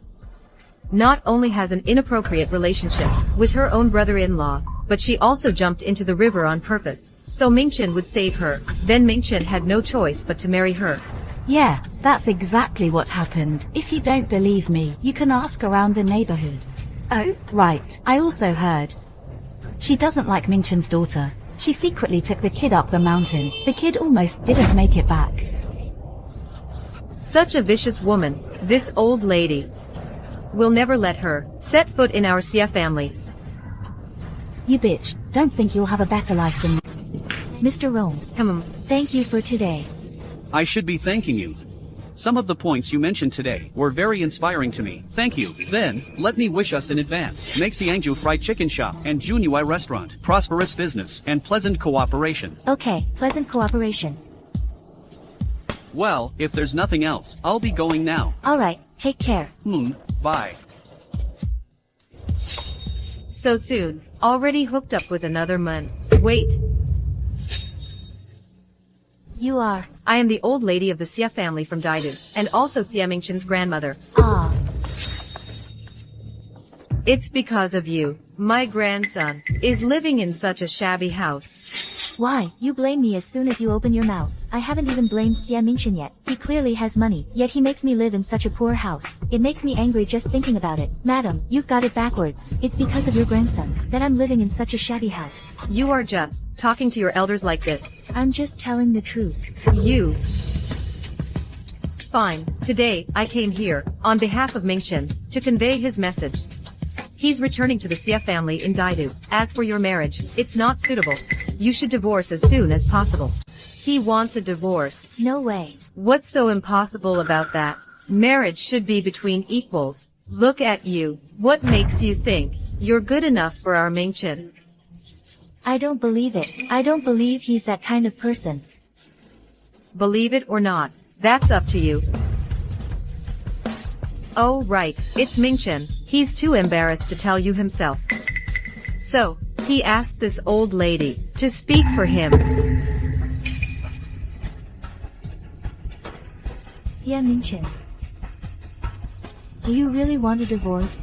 not only has an inappropriate relationship with her own brother-in-law, but she also jumped into the river on purpose, so Mingchen would save her. Then Mingchen had no choice but to marry her. Yeah, that's exactly what happened. If you don't believe me, you can ask around the neighborhood. Oh, right, I also heard. She doesn't like Mingchen's daughter. She secretly took the kid up the mountain. The kid almost didn't make it back. Such a vicious woman, this old lady. We'll never let her set foot in our Xia family. You bitch, don't think you'll have a better life than me. Mr. Rome. Thank you for today. I should be thanking you. Some of the points you mentioned today were very inspiring to me. Thank you. Then, let me wish us in advance. Make Xiangju Fried Chicken Shop and Junyuai Restaurant prosperous business and pleasant cooperation. Okay, pleasant cooperation. Well, if there's nothing else, I'll be going now. Alright, take care. Bye. So soon, already hooked up with another man. Wait. You are. I am the old lady of the Xia family from Daidu, and also Xia Mingchen's grandmother. Ah. It's because of you. My grandson is living in such a shabby house. Why, you blame me as soon as you open your mouth. I haven't even blamed Xia Mingchen yet. He clearly has money, yet he makes me live in such a poor house. It makes me angry just thinking about it. Madam, you've got it backwards. It's because of your grandson that I'm living in such a shabby house. You are just talking to your elders like this. I'm just telling the truth. You. Fine. Today, I came here, on behalf of Mingchen, to convey his message. He's returning to the Xia family in Daidu. As for your marriage, it's not suitable. You should divorce as soon as possible. He wants a divorce. No way. What's so impossible about that? Marriage should be between equals. Look at you. What makes you think you're good enough for our Mingchen? I don't believe it. I don't believe he's that kind of person. Believe it or not, that's up to you. Oh right, it's Mingchen. He's too embarrassed to tell you himself. So, he asked this old lady to speak for him. Xia Mingchen. Do you really want a divorce?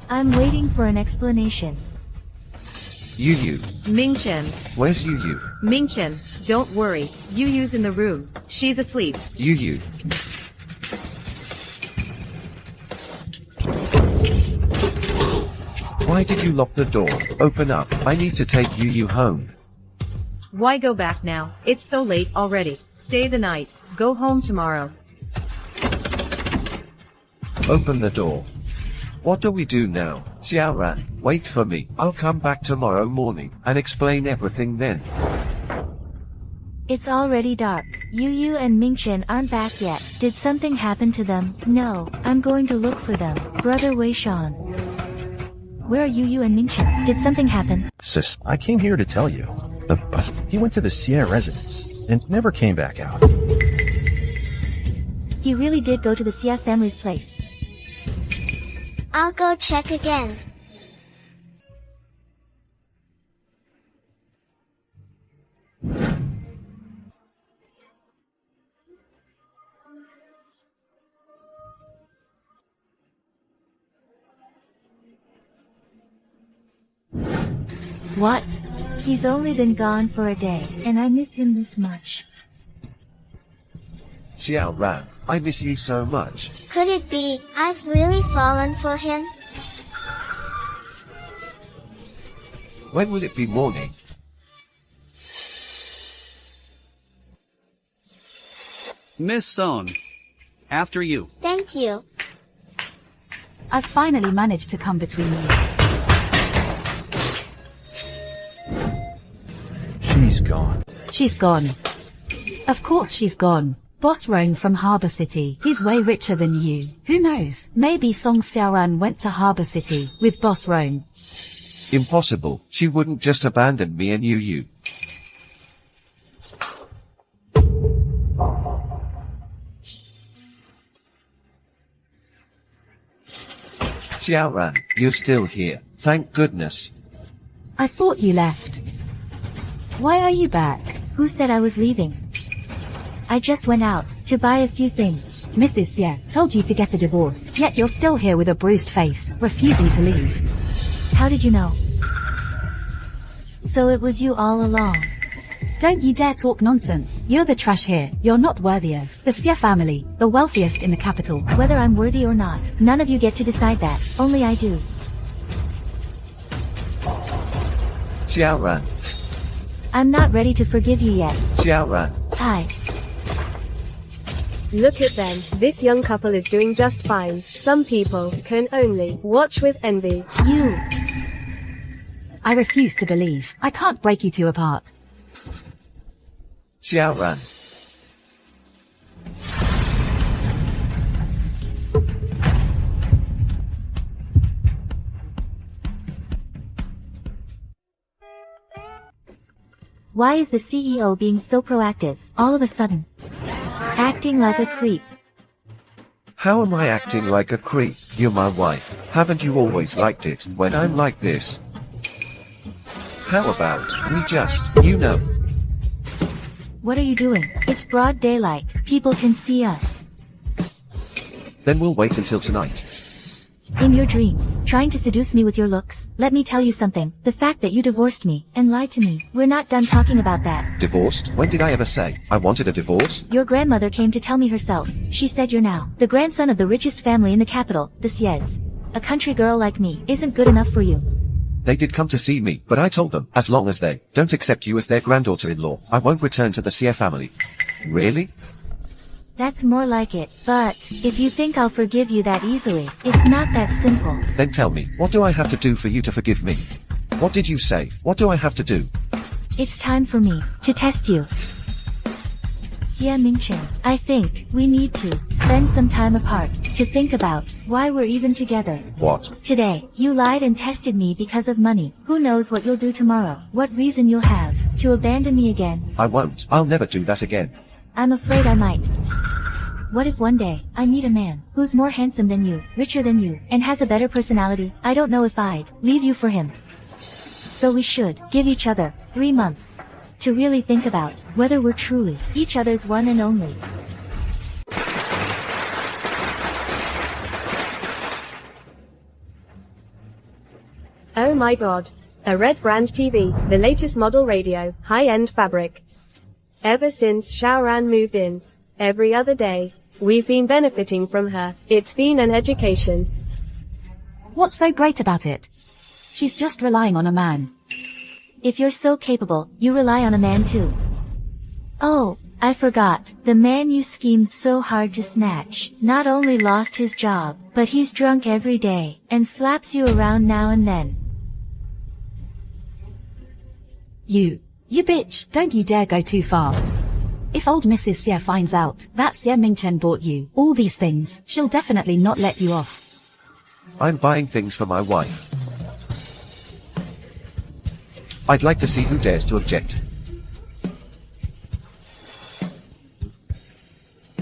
I'm waiting for an explanation. Yu. Mingchen. Where's Yu? Mingchen, don't worry. Yu's in the room. She's asleep. Yu. Why did you lock the door? Open up. I need to take Yu home. Why go back now? It's so late already. Stay the night. Go home tomorrow. Open the door. What do we do now? Xiaoran, wait for me. I'll come back tomorrow morning and explain everything then. It's already dark. Yu and Mingchen aren't back yet. Did something happen to them? No, I'm going to look for them. Brother Wei Shan. Where are Yu and Mingchen? Did something happen? Sis, I came here to tell you. But he went to the Xia residence and never came back out. He really did go to the Xia family's place. I'll go check again. What? He's only been gone for a day, and I miss him this much. Xiaoran, I miss you so much. Could it be I've really fallen for him? When will it be morning? Miss Song. After you. Thank you. I've finally managed to come between you. She's gone. She's gone. Of course she's gone. Boss Roan from Harbor City. He's way richer than you. Who knows? Maybe Song Xiaoran went to Harbor City with Boss Roan. Impossible. She wouldn't just abandon me and you. Xiaoran, you're still here. Thank goodness. I thought you left. Why are you back? Who said I was leaving? I just went out to buy a few things. Mrs. Xie told you to get a divorce, yet you're still here with a bruised face, refusing to leave. How did you know? So it was you all along. Don't you dare talk nonsense. You're the trash here. You're not worthy of the Xie family, the wealthiest in the capital. Whether I'm worthy or not, none of you get to decide that. Only I do. Xiaoran. I'm not ready to forgive you yet. Xiaoran. Look at them. This young couple is doing just fine. Some people can only watch with envy. You. I refuse to believe. I can't break you two apart. Xiaoran. Why is the CEO being so proactive, all of a sudden? Acting like a creep. How am I acting like a creep? You're my wife. Haven't you always liked it when I'm like this? How about we just, What are you doing? It's broad daylight. People can see us. Then we'll wait until tonight. In your dreams, trying to seduce me with your looks. Let me tell you something. The fact that you divorced me and lied to me. We're not done talking about that. Divorced? When did I ever say I wanted a divorce? Your grandmother came to tell me herself. She said you're now the grandson of the richest family in the capital, the Xies. A country girl like me isn't good enough for you. They did come to see me, but I told them, as long as they don't accept you as their granddaughter-in-law, I won't return to the Xie family. Really? That's more like it. But if you think I'll forgive you that easily, it's not that simple. Then tell me, what do I have to do for you to forgive me? What did you say? What do I have to do? It's time for me to test you. Xie Mingchen, I think we need to spend some time apart to think about why we're even together. What? Today, you lied and tested me because of money. Who knows what you'll do tomorrow? What reason you'll have to abandon me again? I won't. I'll never do that again. I'm afraid I might. What if one day, I meet a man who's more handsome than you, richer than you, and has a better personality? I don't know if I'd leave you for him. So we should give each other 3 months to really think about whether we're truly each other's one and only. Oh my god. A Red Brand TV, the latest model radio, high-end fabric. Ever since Xiaoran moved in, every other day, we've been benefiting from her. It's been an education. What's so great about it? She's just relying on a man. If you're so capable, you rely on a man too. Oh, I forgot. The man you schemed so hard to snatch not only lost his job, but he's drunk every day and slaps you around now and then. You bitch, don't you dare go too far. If old Mrs. Xie finds out that Xie Mingchen bought you all these things, she'll definitely not let you off. I'm buying things for my wife. I'd like to see who dares to object.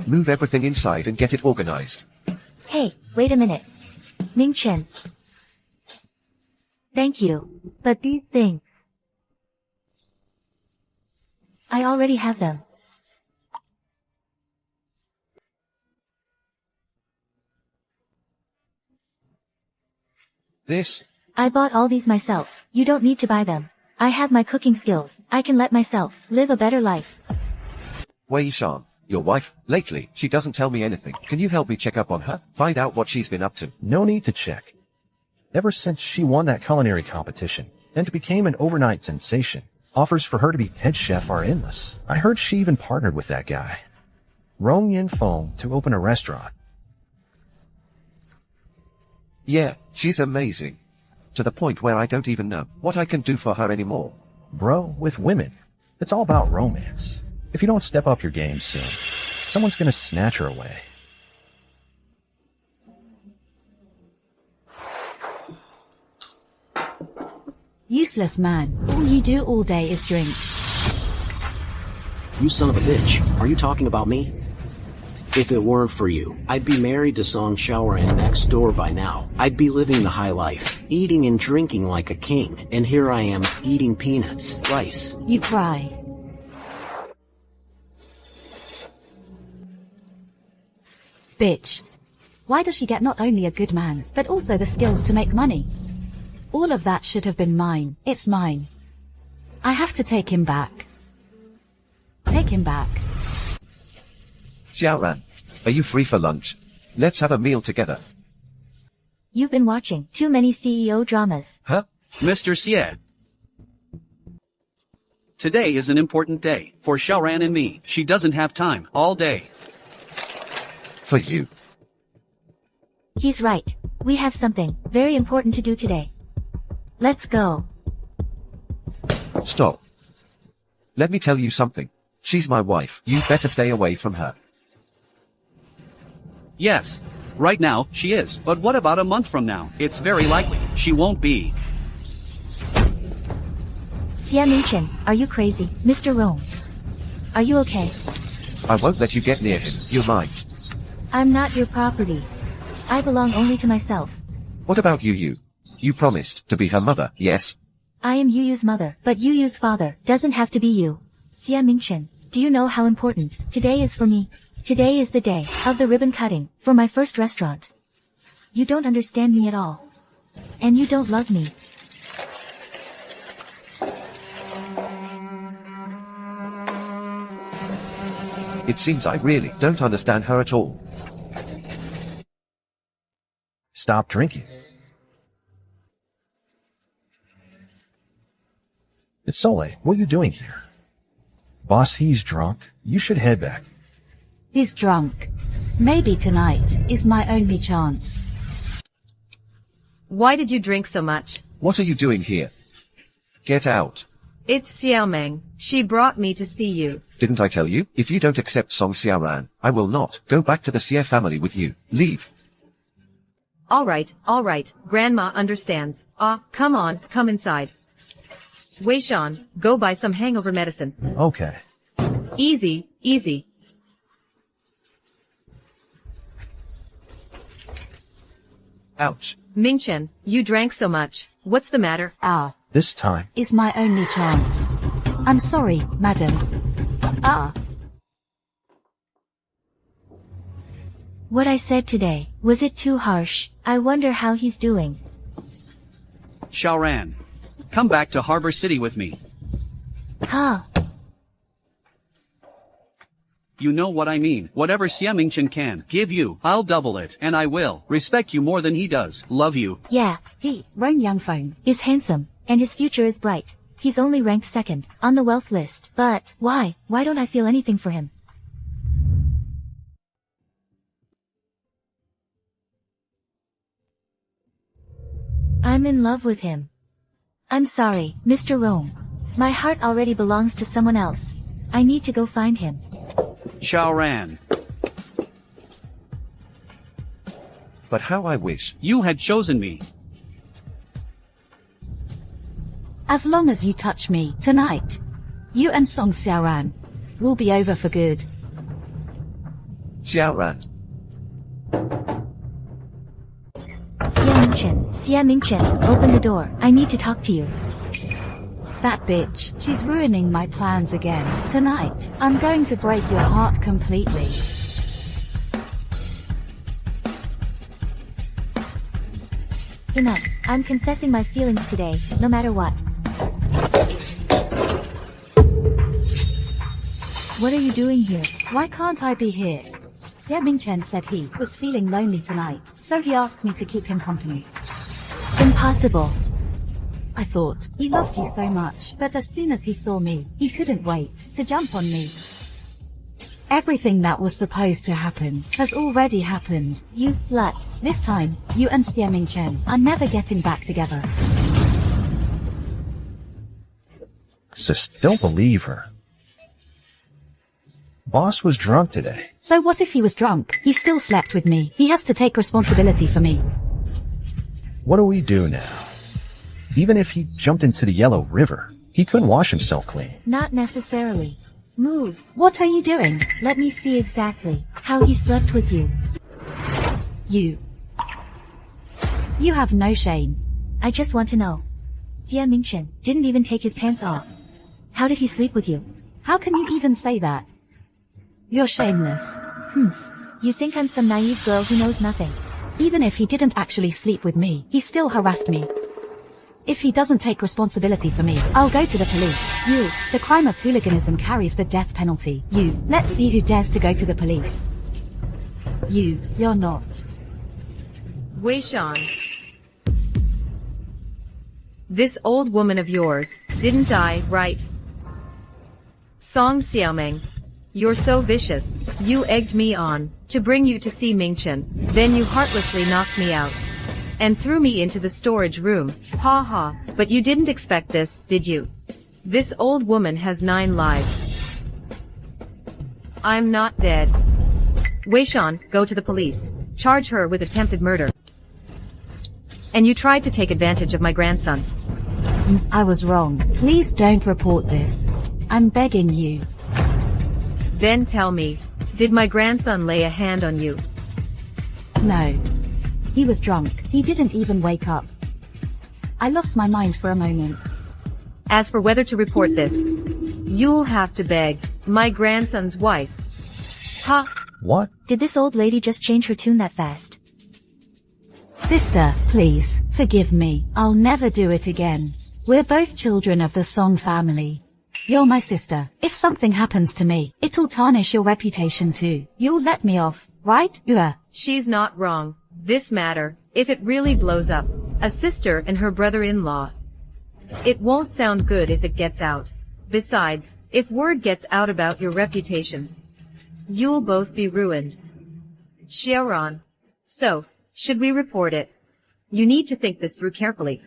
Move everything inside and get it organized. Hey, wait a minute. Mingchen. Thank you. But these things, I already have them. This? I bought all these myself. You don't need to buy them. I have my cooking skills. I can let myself live a better life. Wei Shan, your wife, lately, she doesn't tell me anything. Can you help me check up on her? Find out what she's been up to. No need to check. Ever since she won that culinary competition and became an overnight sensation, offers for her to be head chef are endless. I heard she even partnered with that guy, Rong Yin Feng, to open a restaurant. Yeah, she's amazing. To the point where I don't even know what I can do for her anymore. Bro, with women, it's all about romance. If you don't step up your game soon, someone's gonna snatch her away. Useless man. All you do all day is drink. You son of a bitch. Are you talking about me? If it weren't for you, I'd be married to Song Xiaoran next door by now. I'd be living the high life, eating and drinking like a king, and here I am, eating peanuts, rice. You cry. Bitch. Why does she get not only a good man, but also the skills to make money? All of that should have been mine. It's mine. I have to take him back. Take him back. Xiaoran, are you free for lunch? Let's have a meal together. You've been watching too many CEO dramas. Huh? Mr. Xie. Today is an important day for Xiaoran and me. She doesn't have time all day. For you. He's right. We have something very important to do today. Let's go. Stop. Let me tell you something. She's my wife. You better stay away from her. Yes. Right now, she is. But what about a month from now? It's very likely she won't be. Xia Mingchen, are you crazy? Mr. Rome. Are you okay? I won't let you get near him. You're mine. I'm not your property. I belong only to myself. What about Yu? You promised to be her mother, yes? I am Yu's mother, but Yu's father doesn't have to be you. Xia Mingchen, do you know how important today is for me? Today is the day of the ribbon cutting for my first restaurant. You don't understand me at all. And you don't love me. It seems I really don't understand her at all. Stop drinking. It's Soleil. What are you doing here? Boss, he's drunk. You should head back. He's drunk. Maybe tonight is my only chance. Why did you drink so much? What are you doing here? Get out. It's Xiaoming. She brought me to see you. Didn't I tell you? If you don't accept Song Xiaoran, I will not go back to the Xie family with you. Leave. All right. Grandma understands. Come on, come inside. Wei Shan, go buy some hangover medicine. Okay. Easy. Ouch. Mingchen, you drank so much. What's the matter? This time is my only chance. I'm sorry, madam. What I said today, was it too harsh? I wonder how he's doing. Xiaoran, come back to Harbor City with me. Huh? You know what I mean. Whatever Xia Mingchen can give you, I'll double it. And I will respect you more than he does. Love you. Yeah, Rong Yangfeng, is handsome, and his future is bright. He's only ranked second on the wealth list. But why? Why don't I feel anything for him? I'm in love with him. I'm sorry, Mr. Rome. My heart already belongs to someone else. I need to go find him. Xiaoran. But how I wish you had chosen me. As long as you touch me tonight, you and Song Xiaoran will be over for good. Xiaoran. Xia Mingchen, open the door. I need to talk to you. That bitch, she's ruining my plans again. Tonight, I'm going to break your heart completely. Enough. I'm confessing my feelings today, no matter what. What are you doing here? Why can't I be here? Xia Mingchen said he was feeling lonely tonight, so he asked me to keep him company. Impossible. I thought he loved you so much, but as soon as he saw me, he couldn't wait to jump on me. Everything that was supposed to happen has already happened. You slut. This time, you and Xia Mingchen are never getting back together. Sis, don't believe her. Boss was drunk today. So what if he was drunk? He still slept with me. He has to take responsibility for me. What do we do now? Even if he jumped into the Yellow River, he couldn't wash himself clean. Not necessarily. Move. What are you doing? Let me see exactly how he slept with you. You have no shame. I just want to know. Xie Mingchen didn't even take his pants off. How did he sleep with you? How can you even say that? You're shameless. You think I'm some naive girl who knows nothing? Even if he didn't actually sleep with me, he still harassed me. If he doesn't take responsibility for me, I'll go to the police. The crime of hooliganism carries the death penalty. Let's see who dares to go to the police. You're not. Wei Shan. This old woman of yours didn't die, right? Song Xiaoming. You're so vicious. You egged me on to bring you to see Mingchen. Then you heartlessly knocked me out and threw me into the storage room. Ha ha. But you didn't expect this, did you? This old woman has 9 lives. I'm not dead. Wei Shan, go to the police. Charge her with attempted murder. And you tried to take advantage of my grandson. I was wrong. Please don't report this. I'm begging you. Then tell me, did my grandson lay a hand on you? No. He was drunk. He didn't even wake up. I lost my mind for a moment. As for whether to report this, you'll have to beg my grandson's wife. Ha! What? Did this old lady just change her tune that fast? Sister, please, forgive me. I'll never do it again. We're both children of the Song family. You're my sister. If something happens to me, it'll tarnish your reputation too. You'll let me off, right? She's not wrong. This matter, if it really blows up, a sister and her brother-in-law. It won't sound good if it gets out. Besides, if word gets out about your reputations, you'll both be ruined. Xiaoran. So, should we report it? You need to think this through carefully.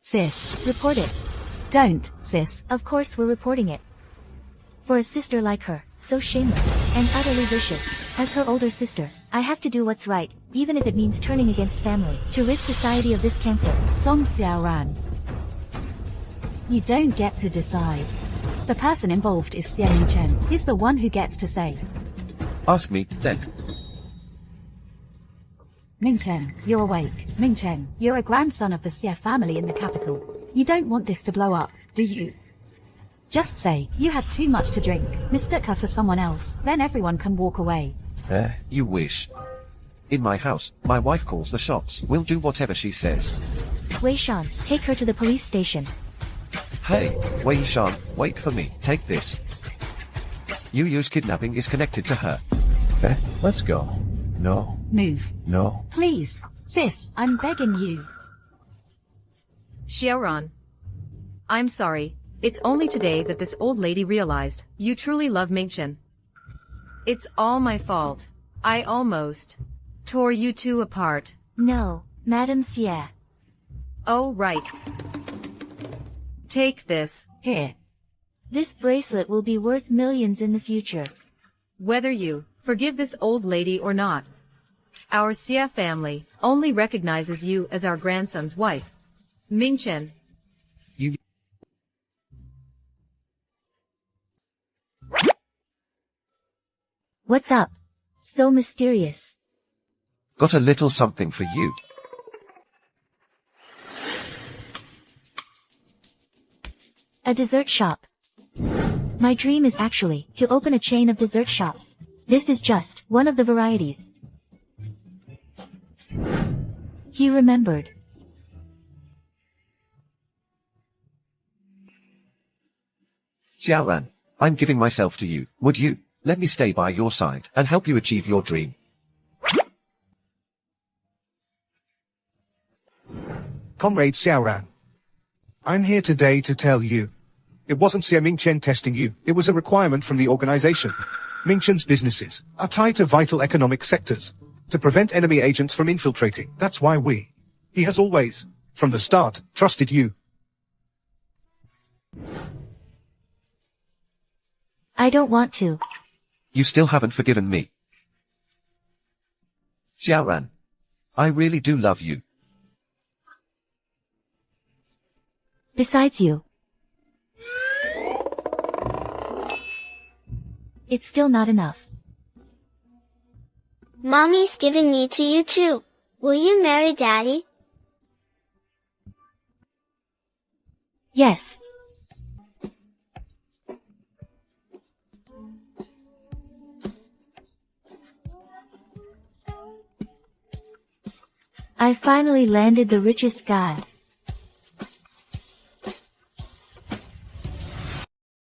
Sis. Report it. Don't, sis. Of course we're reporting it. For a sister like her, so shameless and utterly vicious, as her older sister, I have to do what's right, even if it means turning against family, to rid society of this cancer. Song Xiaoran. You don't get to decide. The person involved is Xie Mingchen. He's the one who gets to say. Ask me, then. Mingchen, you're awake. Mingchen, you're a grandson of the Xie family in the capital. You don't want this to blow up, do you? Just say, you had too much to drink, mistook her for someone else, then everyone can walk away. You wish. In my house, my wife calls the shots. We'll do whatever she says. Wei Shan, take her to the police station. Hey, Wei Shan, wait for me. Take this. Yu's kidnapping is connected to her. Let's go. No. Move. No. Please. Sis, I'm begging you. Xiaoran. I'm sorry. It's only today that this old lady realized you truly love Mingchen. It's all my fault. I almost tore you two apart. No, Madam Xie. Oh, right. Take this. Here. This bracelet will be worth millions in the future. Whether you forgive this old lady or not, our Xie family only recognizes you as our grandson's wife. Mingchen. What's up? So mysterious. Got a little something for you. A dessert shop. My dream is actually to open a chain of dessert shops. This is just one of the varieties. He remembered. Xiaoran, I'm giving myself to you. Would you let me stay by your side and help you achieve your dream? Comrade Xiaoran. I'm here today to tell you. It wasn't Xie Mingchen testing you, it was a requirement from the organization. Mingchen's businesses are tied to vital economic sectors to prevent enemy agents from infiltrating. That's why he has always, from the start, trusted you. I don't want to. You still haven't forgiven me. Xiaoran, I really do love you. Besides you. It's still not enough. Mommy's giving me to you too. Will you marry Daddy? Yes. I finally landed the richest god.